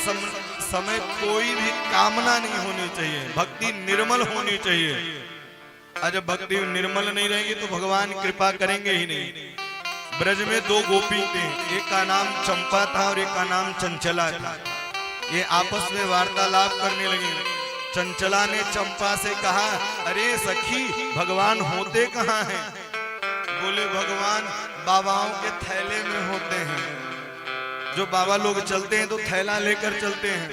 समय कोई भी कामना नहीं होनी चाहिए, भक्ति निर्मल होनी चाहिए। और जब भक्ति निर्मल नहीं रहेगी तो भगवान कृपा करेंगे ही नहीं। ब्रज में दो गोपी थे, एक का नाम चंपा था और एक का नाम चंचला था। ये आपस में वार्तालाप करने लगी। चंचला ने चंपा से कहा, अरे सखी भगवान होते कहाँ हैं? बोले भगवान बाबाओं के थैले में होते हैं। जो बाबा लोग चलते हैं तो थैला लेकर चलते हैं।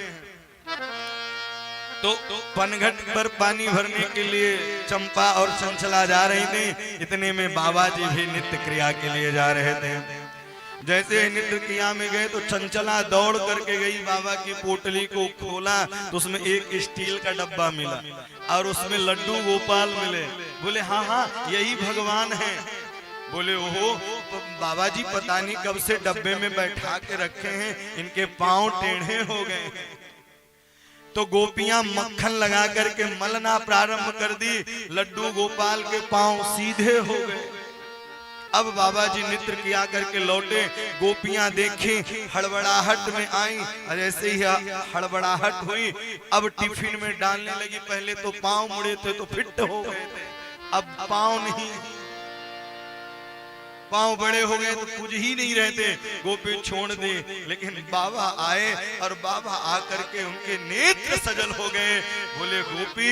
तो पनघट पर पानी भरने के लिए चंपा और चंचला जा रही थी। इतने में बाबा जी भी नित्य क्रिया के लिए जा रहे थे। जैसे नित्य क्रिया में गए तो चंचला दौड़ करके गई, बाबा की पोटली को खोला तो उसमें एक स्टील का डब्बा मिला और उसमें लड्डू गोपाल मिले। बोले हाँ हाँ यही भगवान है। बोले ओहो, तो बाबा जी पता नहीं कब से डब्बे में बैठा के रखे हैं, इनके पांव टेढ़े हो गए। तो गोपियां मक्खन लगा करके मलना प्रारंभ कर दी, लड्डू गोपाल के पांव सीधे हो गए। अब बाबा जी नित्र किया करके लौटे, गोपियां देखी, हड़बड़ाहट में आई और ऐसे ही हड़बड़ाहट हुई। अब टिफिन में डालने लगी। पहले तो पांव मुड़े थे तो फिट हो गए थे, अब पांव नहीं, पांव बड़े हो गए तो कुछ ही नहीं रहते। गोपी छोड़ दे, लेकिन बाबा आए और बाबा आकर के उनके नेत्र सजल हो गए। बोले गोपी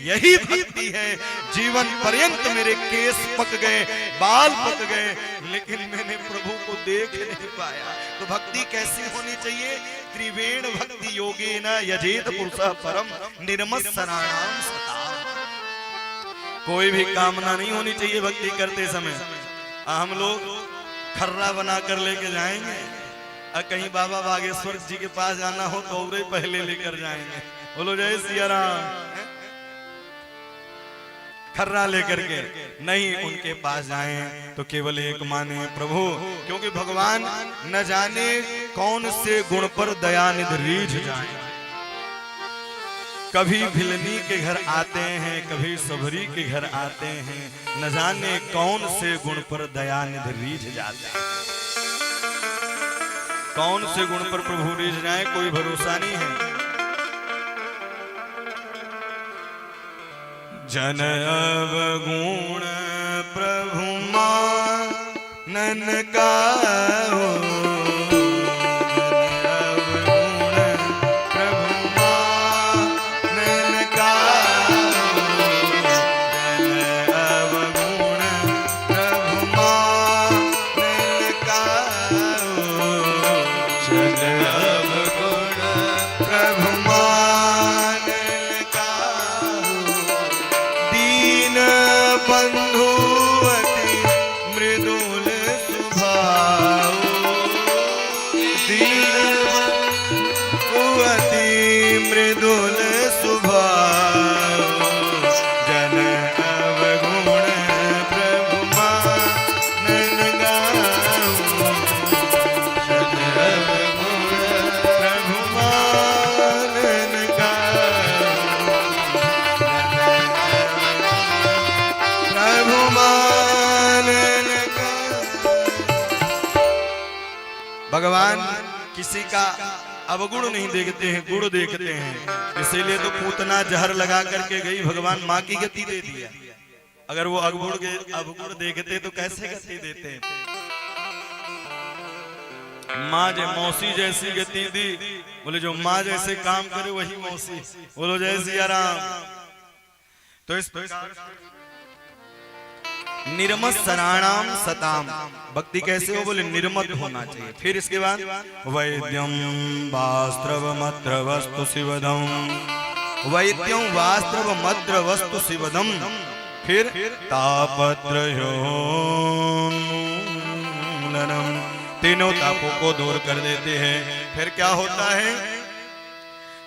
यही भक्ति है। जीवन पर्यंत मेरे केस पक गए, बाल पक गए, लेकिन मैंने प्रभु को देख नहीं पाया। तो भक्ति कैसी होनी चाहिए? त्रिवेण भक्ति योगेन यजेत पुरुषः परम निर्मत्सराणाम सताम। कोई भी कामना नहीं होनी चाहिए भक्ति करते समय। हम लोग खर्रा बना कर लेके जाएंगे और कहीं बाबा बागेश्वर जी के पास जाना हो तो और पहले लेकर जाएंगे। बोलो जय सिया राम। खर्रा लेकर के नहीं, उनके पास जाएं तो केवल एक माने प्रभु, क्योंकि भगवान न जाने कौन से गुण पर दयानिधि रीझ जाए। कभी भिलनी के घर आते हैं, कभी सबरी के घर आते हैं, न जाने कौन से गुण पर दयानिधि रीझ जाते हैं। कौन से गुण पर प्रभु रीझ जाए कोई भरोसा नहीं है। जन अवगुण प्रभु मानन गाओ, मृदुल सुभाव, जन अवगुण प्रभु मानन गाओ, जन अवगुण प्रभु मानन गाओ, प्रभु मानन गाओ। भगवान किसी का अवगुण नहीं देखते हैं, गुण देखते हैं। इसीलिए तो पूतना जहर लगा करके गई, भगवान माँ की गति दे दिया। अगर वो अवगुण देखते तो कैसे गति देते? माँ जो मौसी जैसी गति दी। बोले जो माँ जैसे काम करे वही मौसी। बोलो जय सिया राम। तो इस निर्मत्सराणाम सताम। भक्ति कैसे हो? बोले निर्मत होना चाहिए। फिर इसके बाद वैद्यम वास्त्रव मत्र वस्तु शिवदम, वैद्यम वास्त्रव मत्र वस्तु शिवदम। फिर तापत्रयोन्मूलनम तीनों तापों को दूर कर देते हैं। फिर क्या होता है?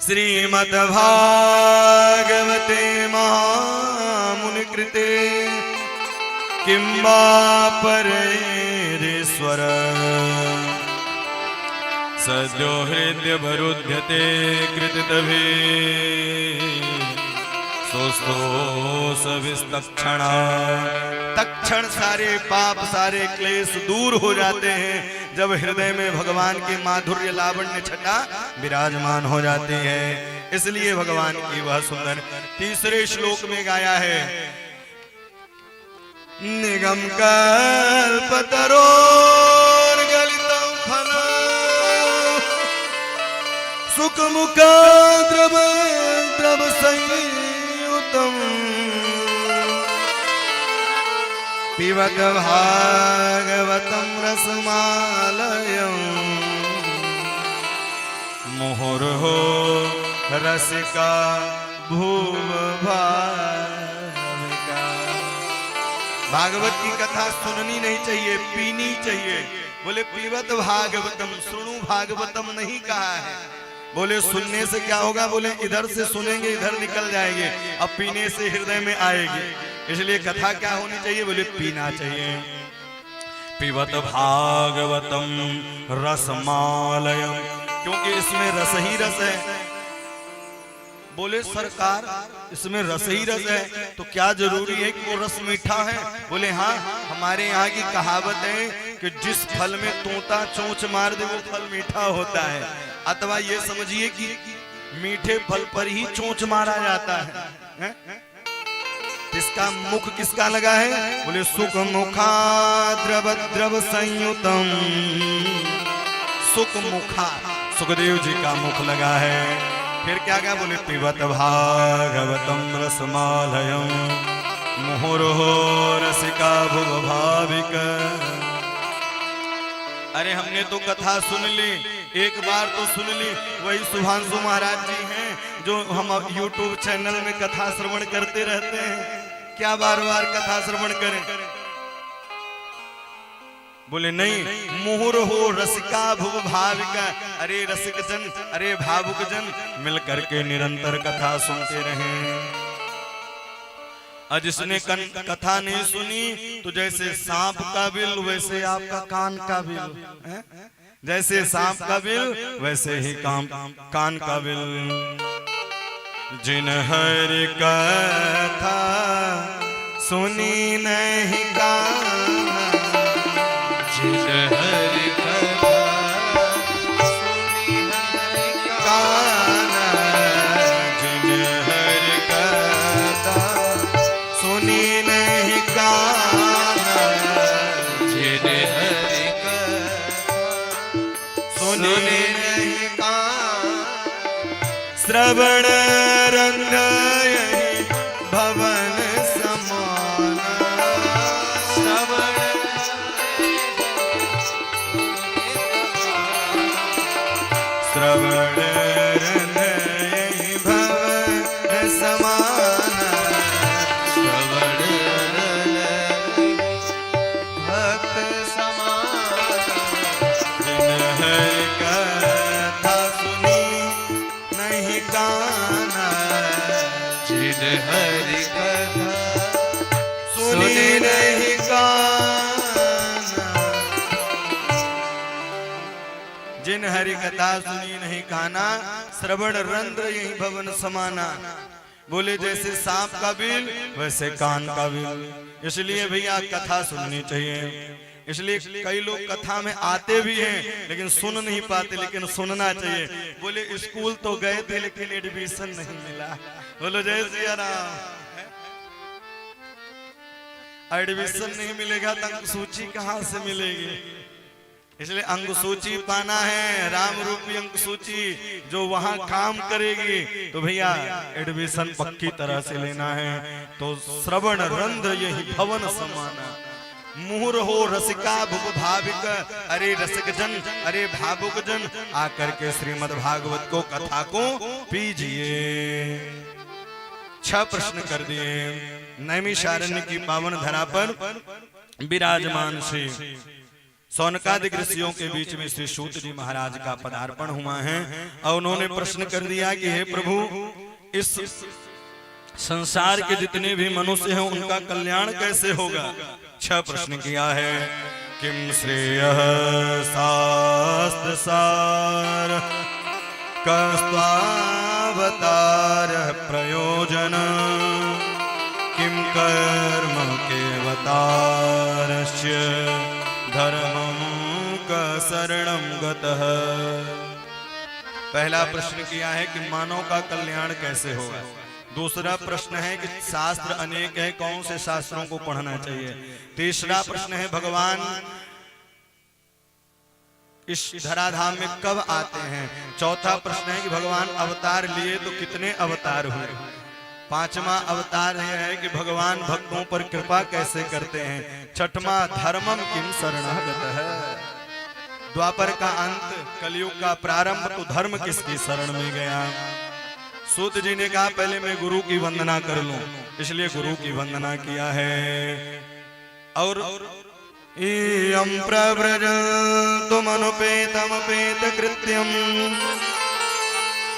श्रीमद् भागवते महामुनि कृते किंबा परेश्वर सद्यो हृदय वरुध्यते कृतभि तक्षणा। तक्षण सारे पाप सारे क्लेश दूर हो जाते हैं जब हृदय में भगवान की माधुर्य लावण्य छटा विराजमान हो जाती है। इसलिए भगवान की वह सुंदर तीसरे श्लोक में गाया है, निगम कल्पतरोर्गलितं फलं सुखमुखाद्रव संयुतम् पिबत भागवतं रसमालयम् मुहुर्हो रसिका भूमभाविका। भागवत की कथा सुननी नहीं चाहिए, पीनी चाहिए। बोले पीबत भागवतम, सुनु भागवतम नहीं कहा है। बोले सुनने से क्या होगा? बोले इधर से सुनेंगे इधर निकल जाएंगे, अब पीने से हृदय में आएगी। इसलिए कथा क्या होनी चाहिए? बोले पीना चाहिए। पिबत भागवतम रसमालयम, क्योंकि इसमें रस ही रस है। बोले सरकार इसमें रस ही रस है तो क्या जरूरी है कि वो रस मीठा है? बोले हाँ, हमारे यहाँ की कहावत है कि जिस फल में तोता चोंच मार दे वो फल मीठा होता है। अथवा ये समझिए कि मीठे फल पर ही चोंच मारा जाता है। इसका मुख किसका लगा है? बोले सुख मुखा द्रव द्रव संयुतम। सुख मुखा सुखदेव जी का मुख लगा है। फिर क्या क्या? बोले पिबत भागवतम रसमालयम मुहुर्हो रसिका भुवभाविक। अरे हमने तो कथा सुन ली, एक बार तो सुन ली। वही सुभांशु महाराज जी हैं जो हम YouTube चैनल में कथा श्रवण करते रहते हैं। क्या बार बार कथा श्रवण करें? बोले नहीं, मुहुर हो रसिका भुव भाविका। अरे रसिक जन, अरे भावुक जन मिल करके निरंतर कथा सुनते रहें। और जिसने कथा नहीं सुनी तो जैसे सांप का बिल वैसे आपका कान का बिल है? जैसे सांप का बिल वैसे ही कान का बिल। जिन हरि कथा सुनी नहीं काना, जिन हरि कथा सुनी नहीं काना, जिन हरि कथा सुनी नहीं काना, जिन हरि कथा सुनी नहीं काना। श्रवण रंग यही भवन समान, श्रवण श्रवण रंग यही भवन समान, श्रवण भक्त समान। जिन हरि कथा सुनी नहीं काना, जिन हरि कथा सुनी नहीं काना। जिन हरि कथा सुनी नहीं काना, श्रवण रंध्र यही भवन समाना। बोले जैसे सांप का बिल वैसे कान का बिल। इसलिए भैया कथा सुननी चाहिए। इसलिए कई लोग कथा में आते भी हैं लेकिन सुन नहीं पाते, लेकिन सुनना चाहिए। बोले स्कूल तो गए थे लेकिन एडमिशन नहीं मिला। बोलो जय सिया राम। एडमिशन नहीं मिलेगा तो अंक सूची कहाँ से मिलेगी? इसलिए अंक सूची पाना है, राम रूपी अंक सूची जो वहां काम करेगी। तो भैया एडमिशन पक्की तरह से लेना है। तो श्रवण रंध्र यही भवन समाना, मुहुर हो रसिका भुव भाविक। अरे रसिक जन, अरे भावुक जन आकर के श्रीमद् भागवत को कथा को पीजिए। 6 प्रश्न कर दिए। नैमिषारण्य की पावन धरा पर विराजमान श्री सौनकादिक ऋषियों के बीच में श्री सूत जी महाराज का पदार्पण हुआ है और उन्होंने प्रश्न कर दिया कि हे प्रभु, इस संसार के जितने भी मनुष्य हैं उनका कल्याण कैसे होगा। 6 प्रश्न किया है। किम श्रेयः शास्त्र सार कस्त्वावतार प्रयोजन किम कर्म केवतारस्य धर्मं का शरणं गतः। पहला प्रश्न किया है कि मानव का कल्याण कैसे होगा। दूसरा प्रश्न है कि शास्त्र अनेक है, कौन से शास्त्रों को पढ़ना चाहिए। तीसरा प्रश्न है भगवान इस धराधाम में कब आते हैं। चौथा प्रश्न है कि भगवान अवतार लिए तो कितने अवतार हुए। पांचवा अवतार यह है कि भगवान भक्तों पर कृपा कैसे करते हैं। छठवां धर्मम किम शरणः गतः। द्वापर का अंत, कलयुग का प्रारंभ, तो धर्म किसकी शरण में गया। सूत जी ने कहा पहले मैं गुरु की वंदना कर लूं, इसलिए गुरु की वंदना किया है। और इयं प्रव्रजन्तुम अनुपेतमपेत कृत्यम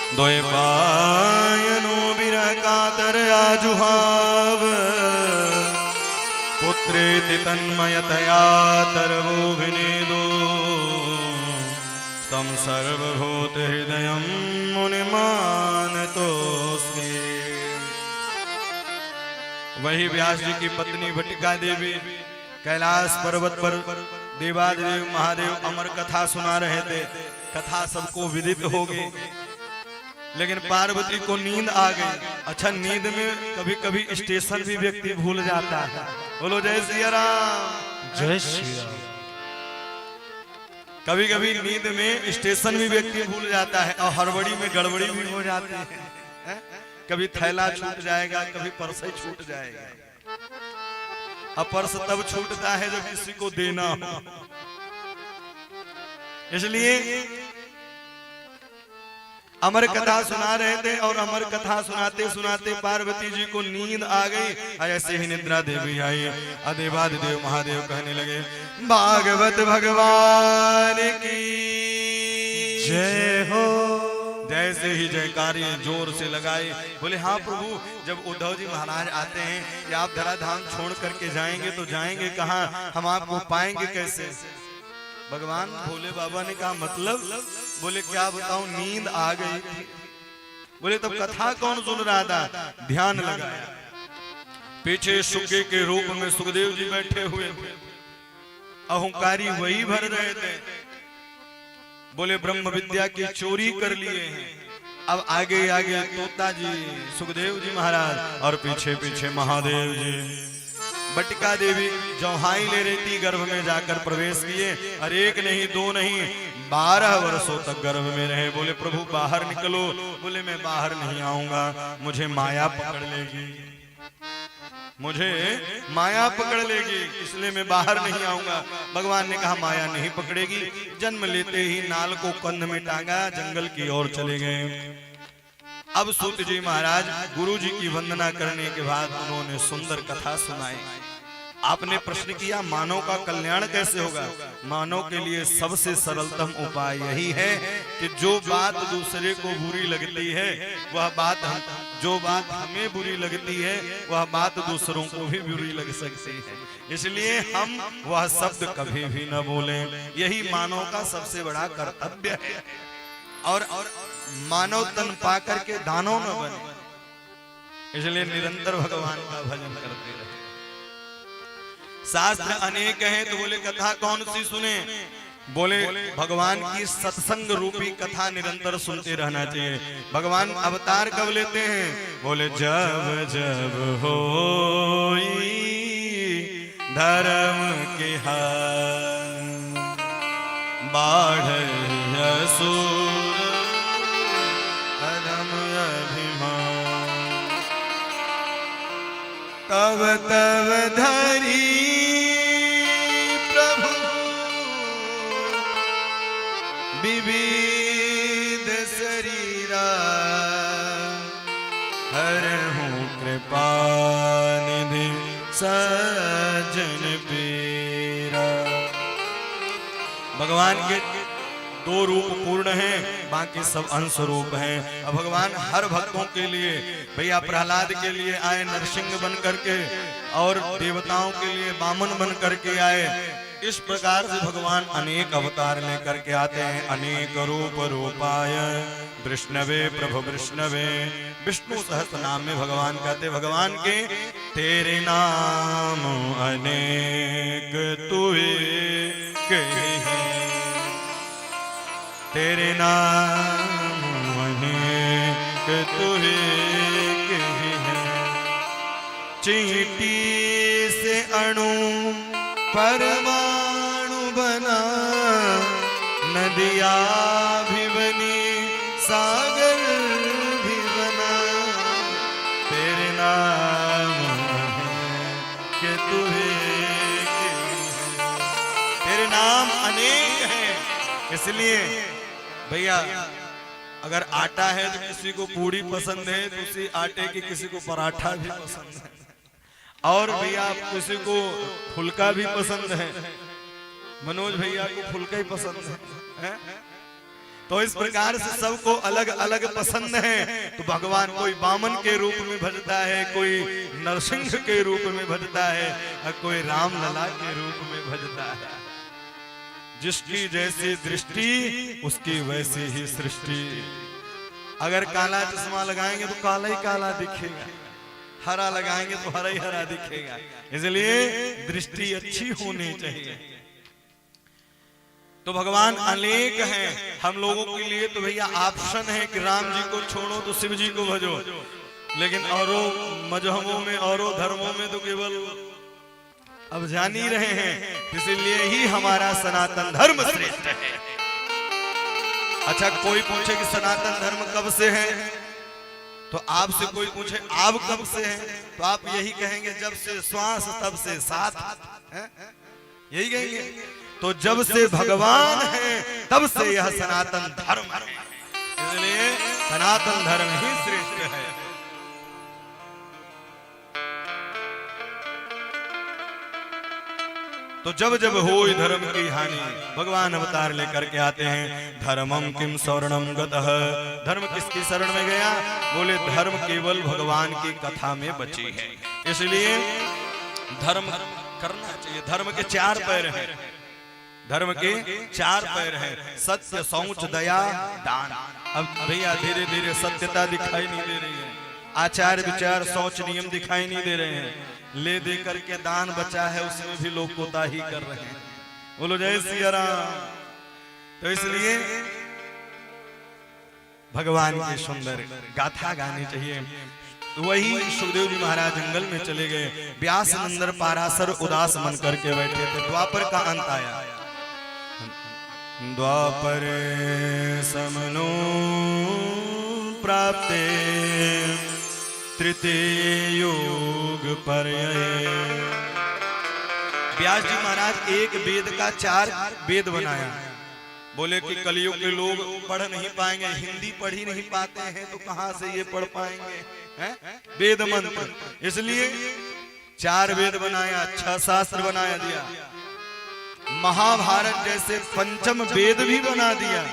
द्वैपायनो विरह कातर आजुहाव पुत्रेति तन्मयतया तरवोभिनेदो तम सर्वभूत हृदयं मुनिमानतोऽस्मि। वही व्यास जी की पत्नी भट्टिका देवी कैलाश पर्वत पर देवादेव महादेव अमर कथा सुना रहे थे। कथा सबको विदित हो गई, लेकिन पार्वती को नींद आ गई। अच्छा, नींद में कभी कभी स्टेशन भी व्यक्ति भूल जाता है। बोलो जय सिया राम। जय श्री राम। कभी कभी नींद में स्टेशन भी व्यक्ति भूल जाता है और हड़बड़ी में गड़बड़ी भी हो जाती है। कभी थैला छूट जाएगा, कभी पर्स छूट जाएगा। अब पर्स तब छूटता है जब किसी को देना हो। इसलिए अमर कथा सुना रहे थे और अमर कथा सुनाते सुनाते पार्वती जी को नींद आ गई। ऐसे ही निद्रा देवी आई। देवादिदेव महादेव कहने लगे भागवत भगवान की जय हो। जैसे ही जयकारी जोर से लगाई, बोले हाँ प्रभु, जब उद्धव जी महाराज आते हैं कि आप धराधाम छोड़ करके जाएंगे तो जाएंगे कहाँ, हम आपको पाएंगे कैसे। भगवान भोले बाबा ने कहा मतलब। बोले क्या बताऊं, नींद आ गई थी। बोले तब कथा कौन सुन रहा था। ध्यान लगाया, पीछे सुके के रूप में सुखदेव जी बैठे हुए थे, अहंकारी वही भर रहे थे। बोले ब्रह्म विद्या की चोरी कर लिए हैं। अब आगे आगे तोता जी, सुखदेव जी महाराज और पीछे पीछे महादेव जी। भट्टिका देवी जौहाई ले रही थी, गर्भ में जाकर प्रवेश किए और 1 नहीं 2 नहीं 12 वर्षों तक गर्भ में रहे। बोले प्रभु बाहर निकलो। बोले मैं बाहर नहीं आऊंगा, मुझे माया पकड़ लेगी, मुझे माया पकड़ लेगी, इसलिए मैं बाहर नहीं आऊंगा। भगवान ने कहा माया नहीं पकड़ेगी। जन्म लेते ही नाल को कंध में टांगा, जंगल की ओर चले गए। अब सूत जी महाराज गुरु जी की वंदना करने के बाद उन्होंने सुंदर कथा सुनाई। आपने प्रश्न किया मानव का कल्याण कैसे होगा। मानव के लिए सबसे सरलतम उपाय यही है कि जो बात दूसरे को बुरी लगती है वह बात जो बात हमें बुरी लगती है वह बात दूसरों को भी बुरी लग सकती है। इसलिए हम वह शब्द कभी भी न बोलें। यही मानव का सबसे बड़ा कर्तव्य है। और मानव तन पाकर के दानव न बने, इसलिए निरंतर भगवान का भजन करते रहे। शास्त्र अनेक हैं तो बोले कथा कौन सी सुने। बोले भगवान की सत्संग रूपी कथा निरंतर सुनते रहना चाहिए। भगवान अवतार कब लेते हैं। बोले जब जब होई धर्म के हाथ बाढ़ असुर अधम अभिमान तब तब धरी प्रभु विविध शरीरा हरहूं कृपा निधि सज्जन पीरा। भगवान के दो रूप पूर्ण हैं, बाकी सब अंश रूप हैं। अब भगवान हर भक्तों के लिए, भैया प्रहलाद के लिए आए नरसिंह बन करके, और देवताओं के लिए वामन बन करके आए। इस प्रकार से भगवान अनेक अवतार लेकर के आते हैं। अनेक रूप रूपाय विष्णवे प्रभु विष्णवे। विष्णु सहस्त्र नाम में भगवान कहते, भगवान के तेरे नाम अनेक तुए कहे हैं, तेरे नाम अनेक तुए कहे हैं। चींटी से अणु परमाणु बना, नदिया भी बनी सागर भी बना, तेरे नाम के तेरे नाम अनेक हैं। इसलिए भैया अगर आटा है तो किसी को पूड़ी पसंद है, तो उसी आटे की किसी को पराठा भी पसंद है, और भैया किसी को फुल्का भी पसंद है। मनोज भैया को फुल्का ही पसंद है? तो इस प्रकार से सबको अलग अलग पसंद है। तो भगवान कोई वामन के रूप में भजता है, कोई नरसिंह के रूप में भजता है, और कोई राम लला के रूप में भजता है। जिसकी जैसी दृष्टि उसकी वैसी ही सृष्टि। अगर काला चश्मा लगाएंगे तो काला ही काला दिखेगा, हरा लगाएंगे तो हरा ही हरा दिखेगा। इसलिए दृष्टि अच्छी होनी चाहिए। तो भगवान अनेक हैं हम लोगों के लिए। तो भैया ऑप्शन है कि राम जी को छोड़ो तो शिव जी को भजो, लेकिन औरों मजहबों में, औरों धर्मों में तो केवल अब जान ही रहे हैं। इसीलिए ही हमारा सनातन धर्म श्रेष्ठ है। अच्छा, कोई पूछे कि सनातन धर्म कब से है, तो आपसे कोई पूछे आप कब से हैं, तो आप यही कहेंगे जब से श्वास तब से साथ है, यही कहेंगे। तो जब से भगवान है तब से यह सनातन धर्म है। इसलिए सनातन धर्म ही श्रेष्ठ है। तो जब जब हो धर्म की हानि, भगवान अवतार लेकर के आते हैं। धर्मम किम शरणम गतः, धर्म किसकी शरण में गया? बोले धर्म केवल भगवान की कथा में बची है। इसलिए धर्म करना चाहिए। धर्म के चार पैर हैं, धर्म के चार पैर हैं, सत्य, शौच, दया, दान। अब भैया धीरे धीरे सत्यता दिखाई नहीं दे रही है, आचार विचार शौच नियम दिखाई नहीं दे रहे हैं। ले दे करके दान बचा है, उसमें भी लोग कोताही कर रहे हैं। बोलो जय सिया राम। तो इसलिए भगवान की सुंदर गाथा गानी चाहिए। वही सुखदेव जी महाराज जंगल में चले गए। व्यास नंदन पाराशर उदास मन करके बैठे थे। द्वापर का अंत आया। द्वापर समनो प्राप्ते तृतीय योग पर्याय। व्यास जी महाराज एक वेद का 4 वेद बनाया। बोले कि कलयुग के लोग पढ़ नहीं पाएंगे, हिंदी पढ़ ही नहीं पाते हैं, तो कहां से ये पढ़ पाएंगे वेद मंत्र। इसलिए 4 वेद बनाया, 6 शास्त्र बना दिया, महाभारत जैसे 5म वेद भी बना दिया,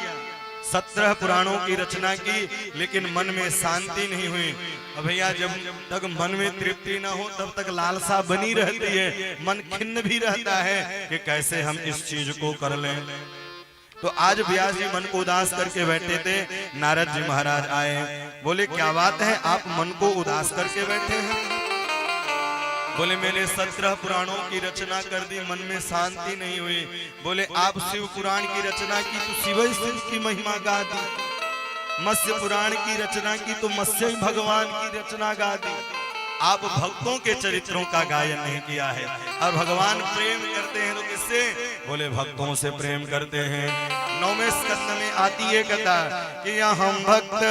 17 पुराणों की रचना की। लेकिन मन में शांति नहीं हुई। अब भैया जब तक मन में तृप्ति न हो तब तक लालसा बनी रहती है, मन खिन्न भी रहता है कि कैसे हम इस चीज को कर लें। तो आज व्यास जी मन को उदास करके बैठे थे। नारद जी महाराज आए, बोले क्या बात है, आप मन को उदास करके बैठे हैं? बोले मैंने 17 पुराणों की रचना कर दी, मन में शांति नहीं हुई। बोले आप शिव पुराण की रचना की तो शिव ही शिव की महिमा गा दी, मत्स्य पुराण की रचना की तो मत्स्य ही भगवान की रचना गा दी। आप भक्तों के चरित्रों का गायन नहीं किया है। और भगवान प्रेम करते हैं तो किससे? बोले भक्तों से प्रेम करते हैं। 9वें स्कंद में आती है कथा कि हम भक्त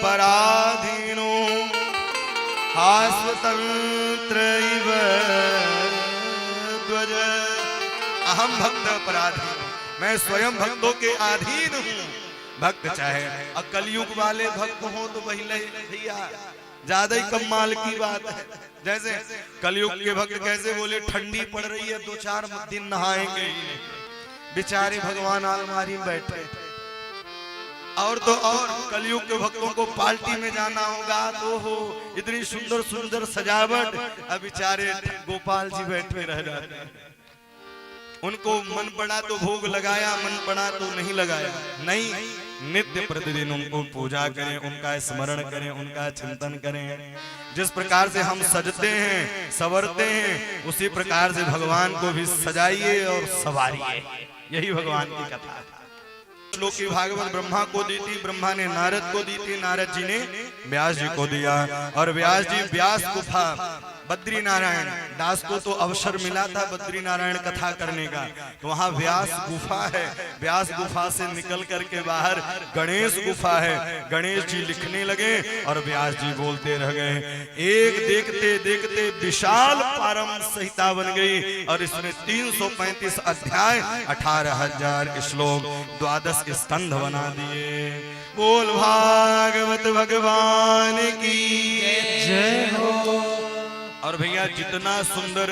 पराधीनो स्वतंत्र इव ध्वज। अहम भक्त पराधीन, मैं स्वयं भक्तों के अधीन हूँ। भक्त चाहे कलयुग वाले भक्त हो तो पहले भैया ज्यादा ही कमाल की बात है। जैसे कलयुग के भक्त कैसे? बोले ठंडी पड़ रही है 2-4 दिन नहाएंगे ही नहीं, बेचारे भगवान अलमारी में बैठे। और तो और कलयुग के भक्तों को पार्टी में जाना होगा तो हो इतनी सुंदर सुंदर सजावट, अब बेचारे गोपाल जी बैठे रह जाते हैं। उनको मन पड़ा तो भोग लगाया, मन पड़ा तो नहीं लगाया। नहीं, नित्य प्रतिदिन उनको पूजा करें, उनका स्मरण करें, उनका चिंतन करें। जिस प्रकार से हम सजते हैं संवरते हैं उसी प्रकार से भगवान को भी सजाइए और संवारिए। यही भगवान की कथा है। श्लोक की भागवत ब्रह्मा को दी थी, ब्रह्मा ने नारद को दी थी, नारद जी ने व्यास जी को दिया। और व्यास जी व्यास गुफा बद्री नारायण दास को तो अवसर मिला था बद्री नारायण कथा करने का, तो वहां व्यास गुफा है। व्यास गुफा से निकल करके बाहर गणेश गुफा है। गणेश जी लिखने लगे और व्यास जी बोलते रह गए। एक देखते देखते विशाल पारम संहिता बन गई और इसमें 335 अध्याय 18,000 श्लोक 12 स्कंध बना दिए। बोल भागवत भगवान की जय हो। और भैया जितना सुंदर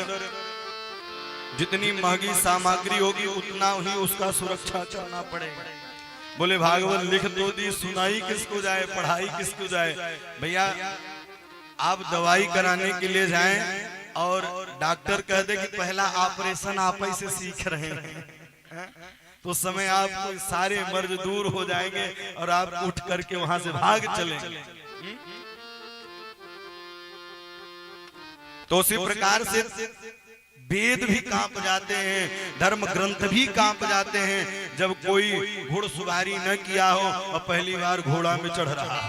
जितनी महंगी सामग्री होगी उतना ही उसका सुरक्षा करना पड़ेगा। बोले भागवत लिख दो दी, सुनाई किसको जाए, पढ़ाई किसको जाए। भैया आप दवाई कराने के लिए जाएं और डॉक्टर कह दे कि पहला ऑपरेशन आप ही से सीख रहे हैं, तो उस समय आपको सारे मर्ज दूर हो जाएंगे और आप उठ करके वहां से भाग चलेंगे। तो उसी प्रकार से वेद भी कांप जाते हैं, धर्म ग्रंथ भी कांप जाते हैं जब कोई घुड़सवारी न किया हो और पहली बार घोड़ा में चढ़ रहा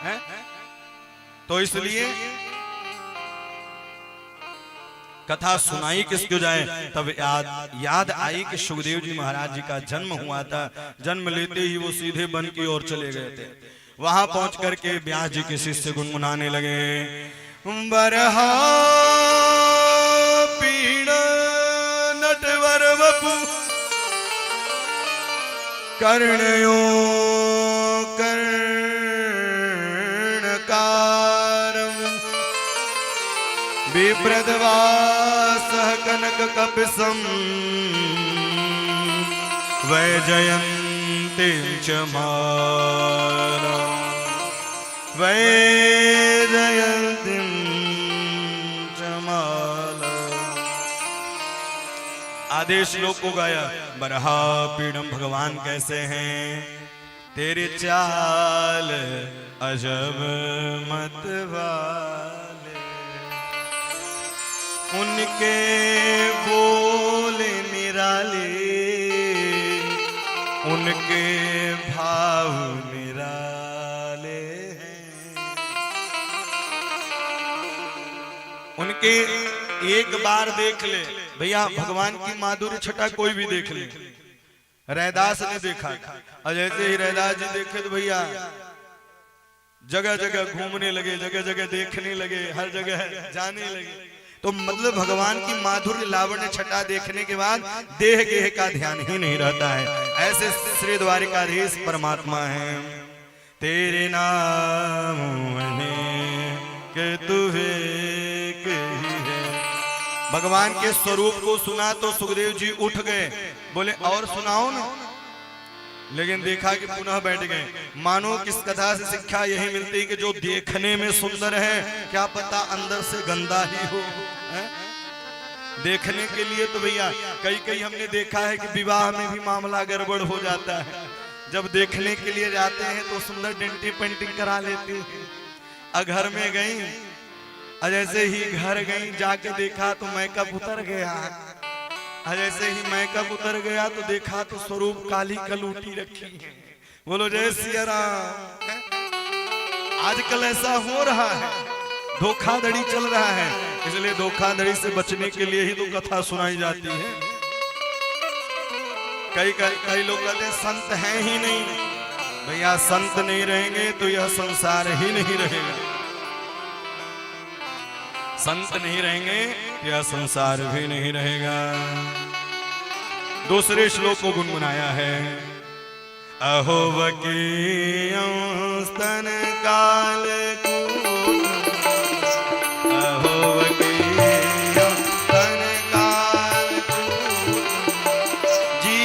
है। तो इसलिए कथा सुनाई किसको जाए। तब याद आई कि सुखदेव जी महाराज जी का जन्म हुआ था। जन्म लेते ही वो सीधे वन की ओर चले गए थे। वहां पहुंच करके व्यास जी के शिष्य गुनगुनाने लगे। बरहा पीण नटवर वपु कर्णयो कर्णकारम बिभ्रदवासः कनक कपिसम वैजयन्ती च मारा वैजयन्ती च माला। आदेश श्लोक को गाया। बरहा पीड़म भगवान कैसे हैं, तेरे चाल अजब मत वाले, उनके बोले निराले, उनके भाव निराले हैं। उनके एक बार देख ले भैया, भगवान की माधुर्य छटा कोई भी देख ले। रैदास ने देखा और जैसे ही रैदास जी देखे तो भैया जगह जगह घूमने लगे, जगह जगह देखने लगे, हर जगह जाने लगे। तो मतलब भगवान की माधुर्य लावण्य छटा देखने के बाद देह गेह का ध्यान ही नहीं रहता है। ऐसे श्री द्वारिकाधीश परमात्मा है। तेरे नाम के तुहे भगवान के स्वरूप को सुना तो सुखदेव जी उठ गए, बोले और सुनाओ ना। लेकिन देखा कि पुनः बैठ गए। मानो किस कथा से शिक्षा यही मिलती है कि जो देखने में सुंदर है क्या पता अंदर से गंदा ही हो। देखने के लिए तो भैया कई हमने देखा है कि विवाह में भी मामला गड़बड़ हो जाता है। जब देखने के लिए जाते हैं तो सुंदर डेंटिंग पेंटिंग करा लेते हैं। घर में गई, जैसे ही घर गई जाके देखा तो मेकअप उतर गया। जैसे ही मेकअप उतर गया तो देखा तो स्वरूप काली कलूटी रखी है। बोलो जय सिया राम। आजकल ऐसा हो रहा है, धोखाधड़ी चल रहा है। इसलिए धोखाधड़ी से बचने के लिए ही तो कथा सुनाई जाती है। कई लोग कहते हैं संत हैं ही नहीं। भैया संत नहीं रहेंगे तो यह संसार ही नहीं रहेगा। संत नहीं रहेंगे यह संसार भी नहीं रहेगा। दूसरे श्लोक को गुनगुनाया है। अहो वकीयों स्तन काल अहो वकीयों स्तन काल जी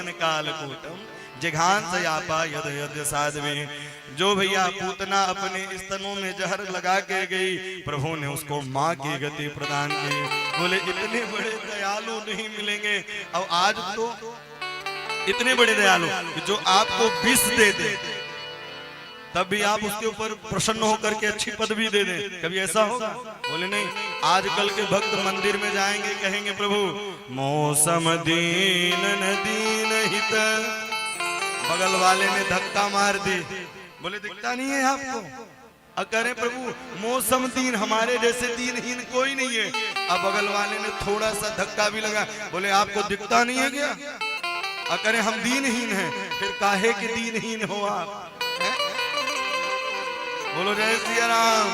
स्तन कालकूटम जिघांस यापा यद यद साध्वी। जो भैया पूतना अपने स्तनों में जहर लगा के गई, प्रभु ने उसको माँ की गति प्रदान की। बोले इतने बड़े दयालु नहीं मिलेंगे। और आज तो इतने बड़े दयालु कि जो आपको विष दे दे तब भी आप उसके ऊपर प्रसन्न होकर के अच्छी पदवी दे दें, कभी ऐसा होगा? बोले नहीं। आजकल के भक्त मंदिर में जाएंगे, कहेंगे प्रभु मौसम दीन न दीन हित, बगल वाले ने धक्का मार दी। बोले दिखता नहीं है आपको? करें प्रभु मौसम दीन, हमारे जैसे दीनहीन कोई नहीं है। अब बगल वाले ने थोड़ा सा धक्का भी लगा, बोले आपको दिखता नहीं है क्या? करें हम दीनहीन हैं, फिर काहे के दीनहीन हो आप? बोलो जय सिया राम।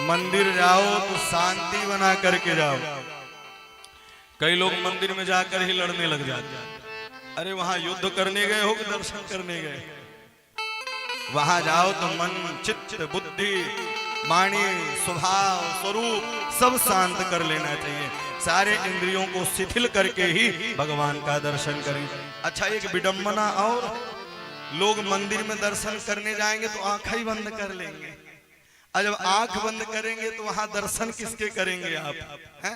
मंदिर जाओ तो शांति बना करके जाओ। कई लोग मंदिर में जाकर ही लड़ने लग जाते हैं। अरे वहां युद्ध करने गए हो कि दर्शन करने गए? वहां जाओ तो मन चित्त बुद्धि वाणी स्वभाव स्वरूप सब शांत कर लेना चाहिए। सारे इंद्रियों को शिथिल करके ही भगवान का दर्शन करें। अच्छा, एक विडंबना और, लोग मंदिर में दर्शन करने जाएंगे तो आंख ही बंद कर लेंगे। और जब आंख बंद करेंगे तो वहां दर्शन किसके करेंगे आप? है?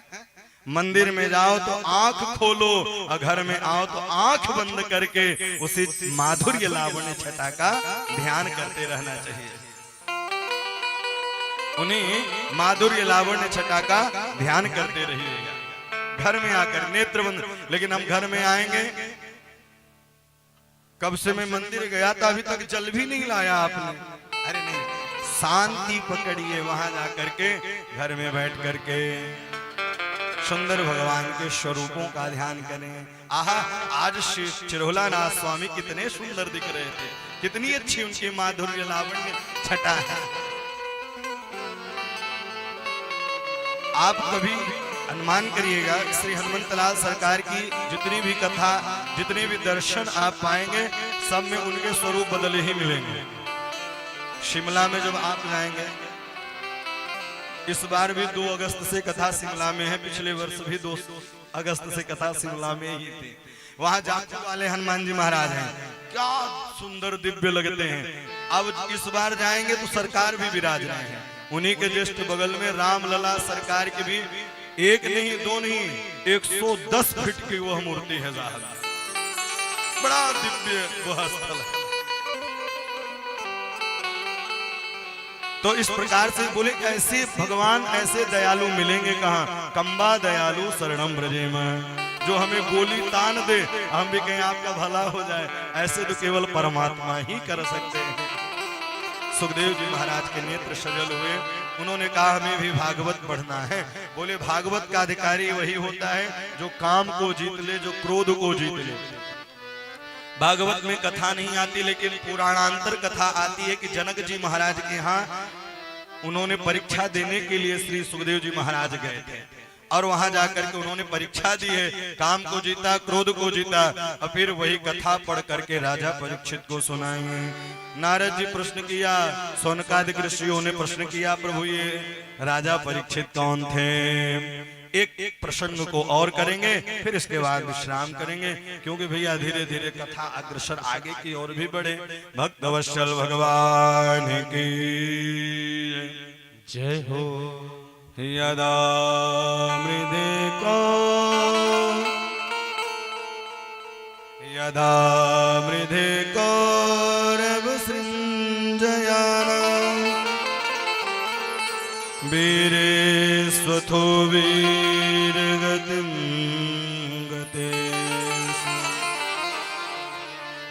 मंदिर में जाओ तो आंख खोलो, और घर में आओ तो आंख बंद करके उसी माधुर्य लावण्य छटा का ध्यान करते रहना चाहिए। उन्हीं माधुर्य लावण्य छटा का ध्यान करते रहिएगा। घर में आकर नेत्र बंद। लेकिन हम घर में आएंगे, कब से मैं मंदिर गया था अभी तक जल भी नहीं लाया आपने। अरे नहीं, शांति पकड़िए, वहां जाकर के घर में बैठ करके सुंदर भगवान के स्वरूपों का ध्यान करें। आहा, आज श्री चिरहोलानाथ स्वामी कितने सुंदर दिख रहे थे, कितनी अच्छी उनकी माधुर्य लावण्य छटा है। आप कभी अनुमान करिएगा, श्री हनुमंतलाल सरकार की जितनी भी कथा, जितने भी दर्शन आप पाएंगे, सब में उनके स्वरूप बदले ही मिलेंगे। शिमला में जब आप जाएंगे, इस बार भी 2 अगस्त से कथा शिमला में है, पिछले वर्ष भी 2 अगस्त से कथा शिमला में ही थी। वहां जाने वाले हनुमान जी महाराज हैं, क्या सुंदर दिव्य लगते हैं। अब इस बार जाएंगे तो सरकार भी विराज रहे हैं। उन्हीं के जस्ट बगल में रामलला सरकार की भी एक नहीं 2 नहीं 110 फीट की वह मूर्ति है। बड़ा दिव्य वह स्थल है। तो इस प्रकार से बोले ऐसे भगवान ऐसे दयालु मिलेंगे कहाँ? कंबा दयालु शरणम ब्रजेम, जो हमें गोली तान दे हम भी कहें आपका भला हो जाए, ऐसे तो केवल परमात्मा ही कर सकते हैं। सुखदेव जी महाराज के नेत्र सजल हुए, उन्होंने कहा हमें भी भागवत पढ़ना है। बोले भागवत का अधिकारी वही होता है जो काम को जीत ले, जो क्रोध को जीत ले। भागवत में कथा नहीं आती, लेकिन पुराणांतर कथा आती है कि जनक जी महाराज के यहाँ उन्होंने परीक्षा देने के लिए श्री सुखदेव जी महाराज गए थे, और वहां जाकर के उन्होंने परीक्षा दी है, काम को जीता, क्रोध को जीता, और फिर वही कथा पढ़ करके राजा परीक्षित को सुनाएंगे। नारद जी प्रश्न किया, सौनकादिक ऋषियों ने प्रश्न किया, प्रभु ये राजा परीक्षित कौन थे? एक प्रसंग को और करेंगे, फिर इसके बाद विश्राम करेंगे, क्योंकि भैया धीरे धीरे कथा अग्रसर आगे की ओर भी बढ़े। भक्त वत्सल भगवान की जय हो। यदा मृदे को यदा मृदे कौरव सृंजयाना वीरे स्वथो वीर गतिम गतेषु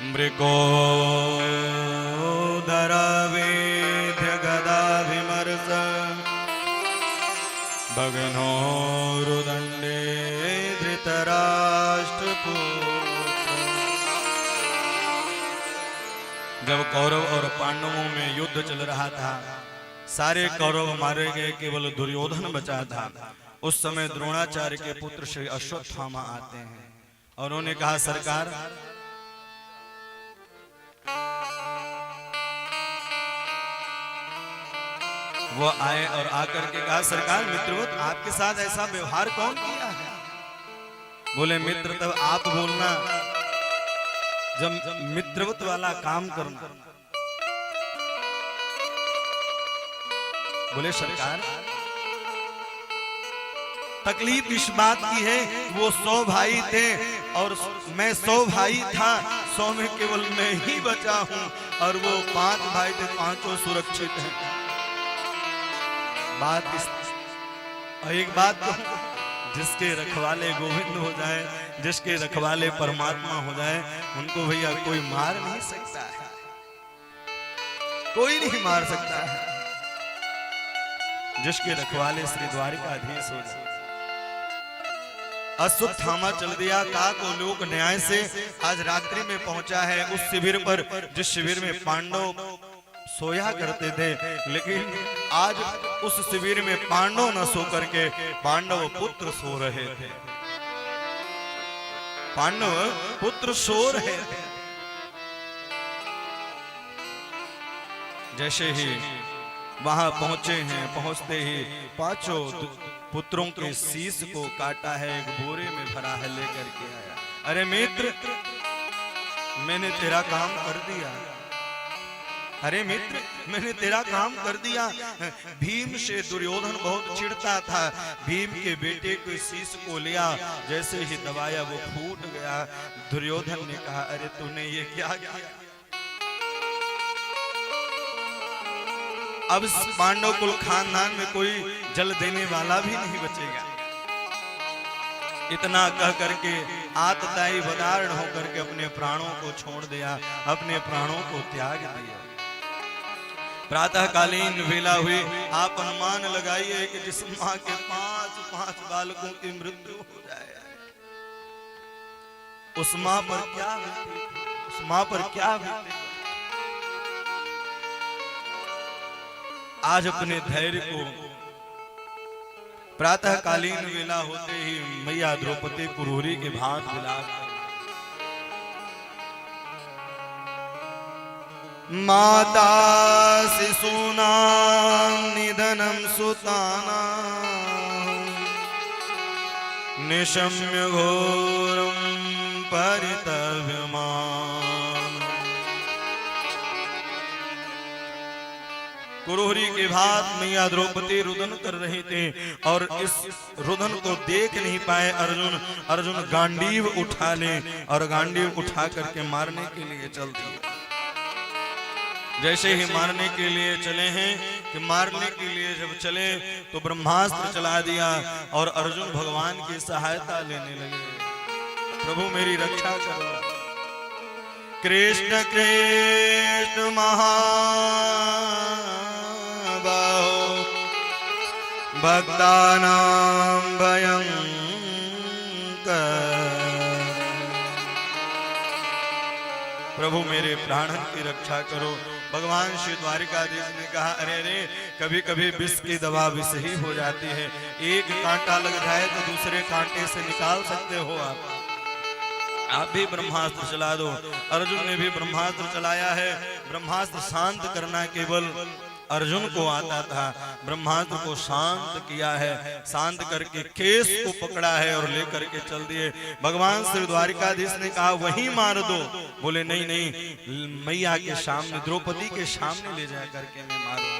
मृगो दरावेद्य गदाभिमर्श भगनो रुदंडे धृतराष्ट्रपुत्र। जब कौरव और पांडवों में युद्ध चल रहा था, सारे कौरव मारे गए, केवल दुर्योधन बचा था। उस समय द्रोणाचार्य के पुत्र श्री अश्वत्थामा आते हैं और उन्होंने कहा सरकार, वो आए और आकर के कहा सरकार मित्रवत आपके साथ ऐसा व्यवहार कौन किया है? बोले मित्र तब आप बोलना, जब मित्रवत वाला काम करना। बोले सरकार तकलीफ इस बात की है, वो 100 भाई थे और मैं 100 भाई था, 100 में केवल मैं ही बचा हूं और वो 5 भाई थे, 5 सुरक्षित हैं। बात एक बात तो, जिसके रखवाले गोविंद हो जाए, जिसके रखवाले परमात्मा हो जाए, उनको भैया कोई मार नहीं सकता है, कोई नहीं मार सकता है। जिसके रखवाले श्री द्वारिकाधीश हो जाए। अश्वत्थामा चल दिया, काक और लोक न्याय से आज रात्रि में पहुंचा है उस शिविर पर, जिस शिविर में पांडव सोया करते थे। लेकिन आज उस शिविर में पांडव न सो करके पांडव पुत्र सो रहे थे, पांडव पुत्र सो रहे थे। जैसे ही वहां पहुंचे हैं, पहुंचते ही 5 पुत्रों के शीश को काटा है, एक बोरे में भरा है, लेकर के आया। अरे मित्र मैंने तेरा काम कर दिया, अरे मित्र मैंने तेरा काम कर दिया। भीम से दुर्योधन बहुत चिढ़ता था, भीम के बेटे के शीश को लिया, जैसे ही दबाया वो फूट गया। दुर्योधन ने कहा अरे तूने ये क्या किया? अब पांडव कुल खानदान में कोई जल देने वाला भी नहीं बचेगा। इतना कह करके आतताई बदारण होकर के अपने प्राणों को छोड़ दिया, अपने प्राणों को त्याग दिया। प्रातःकालीन वेला हुई, आप अनुमान लगाइए कि जिस मां के 5 बालकों की मृत्यु हो जाए, उस मां पर क्या बीते, उस मां पर क्या बीते। आज अपने धैर्य को प्रातःकालीन वेला होते ही मैया द्रौपदी कुरूरी के भाग विलाप, माता शिशूनां निधनं सुतानां निशम्य घोरं परितव्यमान्। कुरूरी के भाग मैया द्रौपदी रुदन कर रहे थे और इस रुदन को देख नहीं पाए अर्जुन। अर्जुन गांडीव उठा ले और गांडीव उठा करके मारने के लिए चल दिए। जैसे ही मारने के लिए चले हैं कि मारने के लिए जब चले तो ब्रह्मास्त्र चला दिया और अर्जुन भगवान की सहायता लेने लगे, प्रभु मेरी रक्षा करो। कृष्ण कृष्ण महाबाहो भक्तानां भयंकर। प्रभु मेरे प्राणन की रक्षा करो। भगवान श्री द्वारिकाधीश ने कहा अरे अरे कभी कभी विष की दवा विष ही हो जाती है, एक कांटा लग जाए तो दूसरे कांटे से निकाल सकते हो आप भी ब्रह्मास्त्र चला दो। अर्जुन ने भी ब्रह्मास्त्र चलाया है। ब्रह्मास्त्र शांत करना केवल अर्जुन को आता था, ब्रह्मास्त्र को शांत किया है, शांत करके केस को पकड़ा है और लेकर के चल दिए। भगवान श्री द्वारिकाधीश ने कहा वहीं मार दो, बोले नहीं नहीं मैया के सामने, द्रौपदी के सामने ले जा करके मैं मारूंगा।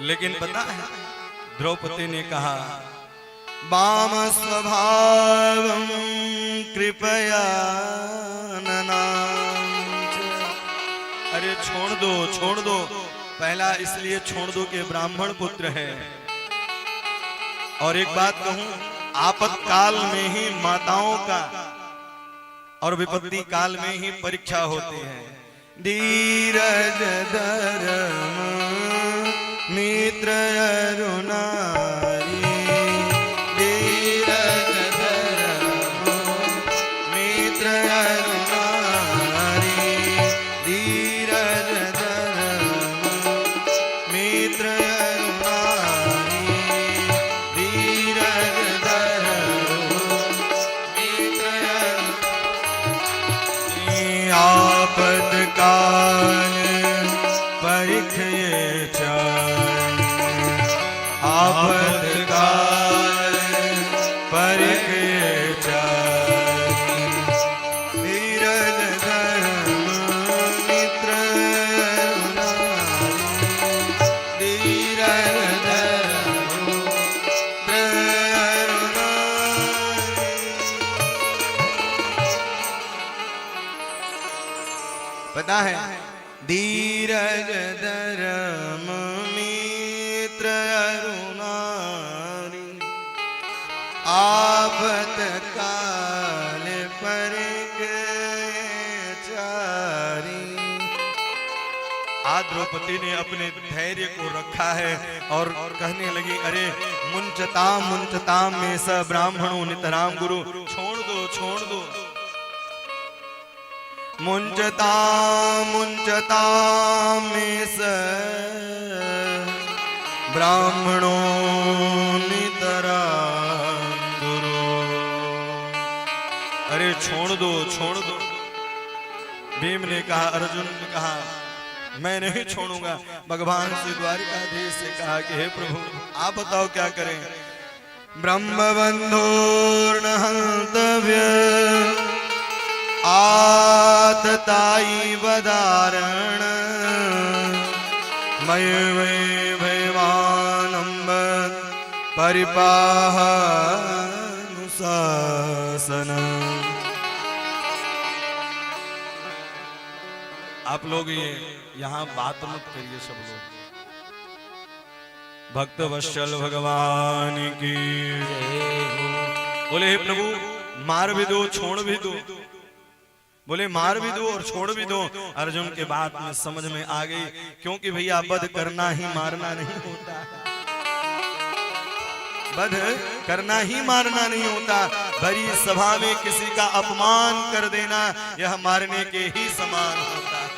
लेकिन पता है द्रौपदी ने कहा वाम स्वभावं कृपया ननांच। अरे छोड़ दो छोड़ दो, पहला इसलिए छोड़ दो कि ब्राह्मण पुत्र है। और एक बात कहूं, आपत्काल में ही माताओं का और विपत्ति काल में ही परीक्षा होती है। धीरज धर्म मित्र अरुणारी, आपत्काल परिख ये चार, आपत्काल पता है, धीरज धर्म मित्र अरुणारी, आफत काल पर चारी। आज द्रौपदी ने अपने धैर्य को रखा है और कहने लगी, अरे मुंचताम में स ब्राह्मणों नितराम गुरु, छोड़ दो छोड़ दो। मुंचताम में स ब्राह्मणों नितराम गुरु, अरे छोड़ दो छोड़ दो। भीम ने कहा, अर्जुन ने कहा, मैं नहीं छोड़ूंगा। भगवान श्री द्वारिकाधीश से कहा कि हे प्रभु आप बताओ क्या करें। ब्रह्मबंधोर्न हन्तव्य आतताई वदारण, मय वै भयवानम्ब परिपाहानुशासन। आप लोग ये यहाँ बात मत करिए सब लोग। भक्त वत्सल भगवान की बोले, हे प्रभु मार भी दो छोड़ भी दो। बोले मार भी दो और छोड़ भी दो। अर्जुन के बात में समझ में आ गई, क्योंकि भैया वध करना ही मारना नहीं होता, वध करना ही मारना नहीं होता। भरी सभा में किसी का अपमान कर देना यह मारने के ही समान होता है।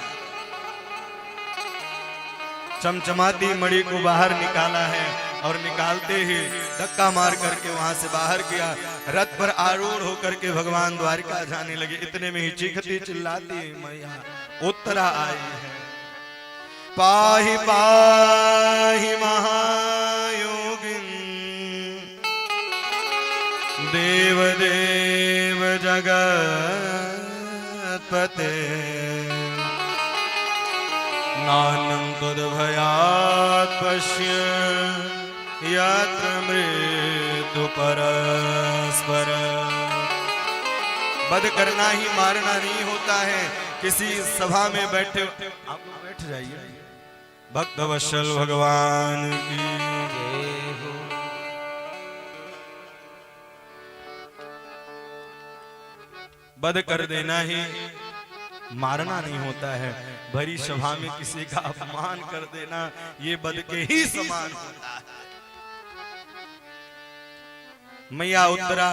चमचमाती मणि को बाहर निकाला है और निकालते ही धक्का मार करके वहां से बाहर किया। रथ पर आरूढ़ होकर के भगवान द्वारिका जाने लगे। इतने में ही चीखती चिल्लाती मैया उत्तरा आई है, पाहि पाहि महायोगिन, देव देव जगत्पते, नानं तद्भयात् पश्य यत्र मृत्यु परस्पर। वध करना ही मारना नहीं होता है। किसी सभा में बैठे, आप बैठ जाइए। भक्त वत्सल भगवान की जय हो। वध कर देना ही मारना नहीं होता है। भरी सभा में किसी का अपमान कर देना ये वध के ही समान होता है। मैया उत्तरा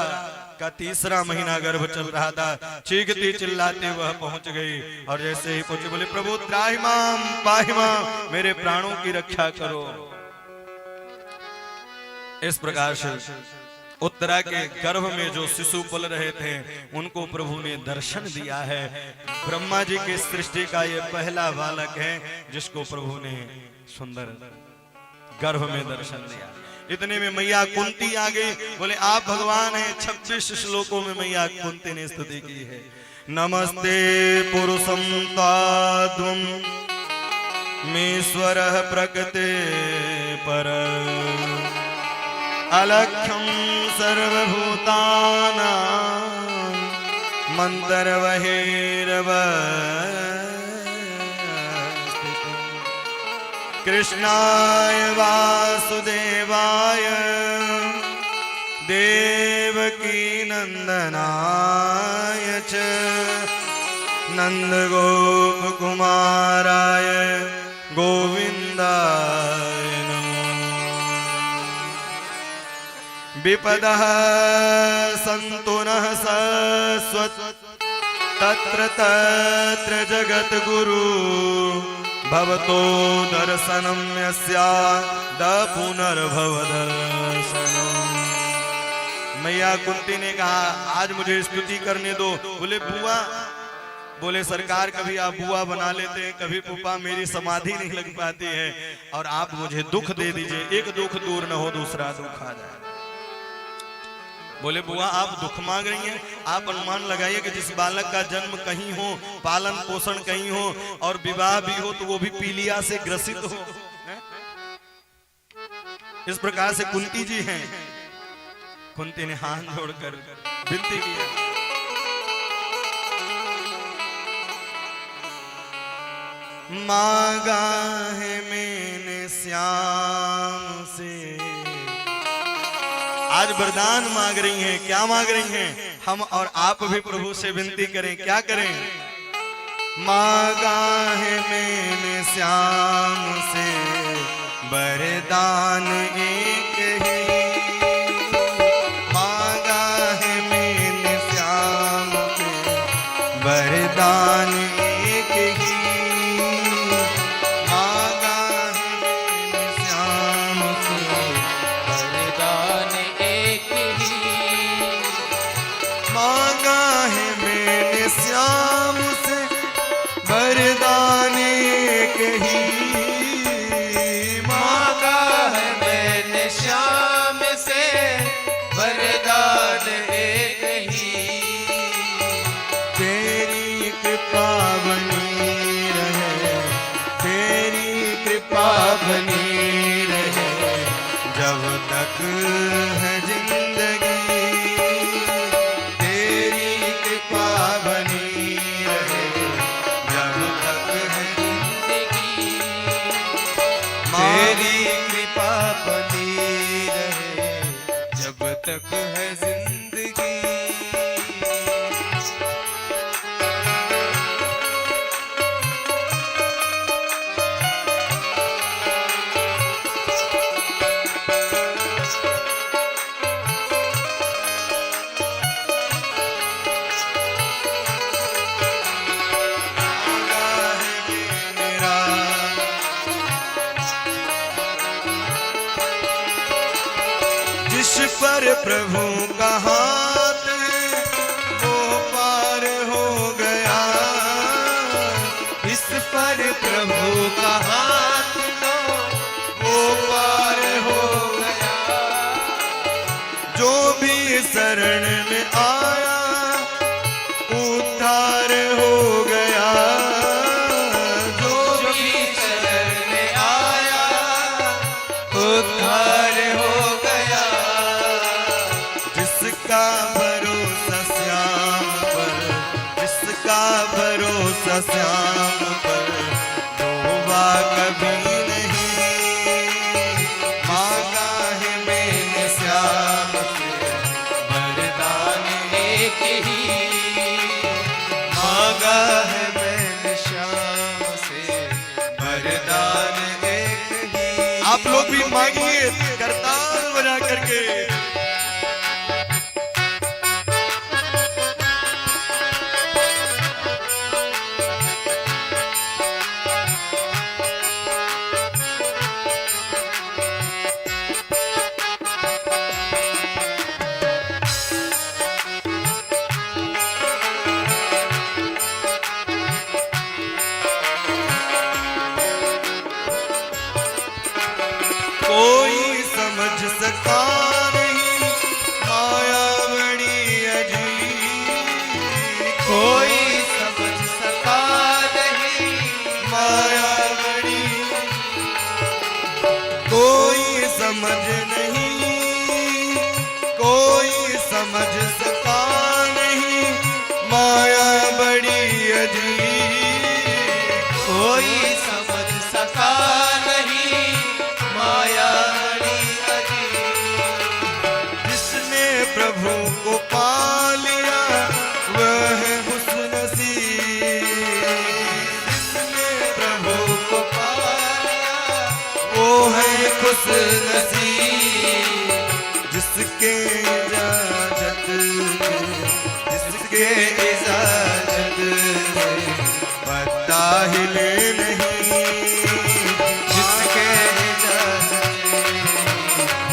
का तीसरा महीना गर्भ चल रहा था। चीखती चिल्लाते वह पहुंच गई और जैसे ही पहुंचे बोले, प्रभु त्राहि माम पाहि माम, मेरे प्राणों की रक्षा करो। इस प्रकार से उत्तरा के गर्भ में जो शिशु पल रहे थे उनको प्रभु ने दर्शन दिया है। ब्रह्मा जी की सृष्टि का ये पहला बालक है जिसको प्रभु ने सुंदर गर्भ में दर्शन दिया। इतने में मैया कुंती आ गई। बोले आप भगवान हैं। 26 श्लोकों में मैया कुंती ने स्तुति की है। नमस्ते पुरुषं ताद्वं मीश्वरः प्रकृते पर, अलक्ष्यं सर्वभूतानां मन्तर्वहेरवस्थितं, कृष्णाय वासुदेवाय देवकी नंदनाय च नंदगोपकुमाराय गोविन्दाय नमो। विपदः सन्तु नः सस्वत् तत्र तत्र जगद्गुरु, भवतो दर्शनं यस्याद पुनर्भव दर्शनम्। मैया कुंती ने कहा आज मुझे स्तुति करने दो। बोले बुआ, बोले सरकार कभी आप बुआ बना लेते हैं, कभी पुप्पा, मेरी समाधि नहीं लग पाती है और आप मुझे दुख दे दीजिए। एक दुख दूर न हो दूसरा दुख आ जाए। बोले बुआ आप दुख मांग रही हैं, आप अनुमान लगाइए कि जिस बालक का जन्म कहीं हो, पालन पोषण कहीं हो और विवाह भी हो तो वो भी पीलिया से ग्रसित हो। इस प्रकार से कुंती जी हैं। कुंती ने हाथ जोड़कर विनती की, मांगा है मैंने श्याम से। आज वरदान मांग रही हैं। क्या मांग रही हैं? हम और आप भी प्रभु से विनती करें। क्या करें? मांगा है मैंने श्याम से वरदान एक ही। मांगा है मैंने श्याम से वरदान एक ही। मांगा है मैंने श्याम से वरदान एक ही। मांगा है मैंने श्याम से वरदान एक ही। मांगा है मैंने श्याम से वरदान एक ही। तेरी कृपा बनी रहे, तेरी कृपा बनी रहे जब तक है जिंदगी। तेरी कृपा बनी रहे जब तक है जिंदगी तेरी कृपा बनी रहे जब तक है जिंदगी। जिस पर प्रभु का हाथ वो पार हो गया। इस पर प्रभु का हाथ तो वो पार हो गया। जो भी शरण में आया उद्धार हो गया। जो भी शरण में आया उद्धार हो गया। जिसका भरोसा श्याम पर, जिसका भरोसा श्याम पर डूबा कभी नहीं। मांगा है मैंने श्याम से वरदान एक ही। मांगा है मैंने श्याम से वरदान एक ही। आप लोग भी मांगिए करताल बजा करके। कोई समझ सका नहीं माया बड़ी अजीब। कोई समझ सका नहीं माया बड़ी, कोई समझ नहीं, कोई समझ सका नहीं माया बड़ी अजीब। कोई समझ सका नहीं माया बड़ी अजीब। जिसने प्रभु को पा लिया वह है खुशनसीब। जिसने प्रभु को पा लिया वो है खुशनसीब। जिसके इजाजत जिसके इजाजत पता हिले नहीं। जिसके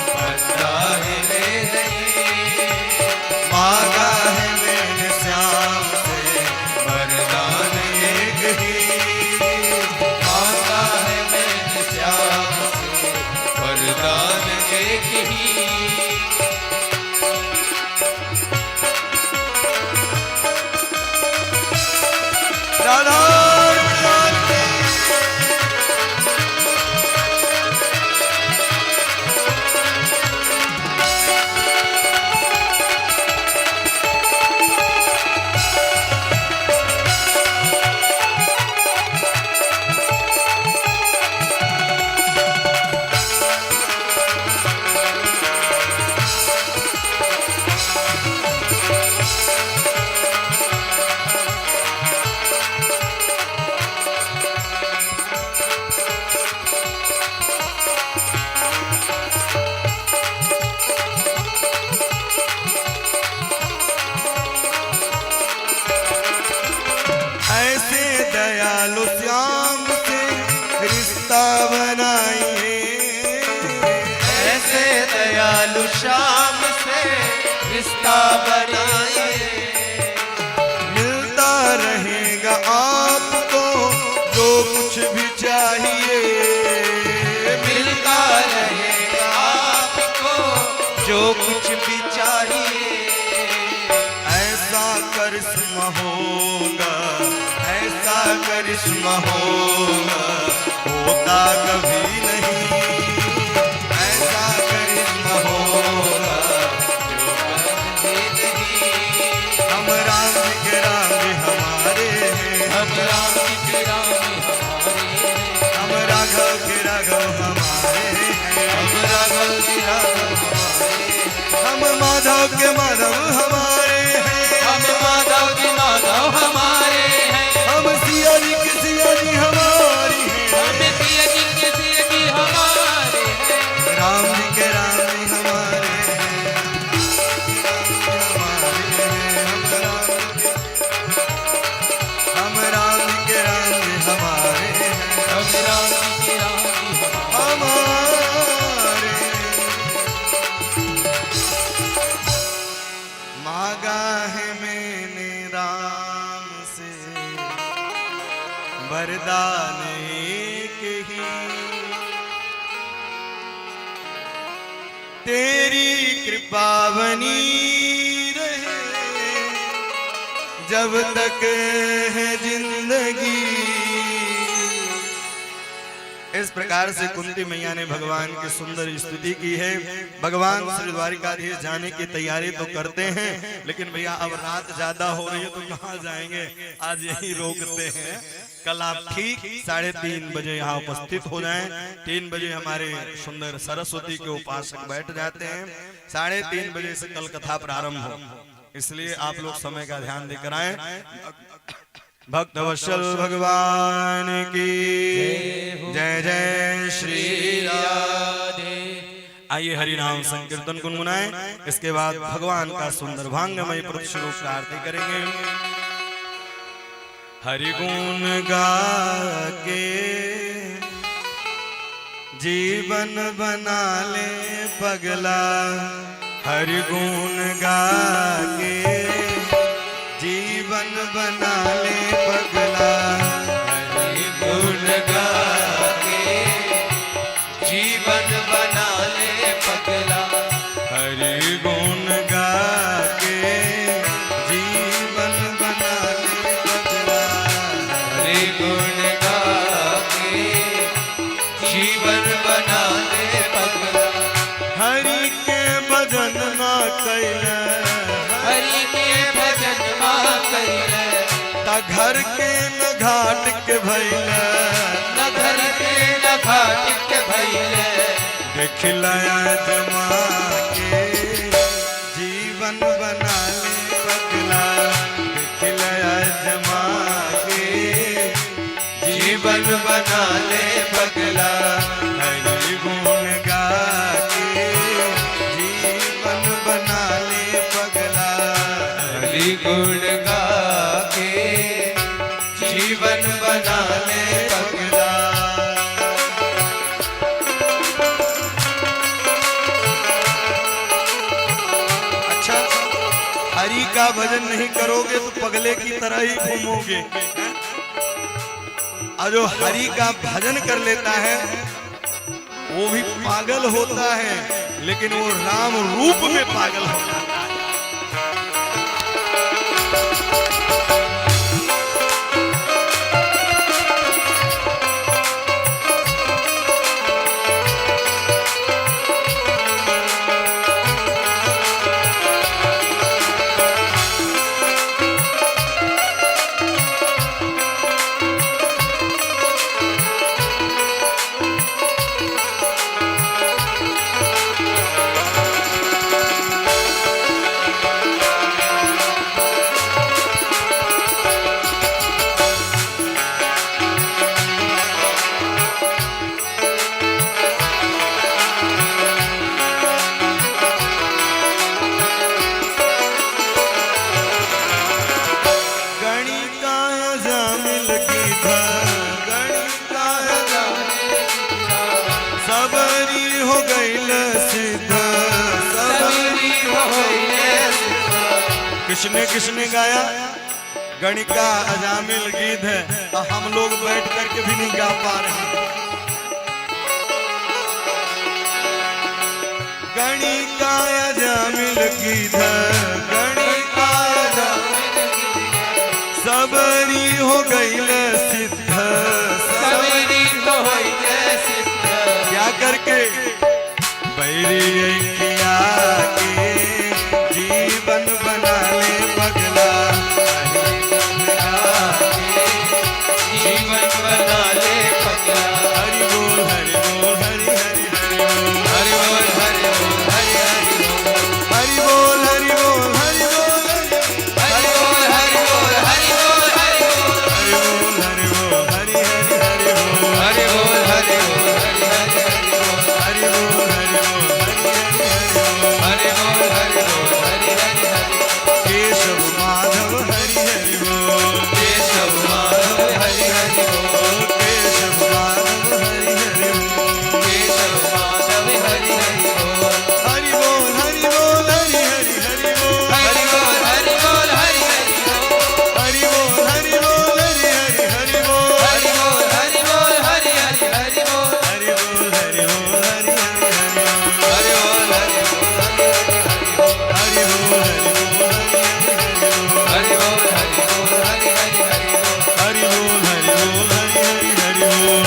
पता हिले नहीं। मांगा है मैंने श्याम से वरदान एक ही। मांगा है मैंने श्याम से वरदान एक ही। राधा लालू श्याम से रिश्ता बनाइए। मिलता रहेगा आपको जो कुछ भी चाहिए, मिलता रहेगा आपको जो कुछ भी चाहिए। ऐसा करिश्मा होगा, ऐसा करिश्मा होगा, होता कभी नहीं। ऐसा करिश्मा होगा जो कभी नहीं। हम राम जी के राम जी हमारे हैं, हम राम जी के राम हमारे हैं। हम राघव के राघव हमारे हैं, हम राघव जी राघव हमारे हैं। हम माधव के माधव हमारे हैं, हम माधव जी माधव हमारे हैं। हम सिया जी की सिया जी हमारी हैं। हम सिया जी के सिया जी हमारे हैं। राम जी के राम जी हमारे हैं, हमारे हैं। हम राम जी के राम जी हमारे हैं, हम राम जी के राम जी हमारे। मांगा है मैंने राम से वरदान एक ही, तेरी कृपा बनी रहे जब तक है जिंदगी। इस प्रकार से कुंती मैया ने भगवान की सुंदर स्तुति की है। भगवान श्री द्वारिकाधीश जाने की तैयारी तो करते हैं, लेकिन भैया अब रात ज्यादा हो रही है तो कहाँ जाएंगे, आज यही रोकते हैं। कल आप ठीक 3:30 बजे यहाँ उपस्थित हो जाएं। 3 बजे हमारे सुंदर सरस्वती के उपासक बैठ जाते हैं। 3:30 बजे से कल कथा प्रारंभ हो, इसलिए आप लोग समय का ध्यान देकर आए। भक्तवत्सल भगवान की जय जय श्री राधे। आइए हरि नाम संकीर्तन गुनगुनाएं, इसके बाद भगवान का सुंदर भांगमय स्वरूप का आरती करेंगे। हरि गुण गा के जीवन बना ले पगला, हरि गुण गा के जीवन बना ले पगला। हरि गुण गा के जीवन बना ले पगला। हरि गुण गा के जीवन बना ले पगला। हरि गुण गा के जीवन बना ले पगला। हरि के भजन ना कैला, हरि के भजन माँ कैले, ता घर के न घाट के भैला। न घर के न घाट के भैले। देखलाया जमा के जीवन बना ले पगला। देखलाया जमा के जीवन बना ले पगला। हरि गुण गा के जीवन बना ले पगला। हरि गुण गा के जीवन बना ले पगला। अच्छा, हरि का भजन नहीं करोगे तो पगले की तरह ही घूमोगे। और जो हरि का भजन कर लेता है वो भी पागल होता है, लेकिन वो राम रूप में पागल होता है। किसने किसने गाया? गणिका अजामिल गीत है, और हम लोग बैठ करके भी नहीं गा पा रहे हैं। गणिका अजामिल गीत है, गणिका सबरी हो गई सिद्ध, सबरी हो गई सिद्ध। क्या करके? बैरी किया के जीवन बना ले पगला, जीवन बना ले पगला। हरि बोल हरि बोल हरि हरि हरि बोल, हरि बोल हरि बोल हरि हरि बोल। हरि बोल हरि बोल हरि बोल, हरि बोल हरि बोल हरि बोल। हरि बोल हरि बोल हरि हरि हरि बोल, हरि बोल हरि बोल हरि हरि हरि बोल। हरि बोल हरि बोल हरि हरि हरि बोल, हरि बोल हरि बोल हरि हरि हरि बोल। केशव माधव हरि हरि बोल, केशव माधव हरि हरि बोल। केशव माधव हरि हरि बोल, केशव माधव हरि हरि बोल। हरि बोल हरि बोल हरि हरि हरि बोल, हरि बोल हरि बोल हरि हरि बोल। हरि बोल हरि बोल हरि हरि हरि बोल, हरि बोल हरि बोल हरि हरि हरि बोल। हरि बोल हरि बोल हरि हरि हरि बोल, हरि बोल हरि बोल हरि हरि हरि बोल। हरि बोल हरि बोल हरि हरि हरि बोल, हरि बोल हरि बोल हरि हरि हरि बोल।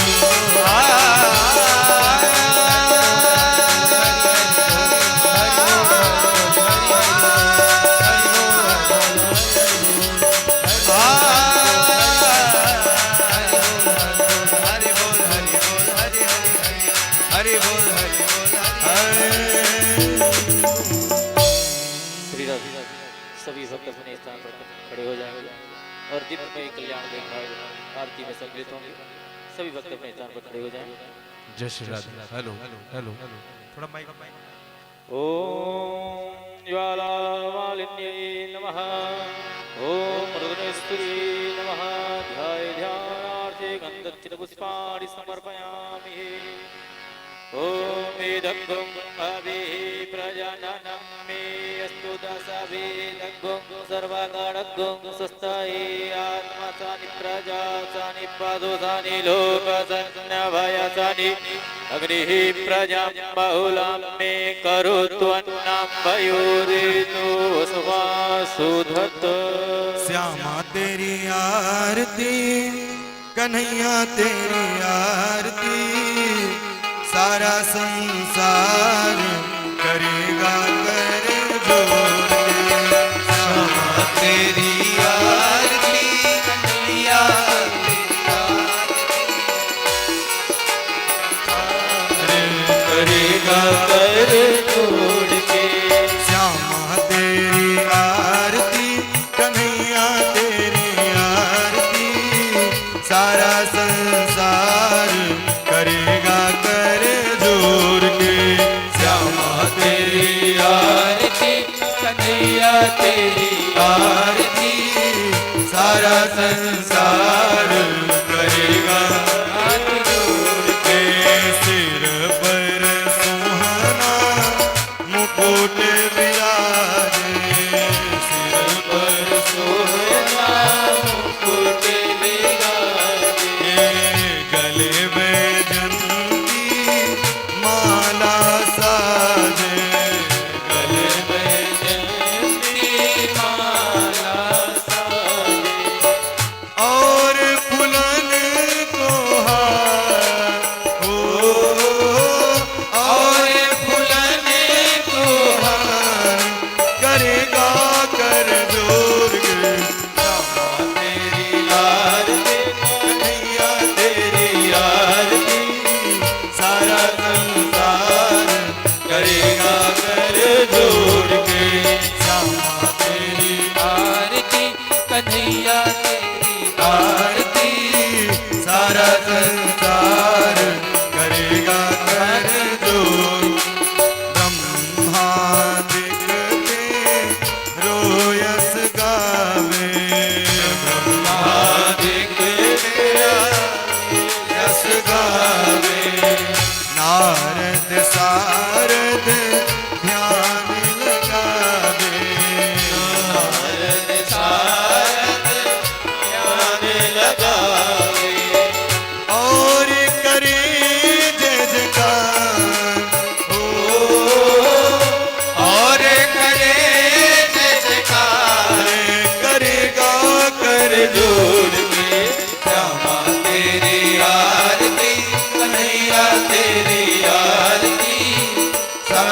हरि बोल हरि बोल हरि हरि हरि बोल। श्री राधे सभी भक्त अपने स्थान पर खड़े हो जाएंगे और दीप में कल्याण देखा आरती में सम्मिलित होंगे। सभी भक्त अपने स्थान पर खड़े हो जाएंगे। जय श्री राधे। हेलो हेलो थोड़ा माइक ओम ज्वालामालिन्यै नमः। ओम मृगनेश्वरी नमः। ध्याय ध्यानार्थे गन्धचित पुष्पाणि समर्पयामि। ओम इदग्गुं अभिः प्रजननं मे अस्तु दशभिदग्गुं सर्वगणग्गुं स्वस्ताये आत्मसानि प्रजासानि पदोसानि लोकसन्नभयसानि अग्निः प्रजां बहुलां मे करोत्वन्नं वयोरितो सुवासुधत्। श्यामा तेरी आरती, कन्हैया तेरी आरती, सारा संसार करेगा कर जोर के। श्यामा तेरी आरती, कन्हैया तेरी आरती करेगा कर जोड़ के। श्यामा तेरी आरती, कन्हैया तेरी आरती, सारा संसार करेगा कर जोर के। श्यामा तेरी आरती, कन्हैया तेरी आरती, सारा संसार करेगा हाथ जोड़ के। सिर पर सुहाना मुकुट विराजे, सिर पर सोना मुकुट बिराजे। गले बैजंती माला साजे, गले बैजंती माला साजे। और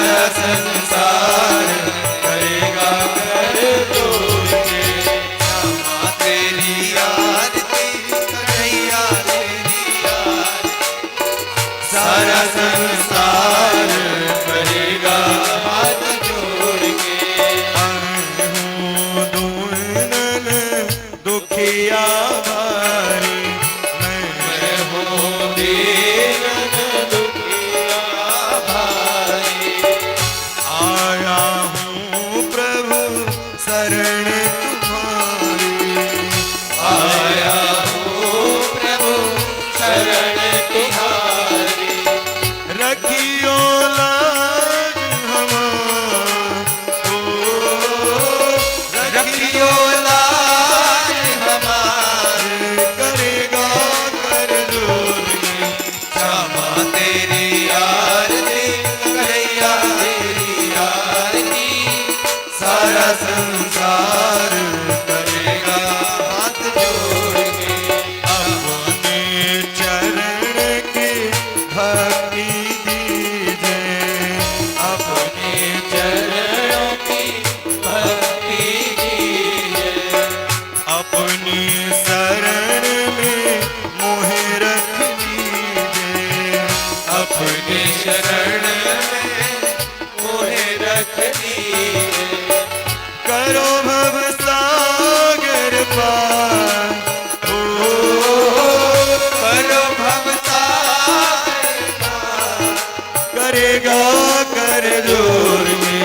सारा संसार करेगा कर जोड़ के। श्यामा तेरी आरती कन्हैया तेरी आरती सारा संसार करेगा हाथ जोड़ के। हूँ दुनन दुखिया भारी मैं हूँ दीन दुखिया भारी आया हूँ प्रभु शरण तुम्हारी। आया हूँ प्रभु शरण तिहारी रखियो लाज हमारो, रखियो लाज हमारे करेगा कर जोड़ के। श्यामा तेरी आरती कन्हैया तेरी आरती सारा संसार करेगा हाथ जोड़ के। अपने चरण की भक्ति दीजिए। अपने चरणों की भक्ति कीजिए अपनी शरण में मोहे रख लीजिए। अपनी शरण में मोहे रख दीजिए करो भव सागर पार ओ करो भवतार करेगा कर जोड़ के।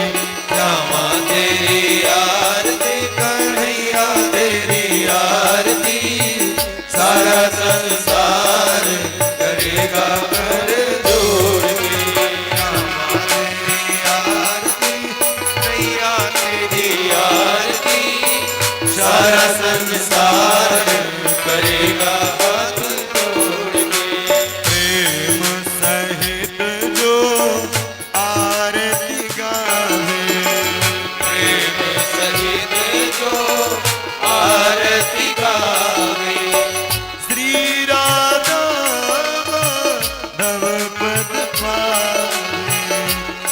श्यामा तेरी आरती कन्हैया तेरी आरती सारा संसार करेगा कर जोड़ के। श्यामा तेरी आरती कन्हैया तेरी आरती सारा संसार करेगा हाथ जोड़ के। प्रेम सहित जो आरती गावे प्रेम सहित जो आरती गावे श्री राधा माधव पद पावे।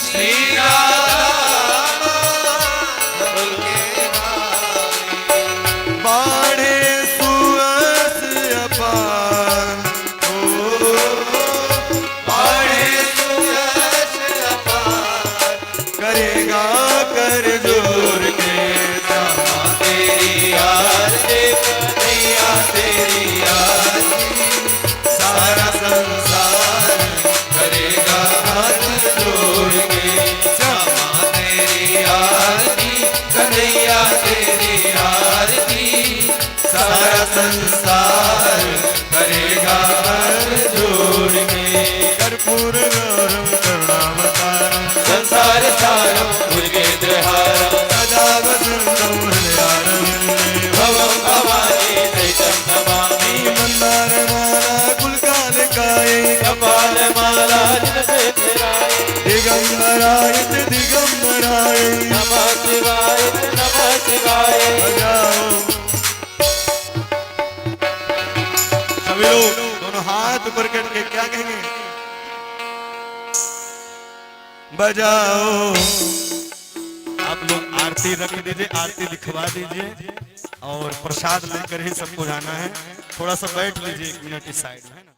श्री राधा माधव के गावे बाढ़े सुअस अपार ओ बाढ़े सुयश अपार करेगा कर जोड़ के। श्यामा तेरी आरती कन्हैया तेरी आरती सारा संसार करेगा हाथ जोड़ के। श्यामा तेरी आरती कन्हैया तेरी आरती सारा संसार करेगा हाथ जोड़ के। कर्पूर गौरम करुणावतारम संसार सारम भुजगेन्द्रहारम सदा वसंतं हृदयारविन्दे भवं भवानी दैतं नमामि मंदार माला कुलकालिकायै कपाल माला जिनसे फिराए दिगंबराय दिगंबराय नमः शिवाय नमः शिवाय बजाओ। सभी लोग दोनों हाथ ऊपर करके क्या कहेंगे? बजाओ। आप लोग आरती रख दीजिए, आरती दिखवा दीजिए और प्रसाद लेकर ही सबको जाना है। थोड़ा सा बैठ लीजिए 1 मिनट इस साइड में, है ना।